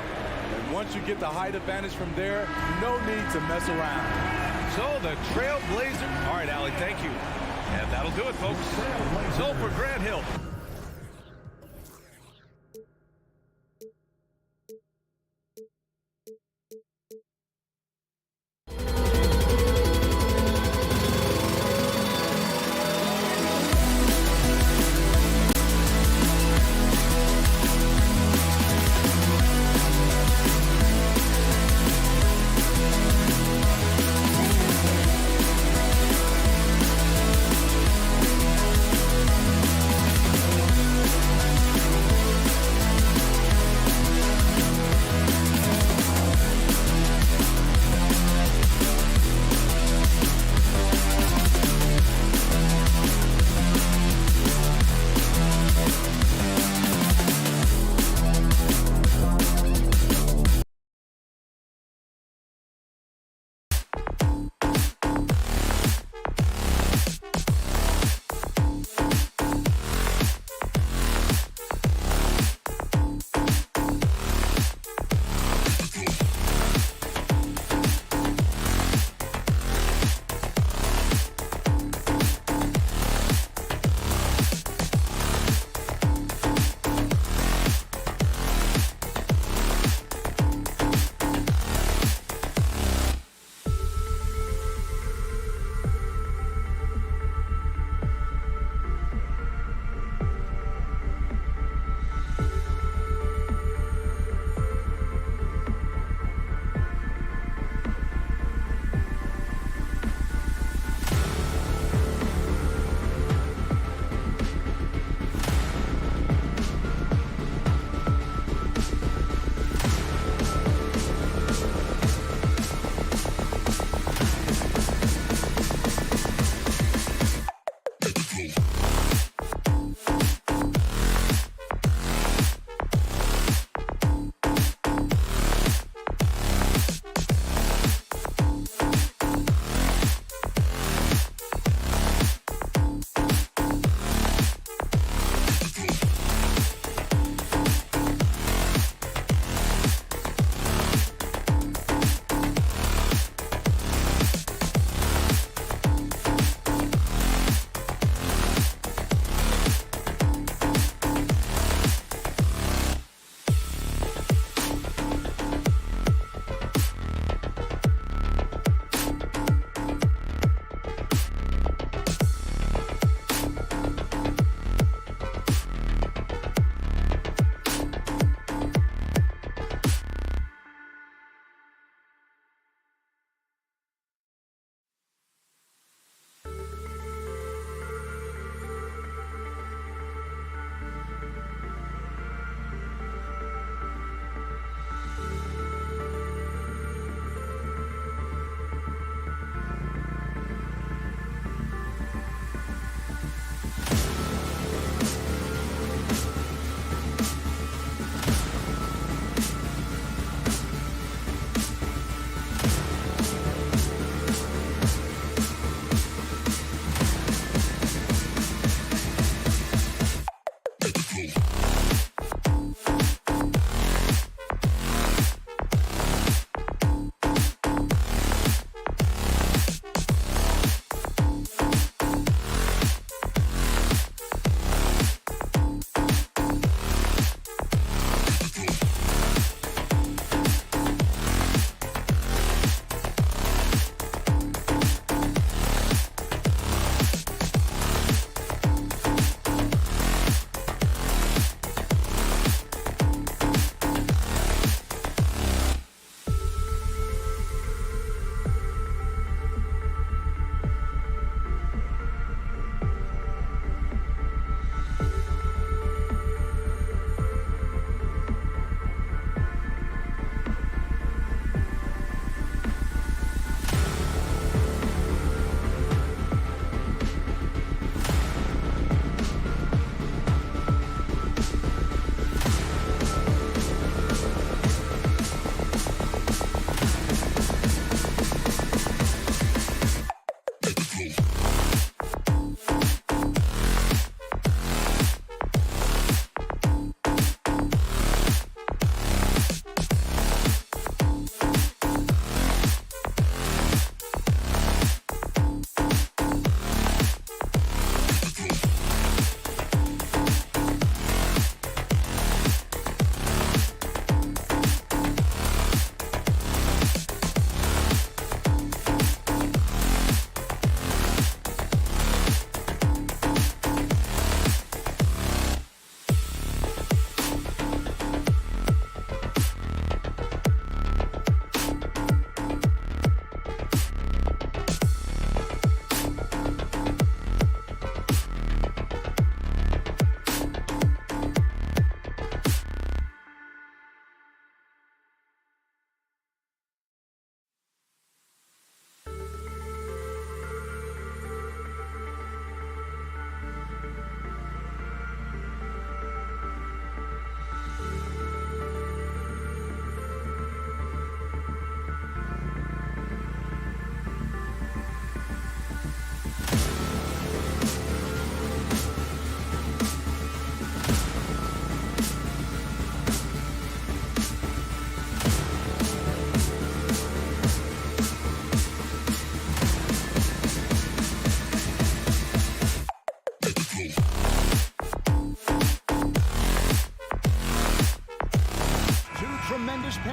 And once you get the height advantage from there, no need to mess around. So the Trailblazer. All right, Allie, thank you. And that'll do it, folks. So for Grant Hill.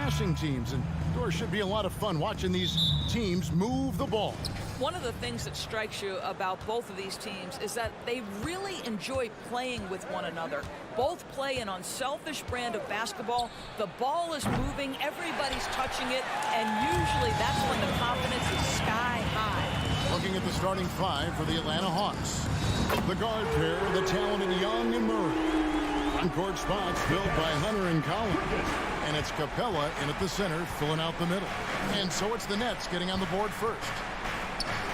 passing teams, and there should be a lot of fun watching these teams move the ball. One of the things that strikes you about both of these teams is that they really enjoy playing with one another. Both play an unselfish brand of basketball. The ball is moving, everybody's touching it, and usually that's when the confidence is sky high. Looking at the starting five for the Atlanta Hawks. The guard pair, the talented Young and Murray. On-court spots filled by Hunter and Collins. And it's Capella in at the center, filling out the middle. And so it's the Nets getting on the board first.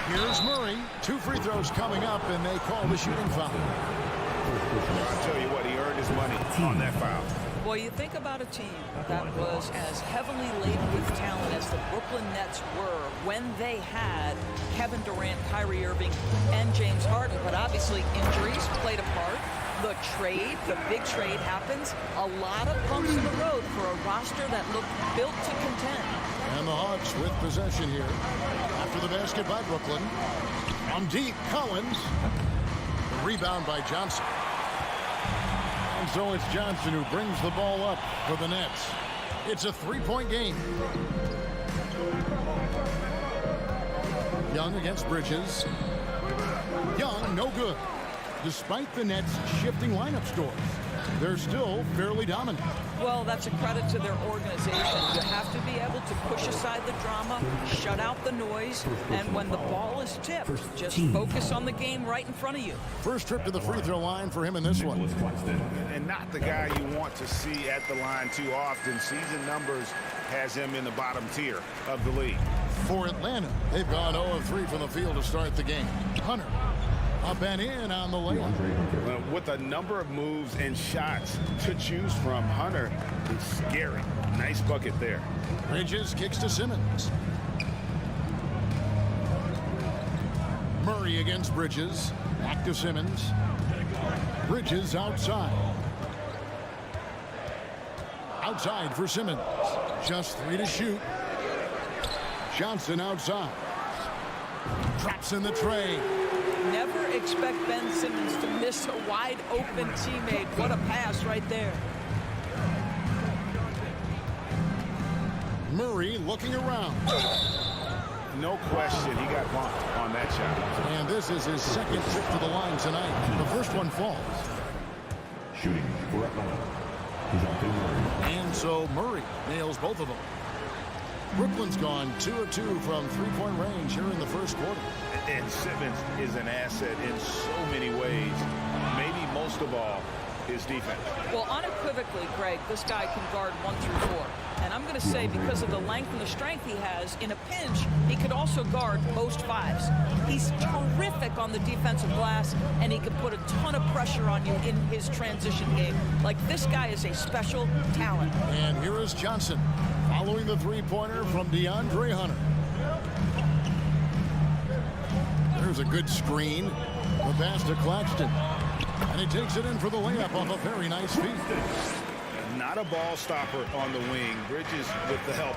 Here's Murray. 2 free throws coming up, and they call the shooting foul. I'll tell you what, he earned his money on that foul. Well, you think about a team that was as heavily laden with talent as the Brooklyn Nets were when they had Kevin Durant, Kyrie Irving, and James Harden. But obviously injuries played a part. The trade, the big trade happens. A lot of bumps in the road for a roster that looked built to contend. And the Hawks with possession here. After the basket by Brooklyn. From deep, Collins. The rebound by Johnson. And so it's Johnson who brings the ball up for the Nets. It's a 3-point game. Young against Bridges. Young, no good. Despite the Nets shifting lineup scores, they're still fairly dominant. Well, that's a credit to their organization. You have to be able to push aside the drama, shut out the noise, and when the ball is tipped, just focus on the game right in front of you. First trip to the free throw line for him in this one. And not the guy you want to see at the line too often. Season numbers has him in the bottom tier of the league. For Atlanta, they've gone 0 of 3 from the field to start the game. Hunter. Up and in on the layup. With a number of moves and shots to choose from, Hunter is scary. Nice bucket there. Bridges kicks to Simmons. Murray against Bridges. Back to Simmons. Bridges outside. Outside for Simmons. Just 3 to shoot. Johnson outside. Drops in the tray. Never expect Ben Simmons to miss a wide open teammate. What a pass right there. Murray looking around. No question, he got bumped on that shot. And this is his second trip to the line tonight. The first one falls. Shooting for Atlanta. He's on 2 Murray. And so Murray nails both of them. Brooklyn's gone 2 of 2 from 3-point range here in the first quarter. And Simmons is an asset in so many ways. Maybe most of all, his defense. Well, unequivocally, Greg, this guy can guard 1 through 4. And I'm going to say because of the length and the strength he has, in a pinch, he could also guard most 5s. He's terrific on the defensive glass, and he can put a ton of pressure on you in his transition game. Like, this guy is a special talent. And here is Johnson following the 3-pointer from DeAndre Hunter. There's a good screen. The pass to Claxton. And he takes it in for the layup off a very nice feed. Not a ball stopper on the wing. Bridges with the help.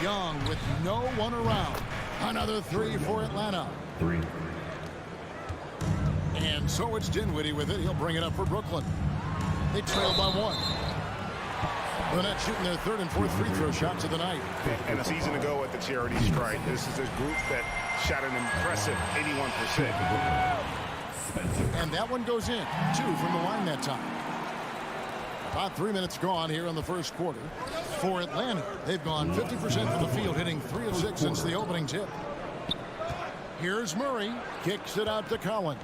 Young with no one around. Another 3 for Atlanta. 3. And so it's Dinwiddie with it. He'll bring it up for Brooklyn. They trail by 1. The Nets shooting their 3rd and 4th free throw shots of the night. And a season ago at the charity strike, this is a group that shot an impressive 81%. And that one goes in. 2 from the line that time. About 3 minutes gone here in the first quarter. For Atlanta, they've gone 50% from the field, hitting 3 of 6 since the opening tip. Here's Murray. Kicks it out to Collins.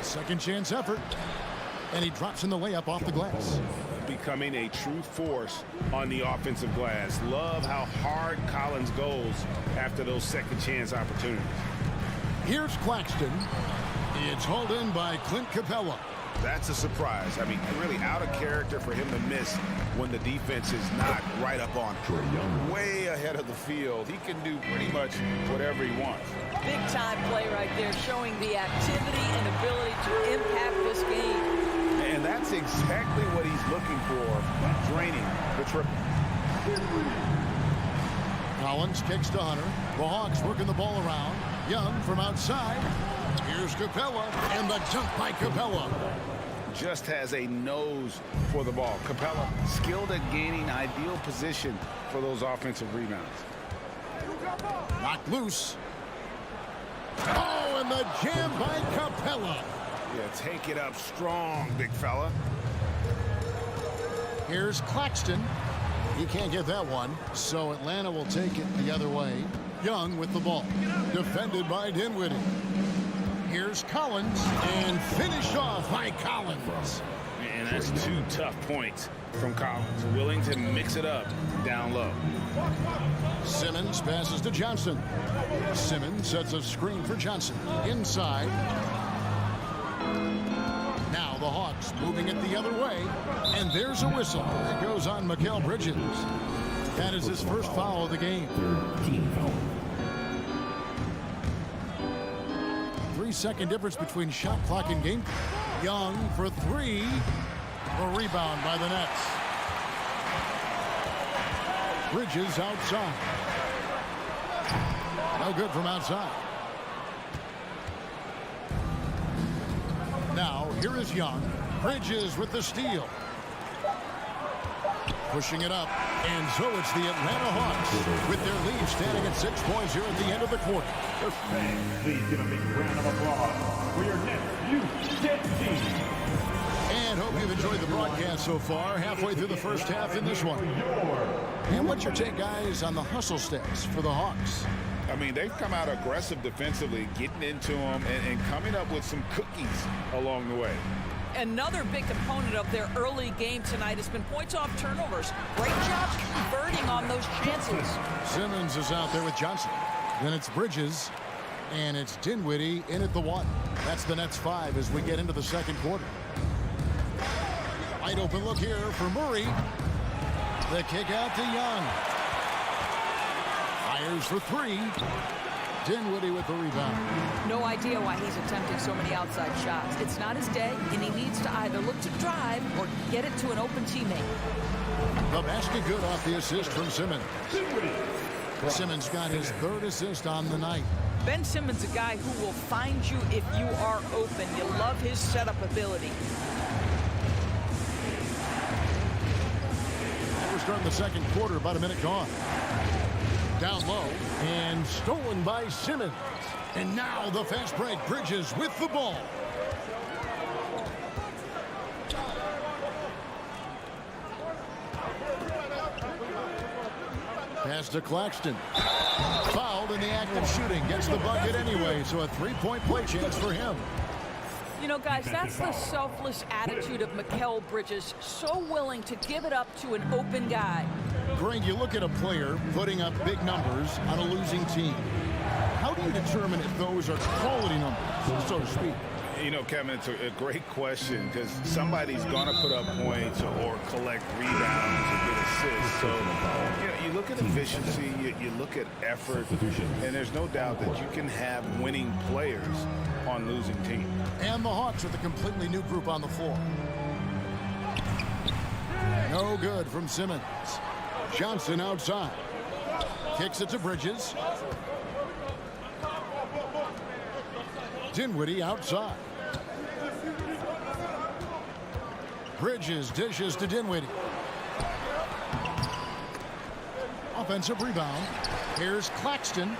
Second chance effort. And he drops in the layup off the glass. Becoming a true force on the offensive glass. Love how hard Collins goes after those second chance opportunities. Here's Claxton. It's hauled in by Clint Capella. That's a surprise. I mean, really out of character for him to miss when the defense is not right up on him. Way ahead of the field. He can do pretty much whatever he wants. Big time play right there, showing the activity and ability to impact this game. And that's exactly what he's looking for, draining the triple. Collins kicks to Hunter. The Hawks working the ball around. Young from outside. Here's Capella, and the dunk by Capella. Just has a nose for the ball. Capella skilled at gaining ideal position for those offensive rebounds. Knocked loose. Oh, and the jam by Capella. Yeah, take it up strong, big fella. Here's Claxton. He can't get that one, so Atlanta will take it the other way. Young with the ball. Defended by Dinwiddie. Here's Collins, and finished off by Collins. And that's 2 tough points from Collins. Willing to mix it up down low. Simmons passes to Johnson. Simmons sets a screen for Johnson. Inside. Now the Hawks moving it the other way. And there's a whistle. It goes on Mikal Bridges. That is his first foul of the game. 3-second difference between shot clock and game. Young for 3. A rebound by the Nets. Bridges outside. No good from outside. Now here is Young. Bridges with the steal. Pushing it up. And so it's the Atlanta Hawks with their lead standing at 6 points here at the end of the quarter. Please give a big round of applause for your next youth team. And hope you've enjoyed the broadcast so far. Halfway through the first half in this one. And what's your take, guys, on the hustle stats for the Hawks? I mean, they've come out aggressive defensively, getting into them and coming up with some cookies along the way. Another big component of their early game tonight has been points off turnovers. Great job converting on those chances. Simmons is out there with Johnson. Then it's Bridges. And it's Dinwiddie in at the 1. That's the Nets 5 as we get into the second quarter. Wide open look here for Murray. The kick out to Young. Fires for 3. Dinwiddie with the rebound. No idea why he's attempting so many outside shots. It's not his day, and he needs to either look to drive or get it to an open teammate. The basket good off the assist from Simmons. Simmons got his 3rd assist on the night. Ben Simmons, a guy who will find you if you are open. You love his setup ability. We're starting the second quarter, about a minute gone. Down low, and stolen by Simmons. And now the fast break. Bridges with the ball. Pass to Claxton. Fouled in the act of shooting. Gets the bucket anyway, so a 3-point play chance for him. You know, guys, that's the selfless attitude of Mikal Bridges. So willing to give it up to an open guy. Greg, you look at a player putting up big numbers on a losing team. How do you determine if those are quality numbers, so to speak? You know, Kevin, it's a great question because somebody's going to put up points or collect rebounds or get assists. So, you know, you look at efficiency, you look at effort, and there's no doubt that you can have winning players on losing teams. And the Hawks with a completely new group on the floor. No good from Simmons. Johnson outside. Kicks it to Bridges. Dinwiddie outside. Bridges dishes to Dinwiddie. Offensive rebound. Here's Claxton.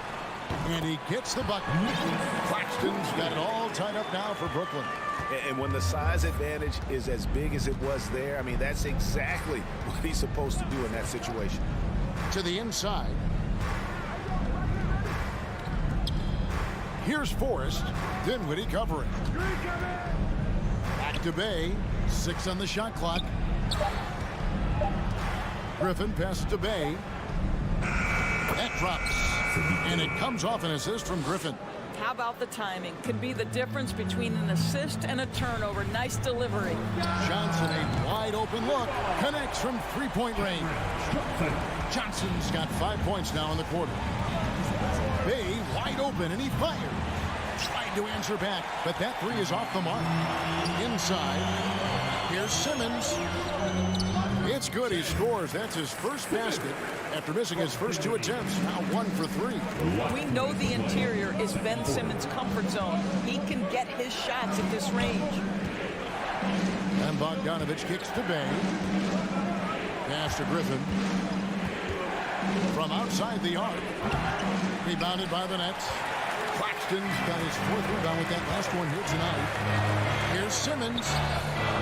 And he gets the bucket. Claxton's got it all tied up now for Brooklyn. And when the size advantage is as big as it was there, I mean, that's exactly what he's supposed to do in that situation. To the inside. Here's Forrest. Dinwiddie covering. Back to Bay. 6 on the shot clock. Griffin passes to Bay. That drops. And it comes off an assist from Griffin. How about the timing? Could be the difference between an assist and a turnover. Nice delivery. Johnson, a wide open look. Connects from 3-point range. Johnson's got 5 points now in the quarter. Bay wide open, and he fired. Tried to answer back, but that three is off the mark. Inside. Here's Simmons. It's good. He scores. That's his first basket after missing his first 2 attempts. Now 1 for 3. We know the interior is Ben Simmons' comfort zone. He can get his shots at this range. And Bogdanovich kicks to Bay. Pass to Griffin. From outside the arc. Rebounded by the Nets. Claxton's got his 4th rebound with that last one here tonight. Here's Simmons.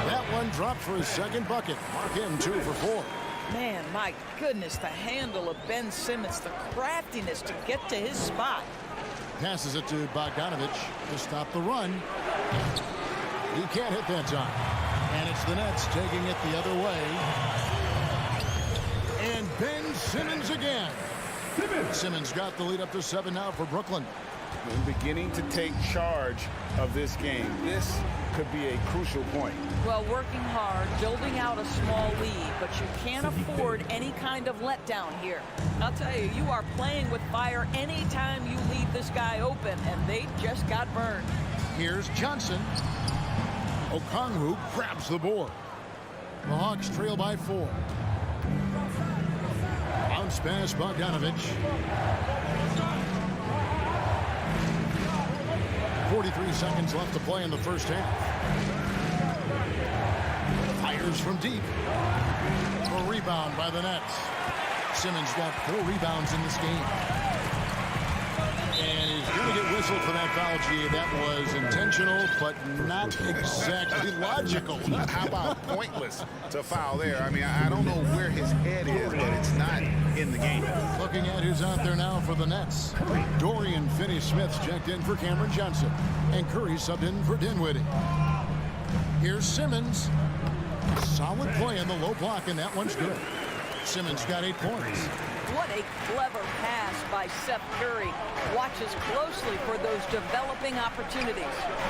That one dropped for his 2nd bucket. Mark him 2 for 4. Man, my goodness, the handle of Ben Simmons, the craftiness to get to his spot. Passes it to Bogdanovich to stop the run. He can't hit that time. And it's the Nets taking it the other way. And Ben Simmons again. Simmons got the lead up to 7 now for Brooklyn. And beginning to take charge of this game. This could be a crucial point. Well, working hard, building out a small lead, but you can't afford any kind of letdown here. I'll tell you, you are playing with fire anytime you leave this guy open, and they just got burned. Here's Johnson. Okongwu grabs the board. The Hawks trail by 4. Bounce pass, Bogdanovich. 43 seconds left to play in the first half. Fires from deep. A rebound by the Nets. Simmons got 4 rebounds in this game. And he's going to get whistled for that foul, G. That was intentional, but not exactly logical. How about pointless to foul there? I mean, I don't know where his head is, but it's not in the game. Looking at who's out there now for the Nets. Dorian Finney-Smith's checked in for Cameron Johnson. And Curry subbed in for Dinwiddie. Here's Simmons. Solid play in the low block, and that one's good. Simmons got 8 points. What a clever pass by Seth Curry. Watches closely for those developing opportunities.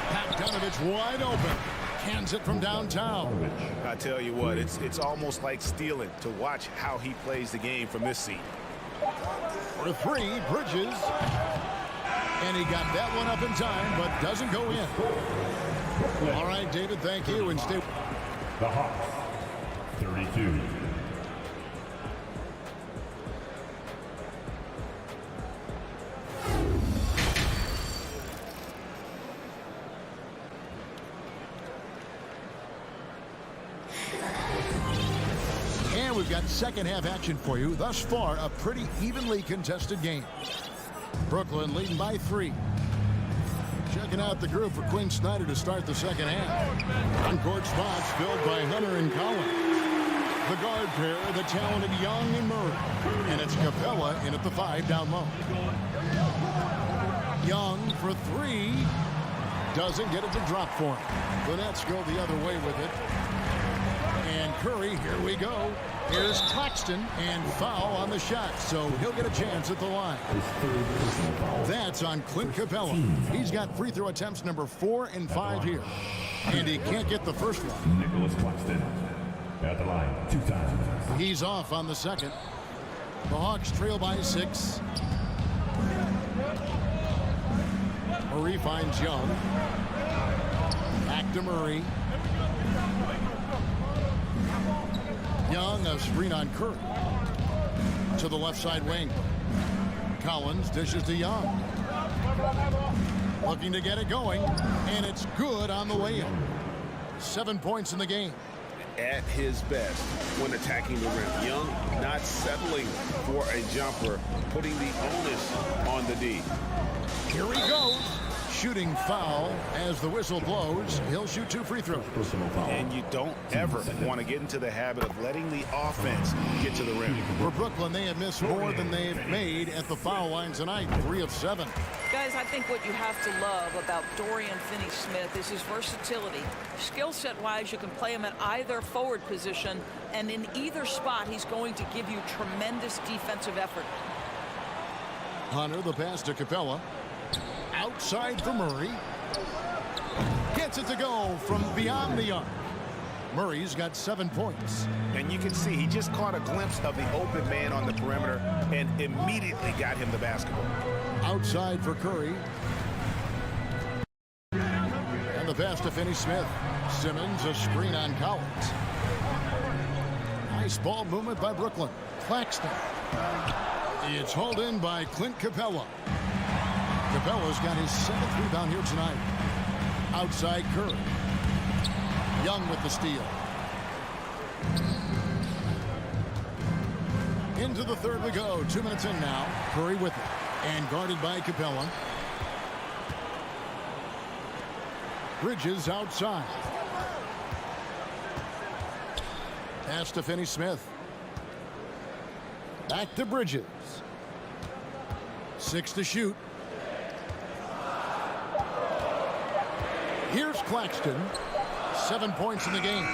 Bogdanovich wide open. Hands it from downtown. I tell you what, it's almost like stealing to watch how he plays the game from this seat. For 3, Bridges. And he got that one up in time, but doesn't go in. All right, David, thank you. And stay. The Hawks, 32. And we've got second half action for you. Thus far, a pretty evenly contested game. Brooklyn leading by 3. Checking out the group for Quinn Snyder to start the second half. On-court spots filled by Hunter and Collins. The guard pair, the talented Young and Murray. And it's Capella in at the 5 down low. Young for 3. Doesn't get it to drop for him. The Nets go the other way with it. And Curry, here we go. Here's Claxton, and foul on the shot, so he'll get a chance at the line. That's on Clint Capella. He's got free throw attempts number 4 and 5 here. And he can't get the first one. Nicholas Claxton at the line 2 times. He's off on the second. The Hawks trail by 6. Murray finds Young. Back to Murray. Young, a screen on Curry. To the left side wing. Collins dishes to Young. Looking to get it going. And it's good on the way in. 7 points in the game. At his best when attacking the rim. Young not settling for a jumper, putting the onus on the D. Here he goes. Shooting foul as the whistle blows. He'll shoot 2 free throws. And you don't ever want to get into the habit of letting the offense get to the rim. For Brooklyn, they have missed more than they've made at the foul line tonight. 3 of 7. Guys, I think what you have to love about Dorian Finney-Smith is his versatility. Skill set wise, you can play him at either forward position, and in either spot, he's going to give you tremendous defensive effort. Hunter, the pass to Capella. Outside for Murray. Gets it to go from beyond the arc. Murray's got 7 points. And you can see he just caught a glimpse of the open man on the perimeter and immediately got him the basketball. Outside for Curry. the pass to Finney-Smith. Simmons, a screen on Collins. Nice ball movement by Brooklyn. Claxton. It's hauled in by Clint Capella. Capella's got his 7th rebound here tonight. Outside Curry. Young with the steal. Into the third we go. 2 minutes in now. Curry with it. And guarded by Capella. Bridges outside. Pass to Finney-Smith. Back to Bridges. 6 to shoot. Here's Claxton. 7 points in the game.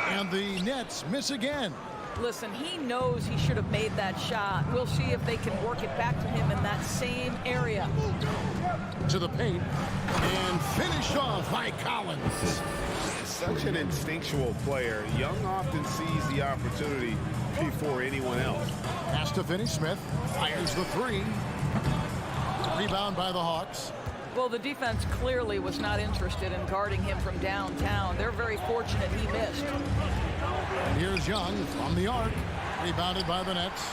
And the Nets miss again. Listen, he knows he should have made that shot. We'll see if they can work it back to him in that same area. To the paint. And finish off by Collins. Such an instinctual player. Young often sees the opportunity before anyone else. Pass to Finney-Smith. Fires the 3. Rebound by the Hawks. Well, the defense clearly was not interested in guarding him from downtown. They're very fortunate he missed. And here's Young from the arc. Rebounded by the Nets.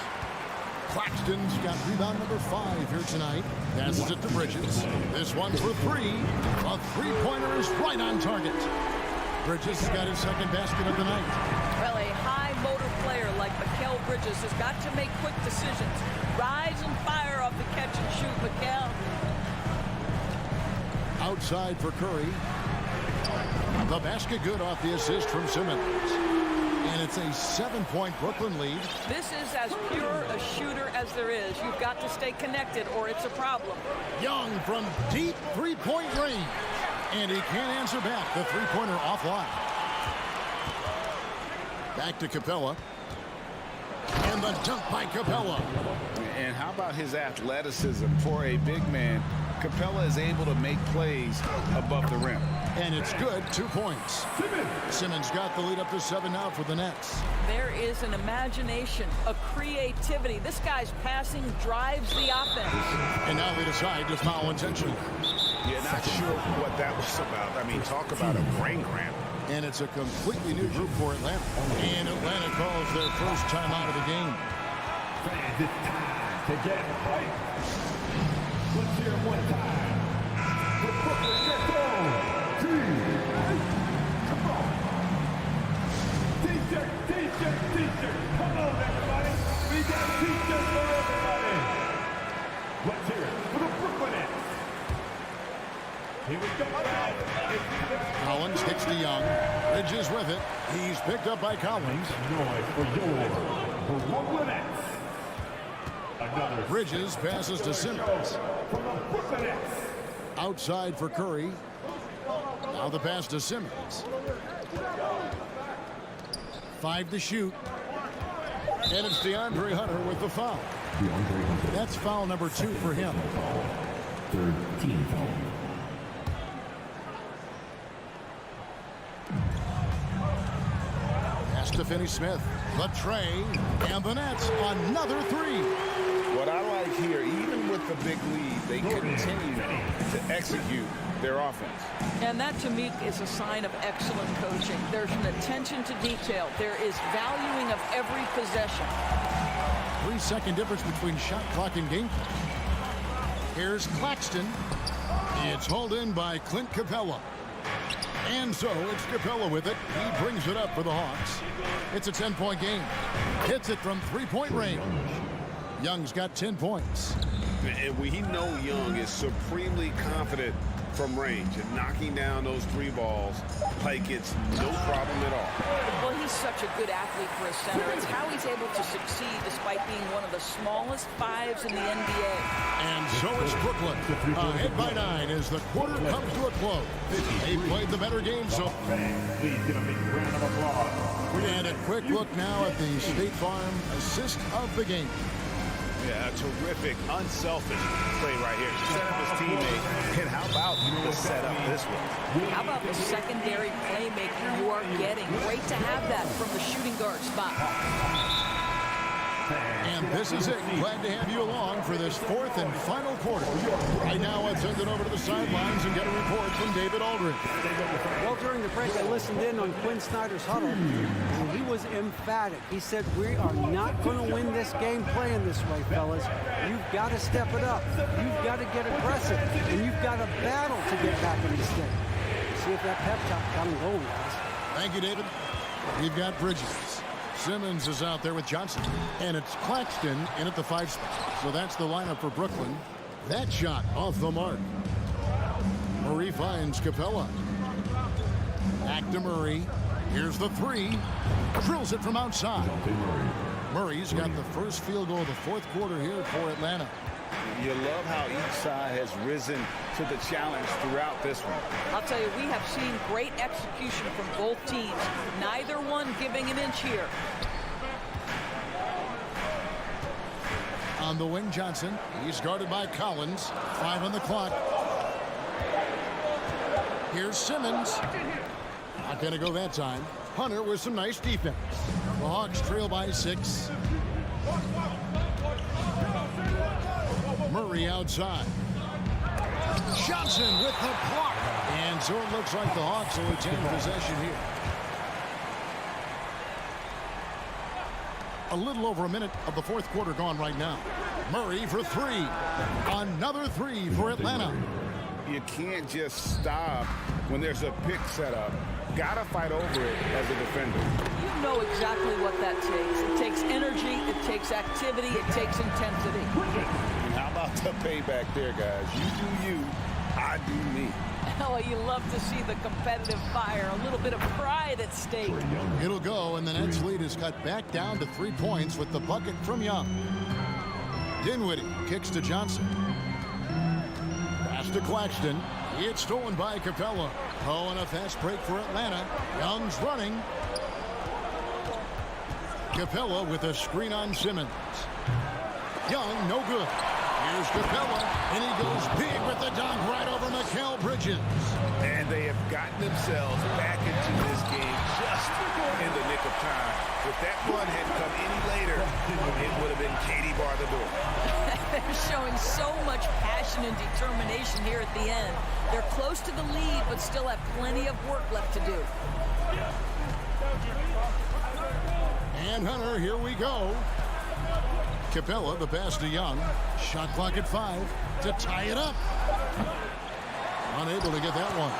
Claxton's got rebound number 5 here tonight. Passes it to Bridges. This one for 3. A three-pointer is right on target. Bridges has got his 2nd basket of the night. Well, a high-motor player like Mikal Bridges has got to make quick decisions. Rise and fire off the catch and shoot, Mikal. Outside for Curry. The basket good off the assist from Simmons. And it's a 7-point Brooklyn lead. This is as pure a shooter as there is. You've got to stay connected or it's a problem. Young from deep three-point range. And he can't answer back. The three-pointer offline. Back to Capella. And the dunk by Capella. And how about his athleticism for a big man? Capella is able to make plays above the rim. And it's good. 2 points. Simmons got the lead up to 7 now for the Nets. There is an imagination, a creativity. This guy's passing drives the offense. And now they decide to foul intentionally. Yeah, not sure what that was about. I mean, talk about a brain cramp. And it's a completely new group for Atlanta. And Atlanta calls their first time out of the game. Fans, it's time to get right. Let's hear it one time. The Brooklyn Nets team. Come on. T-shirt. Come on, everybody. We got T-shirts for everybody. Let's hear it for the Brooklyn Nets. Here we go. Collins hits to Young. Bridges with it. He's picked up by Collins. Noise for your Brooklyn Nets. Bridges passes to Simmons. Outside for Curry. Now the pass to Simmons. 5 to shoot. And it's DeAndre Hunter with the foul. That's foul number 2 for him. 3rd team foul. Pass to Finney-Smith. The tray. And the Nets. Another 3. What I like here, even with the big lead, they continue to execute their offense. And that, to me, is a sign of excellent coaching. There's an attention to detail. There is valuing of every possession. 3-second difference between shot clock and game clock. Here's Claxton. It's hauled in by Clint Capella. And so it's Capella with it. He brings it up for the Hawks. It's a 10-point game. Hits it from three-point range. Young's got 10 points. And we know Young is supremely confident from range and knocking down those 3 balls like it's no problem at all. Well, he's such a good athlete for a center. It's how he's able to succeed despite being one of the smallest 5s in the NBA. And so it's Brooklyn. Ahead by 9 as the quarter comes to a close. They played the better game so far. And a quick look now at the State Farm assist of the game. Yeah, a terrific, unselfish play right here. Set up his teammate. And how about the setup this one? How about the secondary playmaker you are getting? Great to have that from the shooting guard spot. And this is it. Glad to have you along for this fourth and final quarter. Right now, let's send it over to the sidelines and get a report from David Aldridge. Well, during the break, I listened in on Quinn Snyder's huddle, and he was emphatic. He said, we are not going to win this game playing this way, fellas. You've got to step it up. You've got to get aggressive, and you've got to battle to get back in this game. See if that pep talk got him going, guys. Thank you, David. We've got Bridges. Simmons is out there with Johnson. And it's Claxton in at the 5 spot. So that's the lineup for Brooklyn. That shot off the mark. Murray finds Capella. Back to Murray. Here's the 3. Drills it from outside. Murray's got the first field goal of the fourth quarter here for Atlanta. You love how each side has risen to the challenge throughout this one. I'll tell you, we have seen great execution from both teams. Neither one giving an inch here. On the wing, Johnson. He's guarded by Collins. 5 on the clock. Here's Simmons. Not going to go that time. Hunter with some nice defense. The Hawks trail by 6. Murray outside. Johnson with the block. And so it looks like the Hawks will retain possession here. A little over a minute of the fourth quarter gone right now. Murray for 3. Another 3 for Atlanta. You can't just stop when there's a pick set up. Gotta fight over it as a defender. You know exactly what that takes. It takes energy, it takes activity, it takes intensity. How about the payback there, guys? You do you, I do me. Oh, you love to see the competitive fire, a little bit of pride at stake. It'll go, and the Nets lead is cut back down to 3 points with the bucket from Young. Dinwiddie kicks to Johnson. Pass to Claxton. It's stolen by Capella. Oh, and a fast break for Atlanta. Young's running. Capella with a screen on Simmons. Young, no good. Here's Capella, and he goes big with the dunk right over Mikal Bridges. And they have gotten themselves back into this game just in the nick of time. If that one had come any later, it would have been Katie bar the door. They're showing so much passion and determination here at the end. They're close to the lead, but still have plenty of work left to do. And Hunter, here we go. Capella, the pass to Young. Shot clock at 5 to tie it up. Unable to get that one.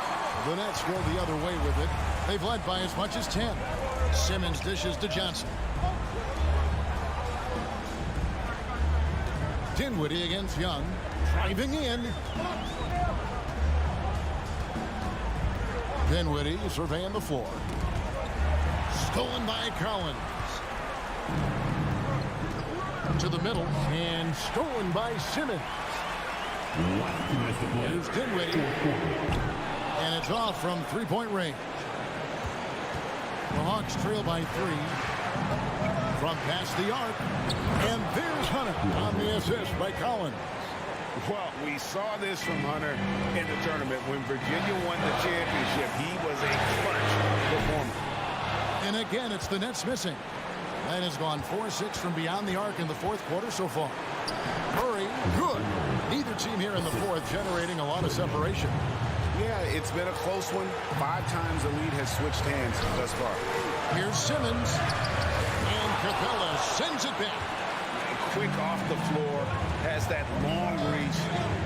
The Nets go the other way with it. They've led by as much as 10. Simmons dishes to Johnson. Dinwiddie against Young. Driving in. Dinwiddie surveying the floor. Stolen by Collins. To the middle and stolen by Simmons. Here's Dinwiddie. And it's off from 3-point range. The Hawks trail by 3. From past the arc. And there's Hunter on the assist by Collins. Well, we saw this from Hunter in the tournament. When Virginia won the championship, he was a clutch performer. And again, it's the Nets missing. That has gone 4-6 from beyond the arc in the fourth quarter so far. Murray, good. Neither team here in the fourth generating a lot of separation. Yeah, it's been a close one. 5 times the lead has switched hands thus far. Here's Simmons. And Capella sends it back. Quick off the floor. Has that long reach.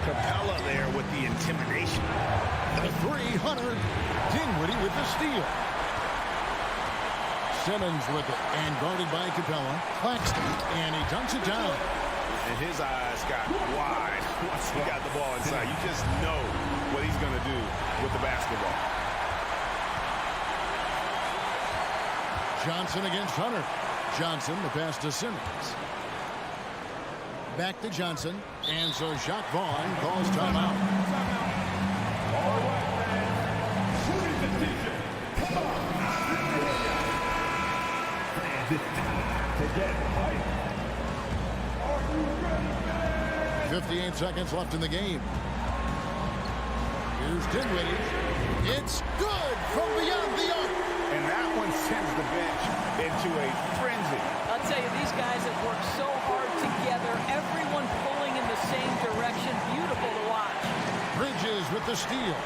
Capella there with the intimidation. The 3, Hunter. Dinwiddie with the steal. Simmons with it, and guarded by Capella. Claxton, and he dunks it down. And his eyes got wide once he got the ball inside. You just know what he's going to do with the basketball. Johnson against Hunter. Johnson, the pass to Simmons. Back to Johnson, and so Jacques Vaughn calls timeout. 58 seconds left in the game. Here's Dinwiddie. It's good from beyond the arc. and that one sends the bench into a frenzy. I'll tell you, these guys have worked so hard together, everyone pulling in the same direction. Beautiful to watch. Bridges with the steal.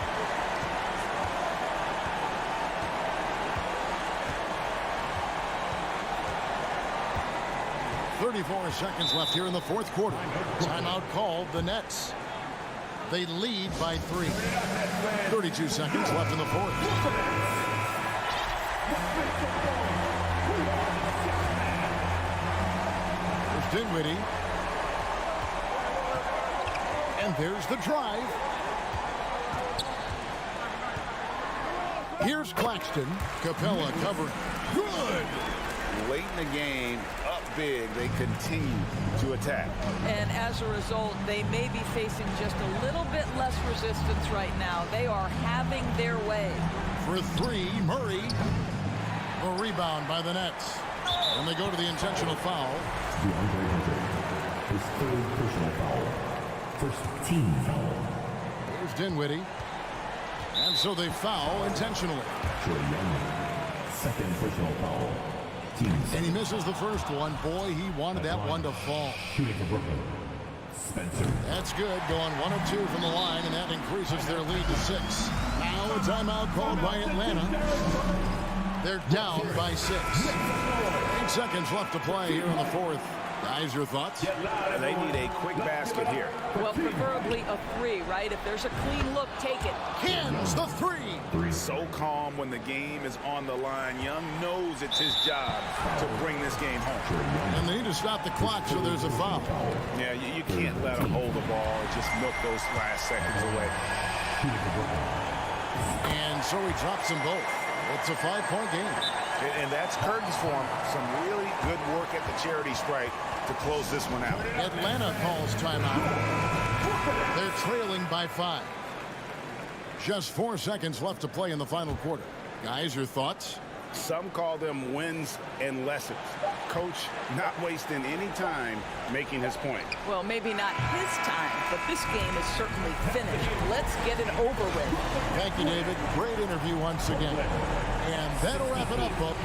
.34 seconds left here in the fourth quarter. Timeout called, the Nets. They lead by 3. 32 seconds left in the fourth. There's Dinwiddie. And there's the drive. Here's Claxton. Capella covered. Good. Late in the game, up big, they continue to attack. And as a result, they may be facing just a little bit less resistance right now. They are having their way. For 3, Murray. A rebound by the Nets. And they go to the intentional foul. His third personal foul. First team foul. There's Dinwiddie. And so they foul intentionally. Second personal foul. And he misses the first one. Boy, he wanted that one to fall. Shooting for Brooklyn, Spencer. That's good. Going 1 of 2 from the line, and that increases their lead to 6. Now a timeout called by Atlanta. They're down by 6. 8 seconds left to play here in the fourth. Guys, your thoughts? They need a quick basket here. Well, preferably a 3, right? If there's a clean look, take it. Hands the 3. So calm when the game is on the line. Young knows it's his job to bring this game home. And they need to stop the clock, so there's a foul. Yeah, you can't let him hold the ball and just milk those last seconds away. And so he drops them both. It's a 5-point game. And that's curtains for him. Some really good work at the charity stripe to close this one out. Atlanta calls timeout. They're trailing by 5. Just 4 seconds left to play in the final quarter. Guys, your thoughts? Some call them wins and lessons. Coach not wasting any time making his point. Well, maybe not his time, but this game is certainly finished. Let's get it over with. Thank you, David. Great interview once again. And that'll wrap it up, folks.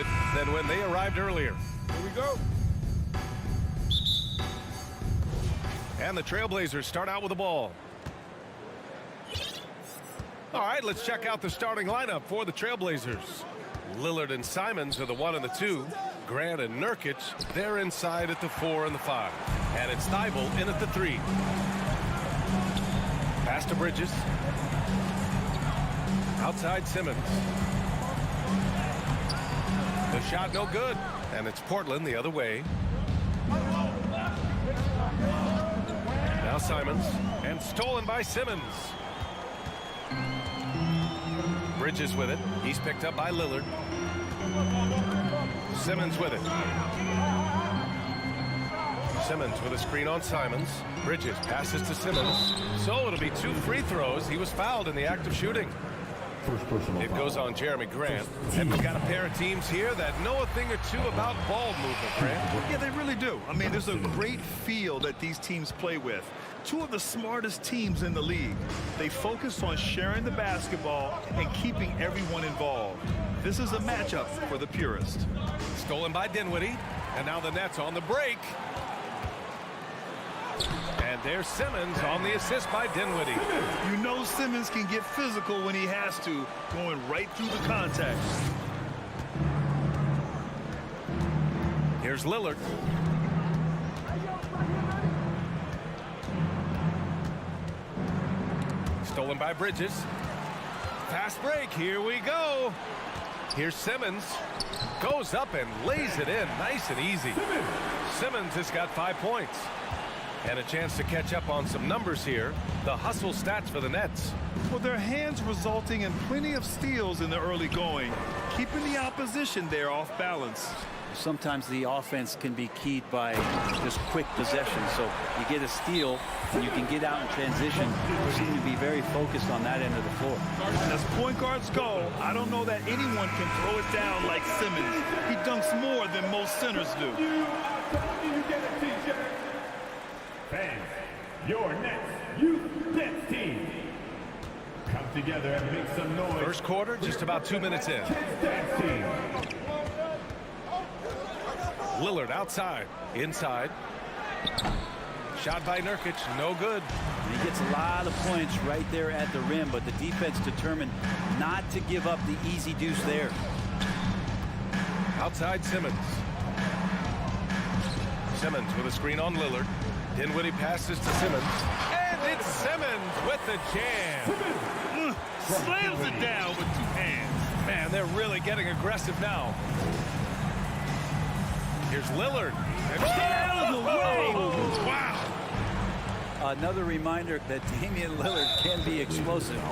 different than when they arrived earlier. Here we go. And the Trailblazers start out with the ball. All right, let's check out the starting lineup for the Trailblazers. Lillard and Simons are the 1 and the 2. Grant and Nurkic, they're inside at the 4 and the 5. And it's Thibault in at the 3. Pass to Bridges. Outside Simmons. The shot no good. And it's Portland the other way. Now Simons. And stolen by Simmons. Bridges with it. He's picked up by Lillard. Simmons with it. Simmons with a screen on Simons. Bridges passes to Simmons. So it'll be 2 free throws. He was fouled in the act of shooting. It goes on Jeremy Grant. And we've got a pair of teams here that know a thing or two about ball movement, Grant. Yeah, they really do. I mean, there's a great feel that these teams play with. 2 of the smartest teams in the league. They focus on sharing the basketball and keeping everyone involved. This is a matchup for the purist. Stolen by Dinwiddie. And now the Nets on the break. And there's Simmons on the assist by Dinwiddie. You know Simmons can get physical when he has to, going right through the contact. Here's Lillard. Stolen by Bridges. Fast break. Here we go. Here's Simmons. Goes up and lays it in. Nice and easy. Simmons has got 5 points. And a chance to catch up on some numbers here. The hustle stats for the Nets. Well, their hands resulting in plenty of steals in the early going, keeping the opposition there off balance. Sometimes the offense can be keyed by just quick possession. So you get a steal and you can get out in transition. You seem to be very focused on that end of the floor. And as point guards go, I don't know that anyone can throw it down like Simmons. He dunks more than most centers do. Fans, your Nets Youth Nets team. Come together and make some noise. First quarter, just about 2 minutes in. Lillard outside, inside. Shot by Nurkic, no good. And he gets a lot of points right there at the rim, but the defense determined not to give up the easy deuce there. Outside Simmons. Simmons with a screen on Lillard. Dinwiddie passes to Simmons. And it's Simmons with the jam. Slams it down with 2 hands. Man, they're really getting aggressive now. Here's Lillard. And wow. Another reminder that Damian Lillard can be explosive,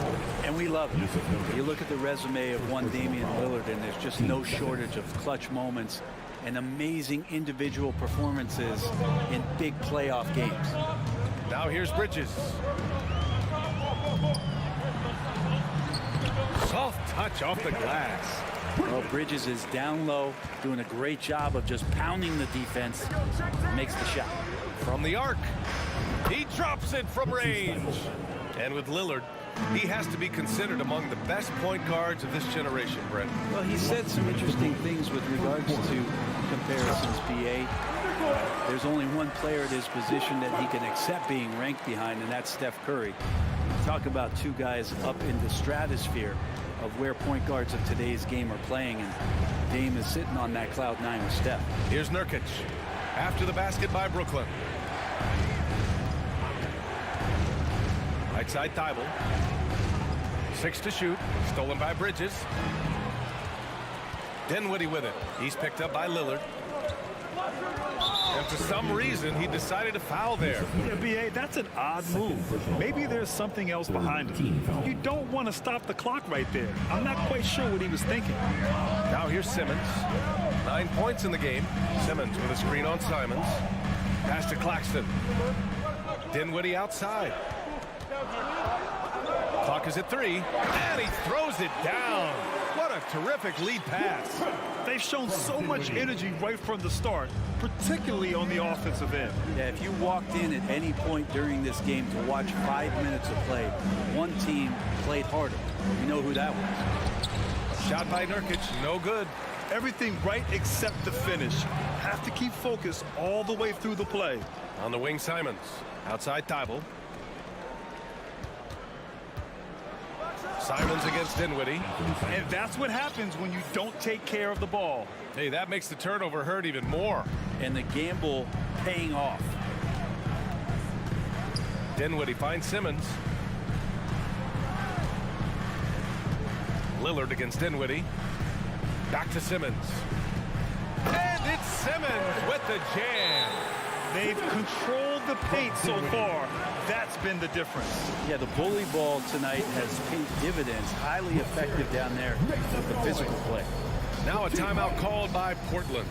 and we love it. You look at the resume of one Damian Lillard, and there's just no shortage of clutch moments and amazing individual performances in big playoff games. Now here's Bridges. Soft touch off the glass. Well, Bridges is down low, doing a great job of just pounding the defense. Makes the shot. From the arc. He drops it from range. And with Lillard, he has to be considered among the best point guards of this generation, Brent. Well, he said some interesting things with regards to comparisons, PA. There's only one player at his position that he can accept being ranked behind, and that's Steph Curry. Talk about 2 guys up in the stratosphere of where point guards of today's game are playing, and Dame is sitting on that cloud 9 with Steph. Here's Nurkic after the basket by Brooklyn. Right side Thibault. 6 to shoot. Stolen by Bridges. Dinwiddie with it. He's picked up by Lillard. And for some reason, he decided to foul there. Yeah, B.A., that's an odd move. Maybe there's something else behind it. You don't want to stop the clock right there. I'm not quite sure what he was thinking. Now here's Simmons. 9 points in the game. Simmons with a screen on Simons. Pass to Claxton. Dinwiddie outside. Clock is at 3. And he throws it down. What a terrific lead pass. They've shown so much energy right from the start, particularly on the offensive end. Yeah, if you walked in at any point during this game to watch 5 minutes of play, one team played harder. You know who that was. Shot by Nurkic, no good. Everything right except the finish. Have to keep focused all the way through the play. On the wing, Simons. Outside Thibault. Simons against Dinwiddie. And that's what happens when you don't take care of the ball. Hey, that makes the turnover hurt even more. And the gamble paying off. Dinwiddie finds Simmons. Lillard against Dinwiddie. Back to Simmons. And it's Simmons with the jam. They've controlled the paint so far. That's been the difference. Yeah, the bully ball tonight has paid dividends. Highly effective down there with the physical play. Now a timeout called by Portland.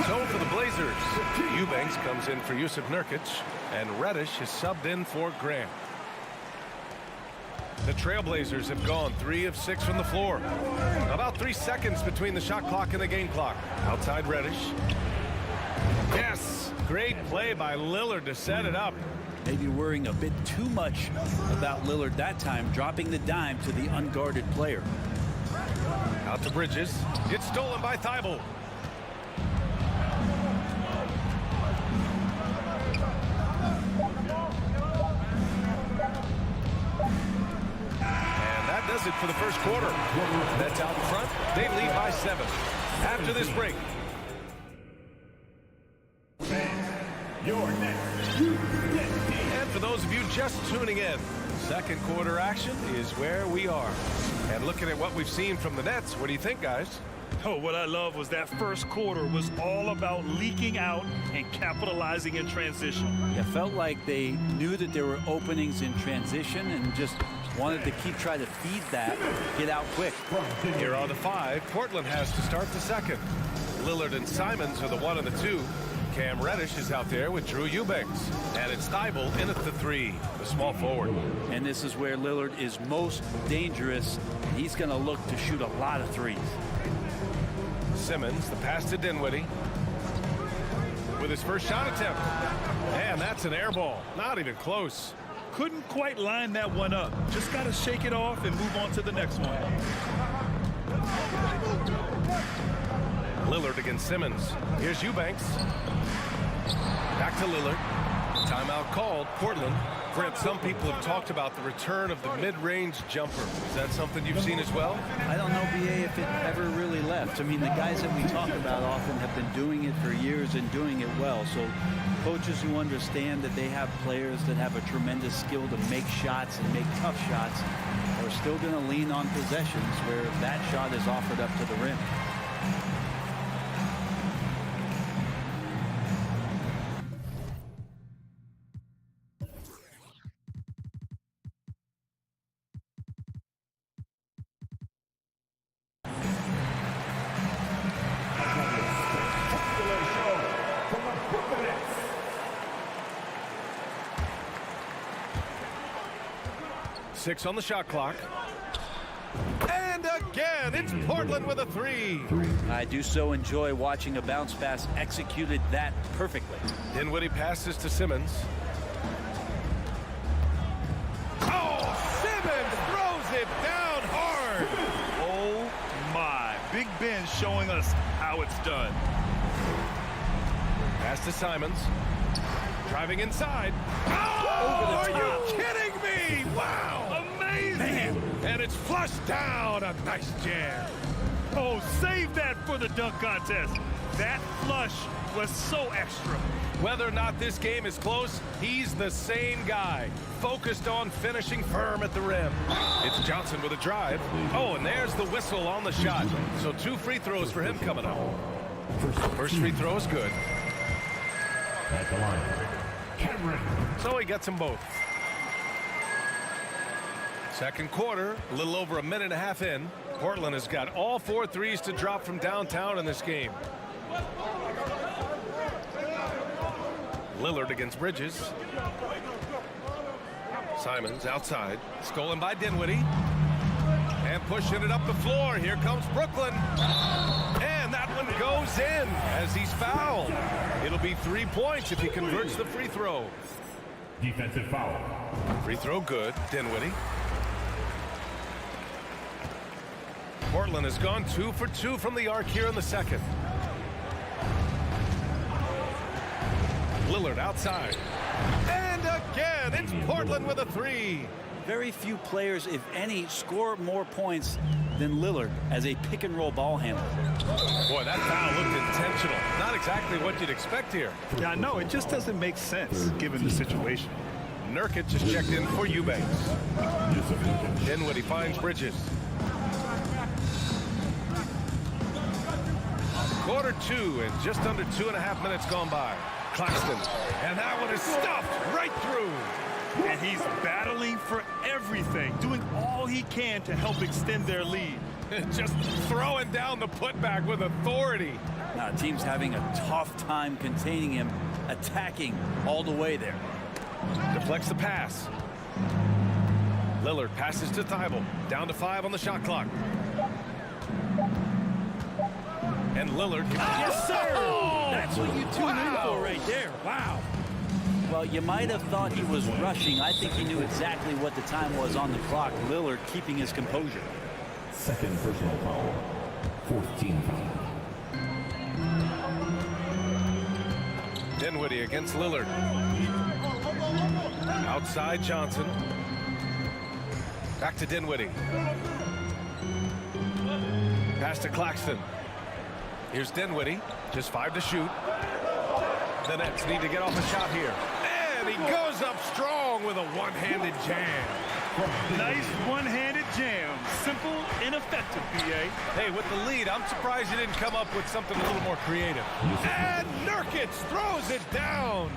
So for the Blazers, Eubanks comes in for Yusuf Nurkic, and Reddish is subbed in for Grant. The Trailblazers have gone 3 of 6 from the floor. About 3 seconds between the shot clock and the game clock. Outside Reddish. Yes, great play by Lillard to set it up. Maybe worrying a bit too much about Lillard that time, dropping the dime to the unguarded player. Out to Bridges. It's stolen by Thibault. Does it for the first quarter. That's out in front. They lead by 7. After this break. And for those of you just tuning in, second quarter action is where we are. And looking at what we've seen from the Nets, what do you think, guys? Oh, what I love was that first quarter was all about leaking out and capitalizing in transition. It felt like they knew that there were openings in transition and just wanted to keep trying to feed that, get out quick. Here on the 5, Portland has to start the second. Lillard and Simons are the 1 and the 2. Cam Reddish is out there with Drew Eubanks. And it's Thibault in at the 3, the small forward. And this is where Lillard is most dangerous. He's going to look to shoot a lot of threes. Simmons, the pass to Dinwiddie. With his first shot attempt. And that's an air ball. Not even close. Couldn't quite line that one up. Just got to shake it off and move on to the next one. Lillard against Simmons. Here's Eubanks. Back to Lillard. Timeout called. Portland. Brent, some people have talked about the return of the mid-range jumper. Is that something you've seen as well? I don't know, BA, if it ever really left. I mean, the guys that we talk about often have been doing it for years and doing it well. So coaches who understand that they have players that have a tremendous skill to make shots and make tough shots are still going to lean on possessions where that shot is offered up to the rim. Six on the shot clock. And again, it's Portland with a 3. I do so enjoy watching a bounce pass executed that perfectly. Dinwiddie passes to Simmons. Oh, Simmons throws it down hard. Oh my, Big Ben showing us how it's done. Pass to Simons. Driving inside. Oh, are you kidding me? Wow. Amazing. Man. And it's flushed down. A nice jam. Oh, save that for the dunk contest. That flush was so extra. Whether or not this game is close, he's the same guy, focused on finishing firm at the rim. It's Johnson with a drive. Oh, and there's the whistle on the shot. So 2 free throws for him coming up. First free throw is good. At the line, Cameron. So he gets them both. Second quarter, a little over a minute and a half in. Portland has got all 4 threes to drop from downtown in this game. Lillard against Bridges. Simons outside. Stolen by Dinwiddie. And pushing it up the floor. Here comes Brooklyn. And that one goes in as he's fouled. It'll be 3 points if he converts the free throw. Defensive foul. Free throw good. Dinwiddie. Portland has gone 2 for 2 from the arc here in the second. Lillard outside. And again, it's Portland with a 3. Very few players, if any, score more points than Lillard as a pick-and-roll ball handler. Boy, that foul looked intentional. Not exactly what you'd expect here. Yeah, no, it just doesn't make sense given the situation. Nurkic just checked in for Eubanks. Dinwiddie finds Bridges. Quarter 2 and just under 2.5 minutes gone by. Claxton, and that one is stuffed right through. And he's battling for everything, doing all he can to help extend their lead. Just throwing down the putback with authority. Now, the team's having a tough time containing him, attacking all the way there. Deflects the pass. Lillard passes to Thibault. Down to 5 on the shot clock. And Lillard. Yes, sir! That's what you tune in for right there. Wow. Well, you might have thought he was rushing. I think he knew exactly what the time was on the clock. Lillard keeping his composure. Second personal foul. 14 foul. Dinwiddie against Lillard. Outside Johnson. Back to Dinwiddie. Pass to Claxton. Here's Dinwiddie. Just 5 to shoot. The Nets need to get off a shot here. And he goes up strong with a one-handed jam. Nice one-handed jam. Simple and effective, B.A. Hey, with the lead, I'm surprised he didn't come up with something a little more creative. And Nurkic throws it down.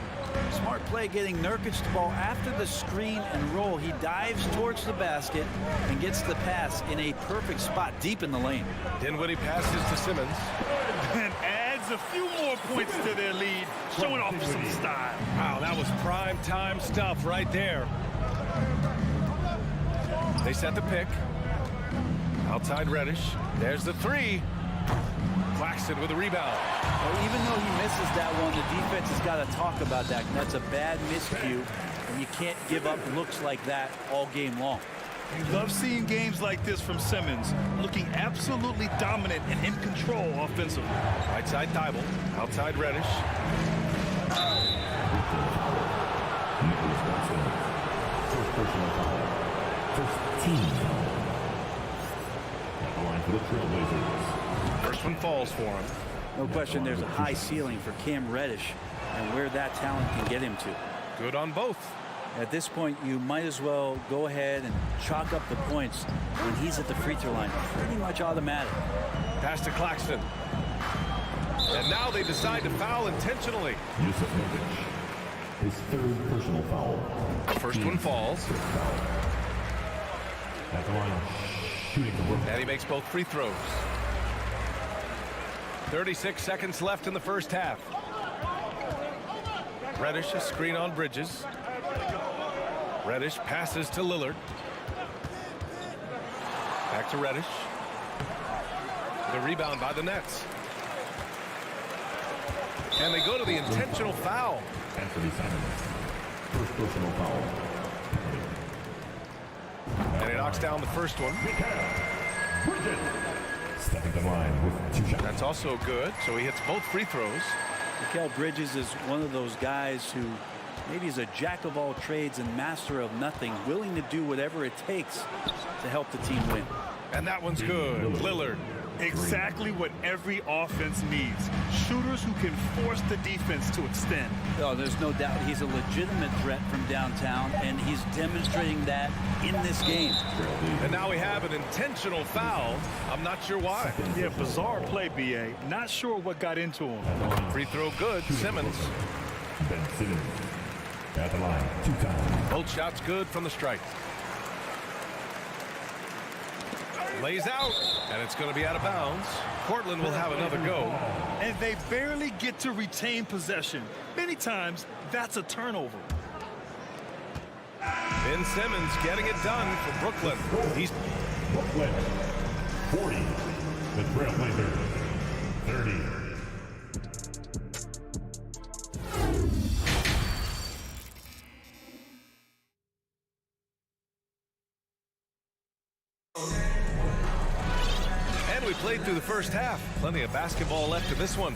Smart play getting Nurkic the ball after the screen and roll. He dives towards the basket and gets the pass in a perfect spot deep in the lane. Dinwiddie passes to Simmons. And adds a few more points to their lead, showing off some style. Wow, that was prime time stuff right there. They set the pick. Outside Reddish. There's the 3. Claxton with a rebound. Well, even though he misses that one, the defense has got to talk about that. That's a bad miscue, and you can't give up looks like that all game long. You love seeing games like this from Simmons, looking absolutely dominant and in control offensively. Right side Thibault. Outside Reddish. First personal foul. First team foul. At the line for the Trailblazers. First one falls for him. No question there's a high ceiling for Cam Reddish and where that talent can get him to. Good on both. At this point, you might as well go ahead and chalk up the points when he's at the free throw line. Pretty much automatic. Pass to Claxton. And now they decide to foul intentionally. Yusuf Nurkic. His third personal foul. First one falls. At the line, shooting the Brooklyn. And he makes both free throws. 36 seconds left in the first half. Reddish, a screen on Bridges. Reddish passes to Lillard. Back to Reddish. The rebound by the Nets. And they go to the intentional foul. Anthony Simons. First personal foul. And he knocks down the first one. Stepping the line with 2 shots. That's also good. So he hits both free throws. Mikal Bridges is one of those guys who maybe is a jack of all trades and master of nothing, willing to do whatever it takes to help the team win. And that one's good. Lillard Exactly what every offense needs. Shooters who can force the defense to extend. Oh, there's no doubt he's a legitimate threat from downtown, and he's demonstrating that in this game. And now we have an intentional foul. I'm not sure why. Yeah, bizarre play, B.A. Not sure what got into him. Free throw good, Simmons. Ben Simmons at the line, 2 times. Both shots good from the strike. Lays out, and it's going to be out of bounds. Portland will have another go. And they barely get to retain possession. Many times, that's a turnover. Ben Simmons getting it done for Brooklyn. He's Brooklyn, 40. The Trailblazers, 30. We played through the first half. Plenty of basketball left in this one.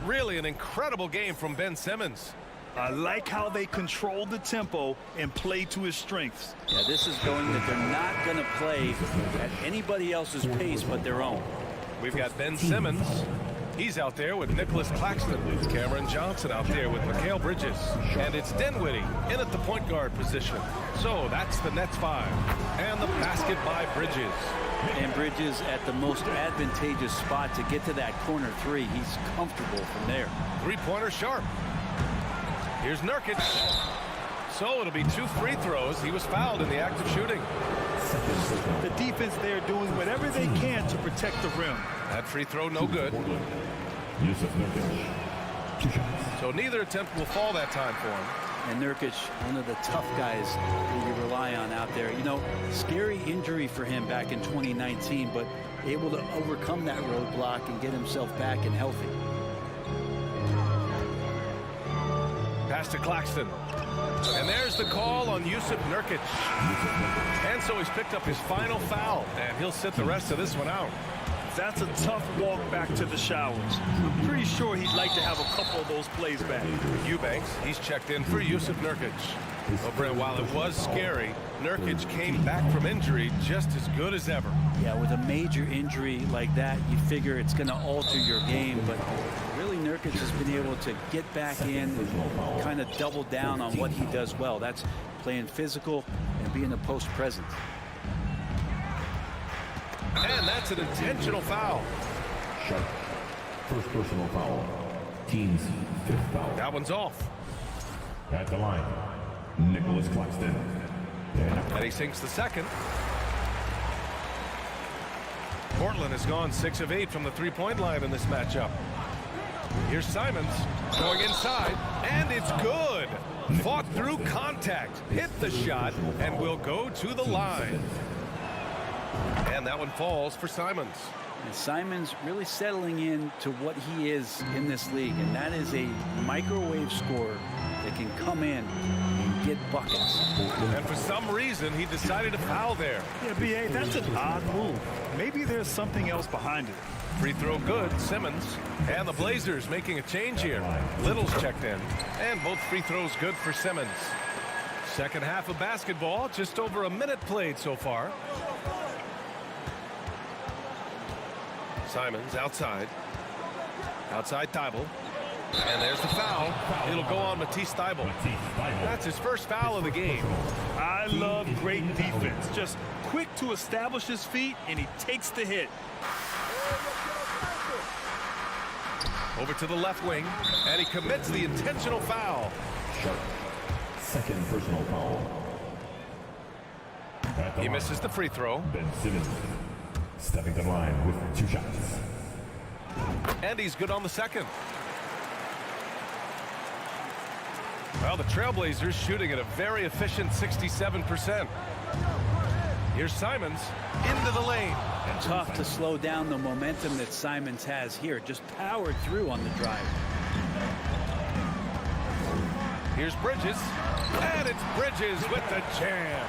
Really an incredible game from Ben Simmons. I like how they controlled the tempo and played to his strengths. Yeah, this is going that they're not going to play at anybody else's pace but their own. We've got Ben Simmons. He's out there with Nicholas Claxton. Cameron Johnson out there with Mikal Bridges. And it's Dinwiddie in at the point guard position. So that's the Nets 5. And the basket by Bridges. And Bridges at the most advantageous spot to get to that corner 3. He's comfortable from there. Three-pointer sharp. Here's Nurkic. So it'll be 2 free throws. He was fouled in the act of shooting. The defense there doing whatever they can to protect the rim. That free throw no good. So neither attempt will fall that time for him. And Nurkic, one of the tough guys that you rely on out there. You know, scary injury for him back in 2019, but able to overcome that roadblock and get himself back and healthy. Pass to Claxton. And there's the call on Jusuf Nurkic. And so he's picked up his final foul, and he'll sit the rest of this one out. That's a tough walk back to the showers. I'm pretty sure he'd like to have a couple of those plays back. Eubanks, he's checked in for Jusuf Nurkic. Well, Brent, while it was scary, Nurkic came back from injury just as good as ever. Yeah, with a major injury like that, you figure it's going to alter your game, but really Nurkic has been able to get back in and kind of double down on what he does well. That's playing physical and being a post presence. And that's an intentional foul. Sharp. First personal foul. Team's 5th foul. That one's off. At the line, Nicholas Claxton. And he sinks the second. Portland has gone 6 of 8 from the three-point line in this matchup. Here's Simons going inside, and it's good. Fought through contact, hit the shot, and will go to the line. And that one falls for Simons. And Simons really settling in to what he is in this league, and that is a microwave scorer that can come in and get buckets. And for some reason, he decided to foul there. Yeah, B.A., that's an odd move. Maybe there's something else behind it. Free throw good, Simmons. And the Blazers making a change here. Little's checked in. And both free throws good for Simmons. Second half of basketball, just over a minute played so far. Simons outside. Outside Thibault. And there's the foul. It'll go on Matisse Thibault. That's his first foul of the game. I love great defense. Just quick to establish his feet, and he takes the hit. Over to the left wing, and he commits the intentional foul. Sharp. Second personal foul. He misses the free throw. Ben Simmons stepping to the line with 2 shots. And he's good on the second. Well, the Trailblazers shooting at a very efficient 67%. Here's Simons into the lane. Tough to slow down the momentum that Simons has here. Just powered through on the drive. Here's Bridges. And it's Bridges with the jam.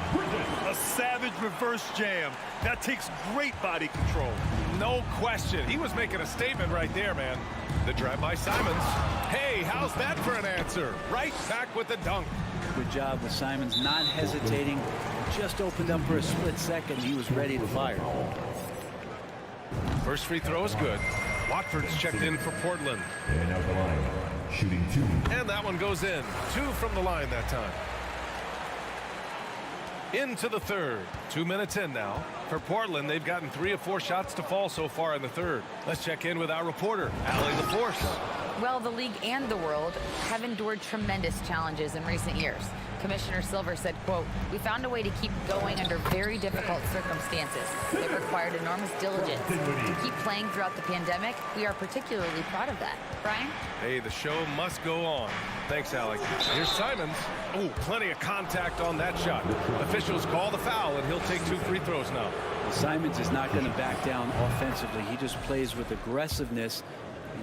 A savage reverse jam. That takes great body control. No question. He was making a statement right there, man. The drive by Simons. Hey, how's that for an answer? Right back with the dunk. Good job with Simons not hesitating. Just opened up for a split second. He was ready to fire. First free throw is good. Watford's checked in for Portland. And out the line, shooting 2. And that one goes in. 2 from the line that time. Into the third. 2 minutes in now. For Portland, they've gotten 3 of 4 shots to fall so far in the third. Let's check in with our reporter, Allie LaForce. Well, the league and the world have endured tremendous challenges in recent years. Commissioner Silver said, quote, "We found a way to keep going under very difficult circumstances. It required enormous diligence. To keep playing throughout the pandemic, we are particularly proud of that." Brian? Hey, the show must go on. Thanks, Alec. Here's Simons. Oh, plenty of contact on that shot. Officials call the foul, and he'll take 2 free throws now. Simons is not going to back down offensively. He just plays with aggressiveness.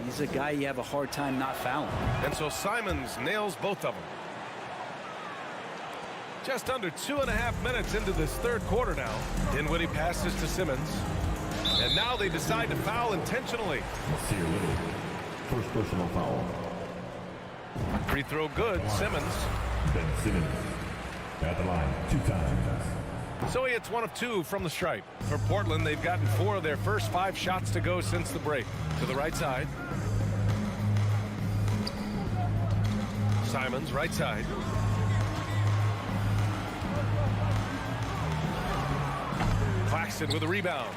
He's a guy you have a hard time not fouling. And so Simons nails both of them. Just under 2.5 minutes into this third quarter now. Dinwiddie passes to Simmons. And now they decide to foul intentionally. First personal foul. Free throw good. Simmons. Ben Simmons at the line 2 times. So he hits 1 of 2 from the stripe. For Portland, they've gotten 4 of their first 5 shots to go since the break. To the right side. Simons, right side. Claxton with a rebound.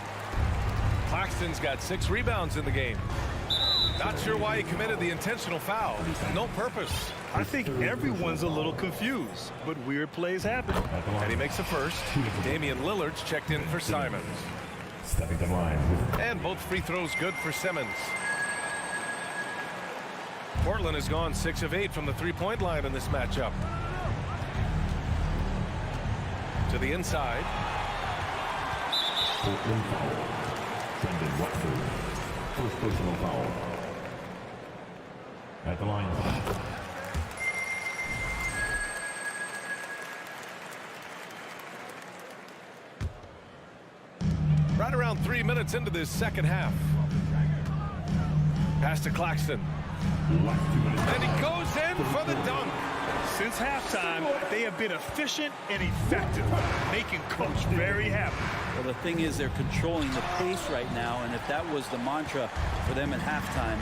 Claxton's got 6 rebounds in the game. Not sure why he committed the intentional foul. No purpose. I think everyone's a little confused, but weird plays happen. And he makes the first. Damian Lillard's checked in for Simons. Stepping to the line. And both free throws good for Simmons. Portland has gone 6 of 8 from the three-point line in this matchup. To the inside. Portland foul. Brendan Watford. First personal foul. At the line. Right around 3 minutes into this second half. Pass to Claxton. And he goes in for the dunk. Since halftime, they have been efficient and effective, making Coach very happy. Well, the thing is, they're controlling the pace right now, and if that was the mantra for them at halftime,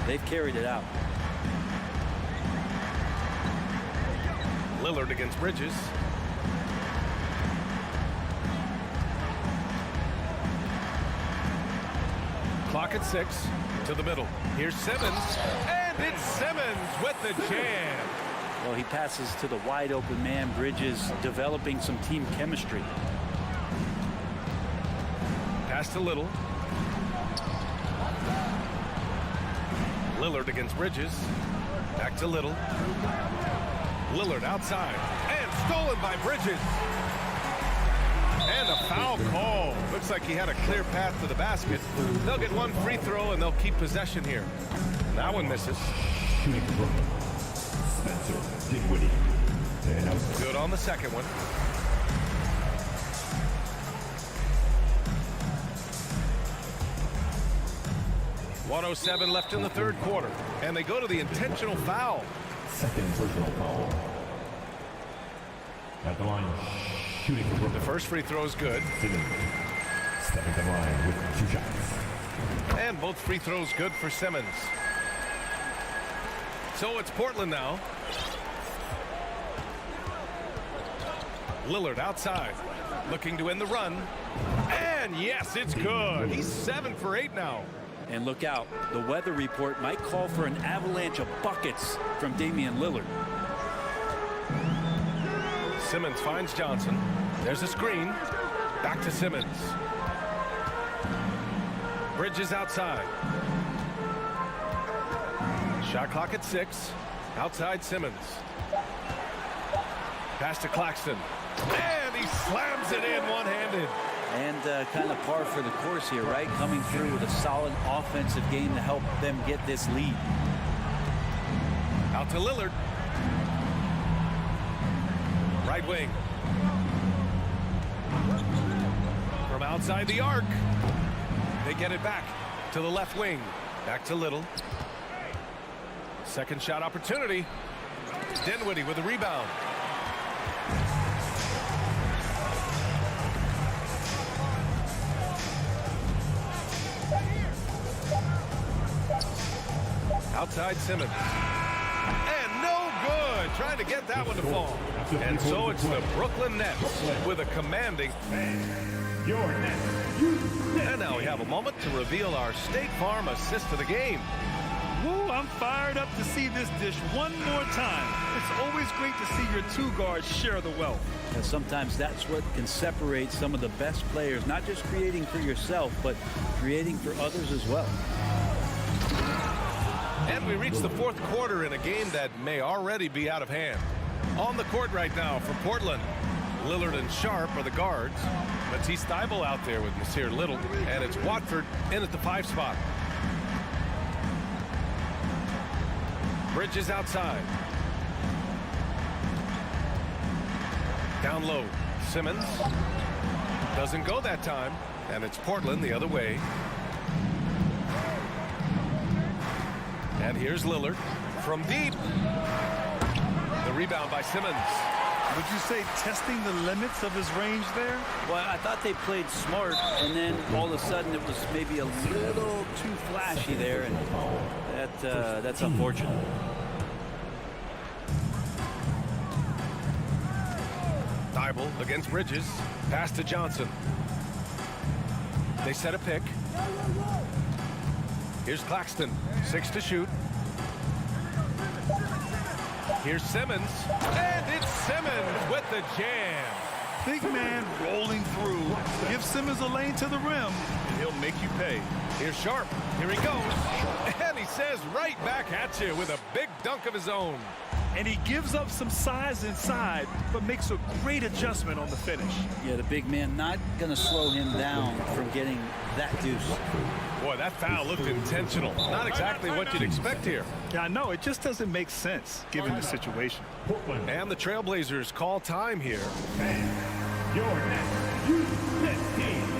they've carried it out. Lillard against Bridges. Clock at 6. To the middle. Here's Simmons. And it's Simmons with the jam. Well, he passes to the wide open man. Bridges developing some team chemistry. Pass to Little. Lillard against Bridges. Back to Little. Lillard outside. And stolen by Bridges. And a foul call. Looks like he had a clear path to the basket. They'll get 1 free throw and they'll keep possession here. That one misses. Shooting for Brooklyn. Spencer Dinwiddie. And out. Good on the second one. .107 left in the third quarter. And they go to the intentional foul. Second personal foul. At the line. Shooting for Brooklyn. The first free throw is good. Simmons stepping to the line with 2 shots. And both free throws good for Simmons. So it's Portland now. Lillard outside. Looking to end the run. And yes, it's good. He's 7 for 8 now. And look out. The weather report might call for an avalanche of buckets from Damian Lillard. Simmons finds Johnson. There's a screen. Back to Simmons. Bridges outside. Shot clock at 6. Outside Simmons. Pass to Claxton. And he slams it in one-handed. And kind of par for the course here, right? Coming through with a solid offensive game to help them get this lead. Out to Lillard. Right wing. From outside the arc. They get it back to the left wing. Back to Little. Second shot opportunity. Dinwiddie with a rebound. Outside Simmons. And no good. Trying to get that one to fall. And so it's the Brooklyn Nets with a commanding. Your next. And now we have a moment to reveal our State Farm assist of the game. Woo, I'm fired up to see this dish one more time. It's always great to see your two guards share the wealth. And sometimes that's what can separate some of the best players, not just creating for yourself, but creating for others as well. And we reach the fourth quarter in a game that may already be out of hand. On the court right now for Portland, Lillard and Sharp are the guards. Matisse Thybulle out there with Nasir Little, and it's Watford in at the 5 spot. Bridges outside. Down low, Simmons. Doesn't go that time, and it's Portland the other way. And here's Lillard from deep. The rebound by Simmons. Would you say testing the limits of his range there? Well, I thought they played smart, and then all of a sudden it was maybe a little too flashy there, and that's unfortunate. Thybulle against Bridges. Pass to Johnson. They set a pick. Here's Claxton. 6 to shoot. Here's Simmons. And it's Simmons with the jam. Big man rolling through. Give Simmons a lane to the rim, and he'll make you pay. Here's Sharp. Here he goes. And he says right back at you with a big dunk of his own. And he gives up some size inside, but makes a great adjustment on the finish. Yeah, the big man not going to slow him down from getting that deuce. Boy, that foul looked intentional. Not exactly what you'd expect here. Yeah, I know. It just doesn't make sense, given the situation. And the Trailblazers call time here. Your next U15.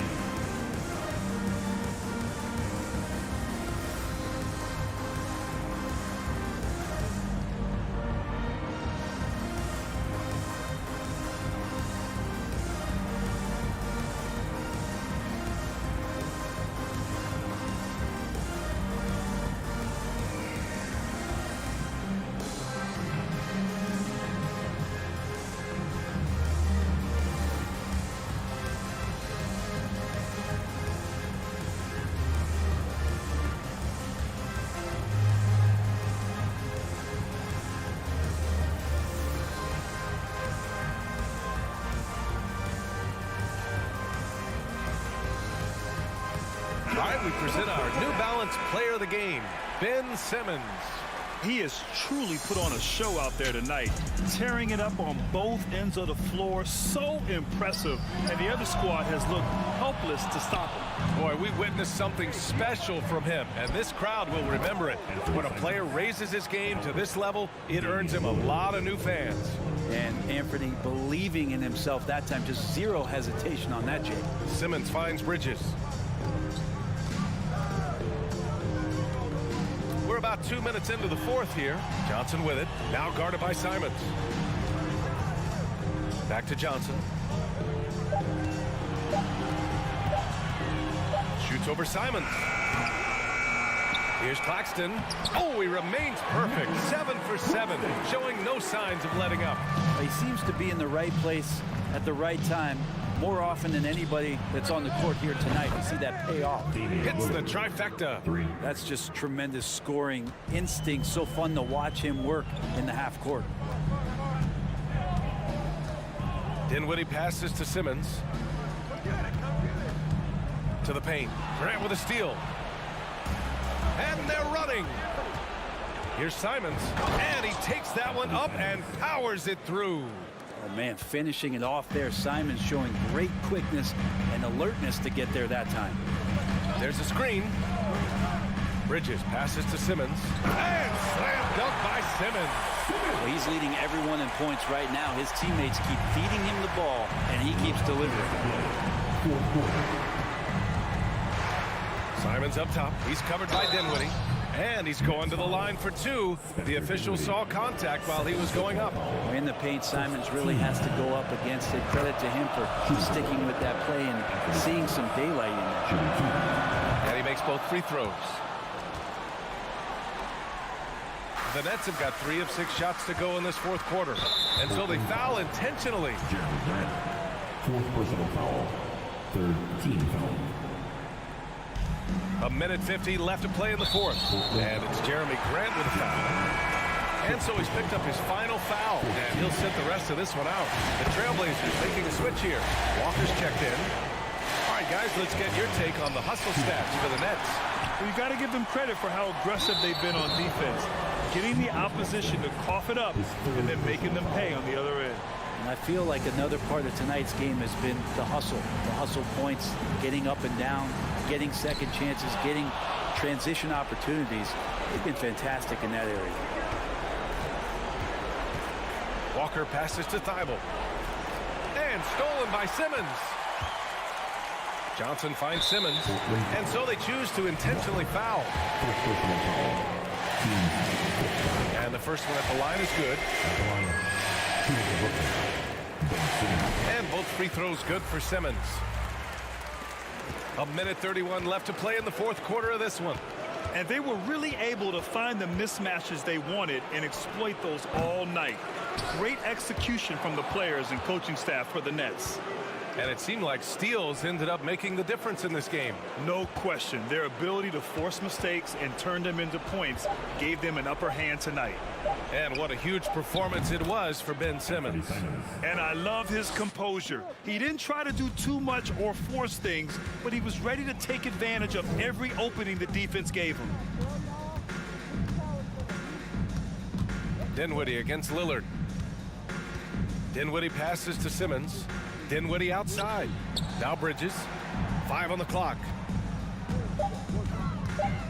We present our New Balance Player of the Game, Ben Simmons. He has truly put on a show out there tonight, tearing it up on both ends of the floor. So impressive, and the other squad has looked helpless to stop him. Boy, we witnessed something special from him, and this crowd will remember it. When a player raises his game to this level, it earns him a lot of new fans. And Anthony believing in himself that time, just zero hesitation on that, Jake. Simmons finds Bridges. We're about 2 minutes into the fourth here. Johnson with it. Now guarded by Simons. Back to Johnson. Shoots over Simons. Here's Claxton. Oh, he remains perfect. 7 for 7, showing no signs of letting up. He seems to be in the right place at the right time more often than anybody that's on the court here tonight. You see that pay off. Hits the trifecta. That's just tremendous scoring instinct. So fun to watch him work in the half court. Dinwiddie passes to Simmons. To the paint. Grant with a steal. And they're running. Here's Simons. And he takes that one up and powers it through. Oh, man, finishing it off there. Simons showing great quickness and alertness to get there that time. There's a screen. Bridges passes to Simmons. And slam dunk by Simmons. Well, he's leading everyone in points right now. His teammates keep feeding him the ball, and he keeps delivering. Simons up top. He's covered by Dinwiddie. And he's going to the line for 2. The official saw contact while he was going up. In the paint, Simons really has to go up against it. Credit to him for sticking with that play and seeing some daylight in there. And he makes both free throws. The Nets have got 3 of 6 shots to go in this fourth quarter. And so they foul intentionally. Jeremy Grant. Fourth personal foul. Third team foul. A minute 15 left to play in the fourth. And it's Jeremy Grant with a foul. And so he's picked up his final foul. And he'll sit the rest of this one out. The Trailblazers making a switch here. Walker's checked in. All right, guys, let's get your take on the hustle stats for the Nets. Well, you got to give them credit for how aggressive they've been on defense. Getting the opposition to cough it up and then making them pay on the other end. And I feel like another part of tonight's game has been the hustle points, getting up and down, getting second chances, getting transition opportunities. They've been fantastic in that area. Walker passes to Thibault. And stolen by Simmons. Johnson finds Simmons. And so they choose to intentionally foul. And the first one at the line is good. And both free throws good for Simmons. A minute 31 left to play in the fourth quarter of this one. And they were really able to find the mismatches they wanted and exploit those all night. Great execution from the players and coaching staff for the Nets. And it seemed like steals ended up making the difference in this game. No question. Their ability to force mistakes and turn them into points gave them an upper hand tonight. And what a huge performance it was for Ben Simmons. And I love his composure. He didn't try to do too much or force things, but he was ready to take advantage of every opening the defense gave him. Dinwiddie against Lillard. Dinwiddie passes to Simmons. Dinwiddie outside. Now Bridges. 5 on the clock.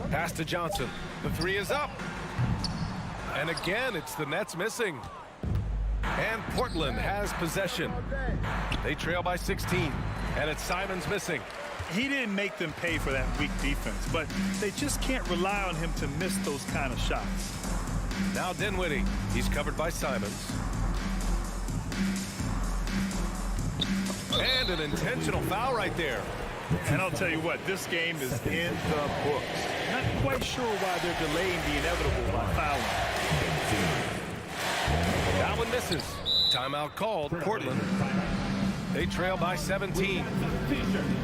Pass to Johnson. The 3 is up. And again, it's the Nets missing. And Portland has possession. They trail by 16. And it's Simons missing. He didn't make them pay for that weak defense, but they just can't rely on him to miss those kind of shots. Now Dinwiddie. He's covered by Simons. And an intentional foul right there. And I'll tell you what, this game is in the books. Not quite sure why they're delaying the inevitable by fouling. That one misses. Timeout called. Portland. They trail by 17.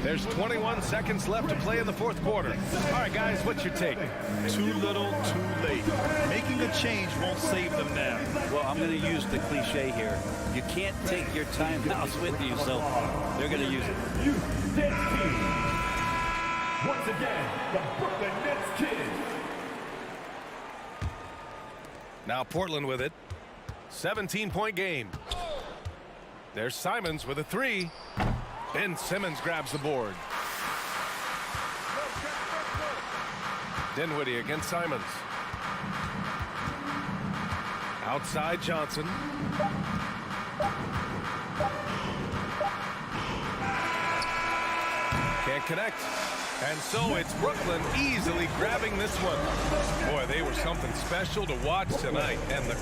There's 21 seconds left to play in the fourth quarter. All right, guys, what's your take? Too little, too late. Making a change won't save them now. Well, I'm going to use the cliche here. You can't take your timeouts with you, so they're going to use it. Once again, the Brooklyn Nets Kids. Now Portland with it. 17-point game. There's Simons with a 3. Ben Simmons grabs the board. Dinwiddie against Simons. Outside Johnson. Can't connect. And so it's Brooklyn easily grabbing this one. Boy, they were something special to watch tonight. And the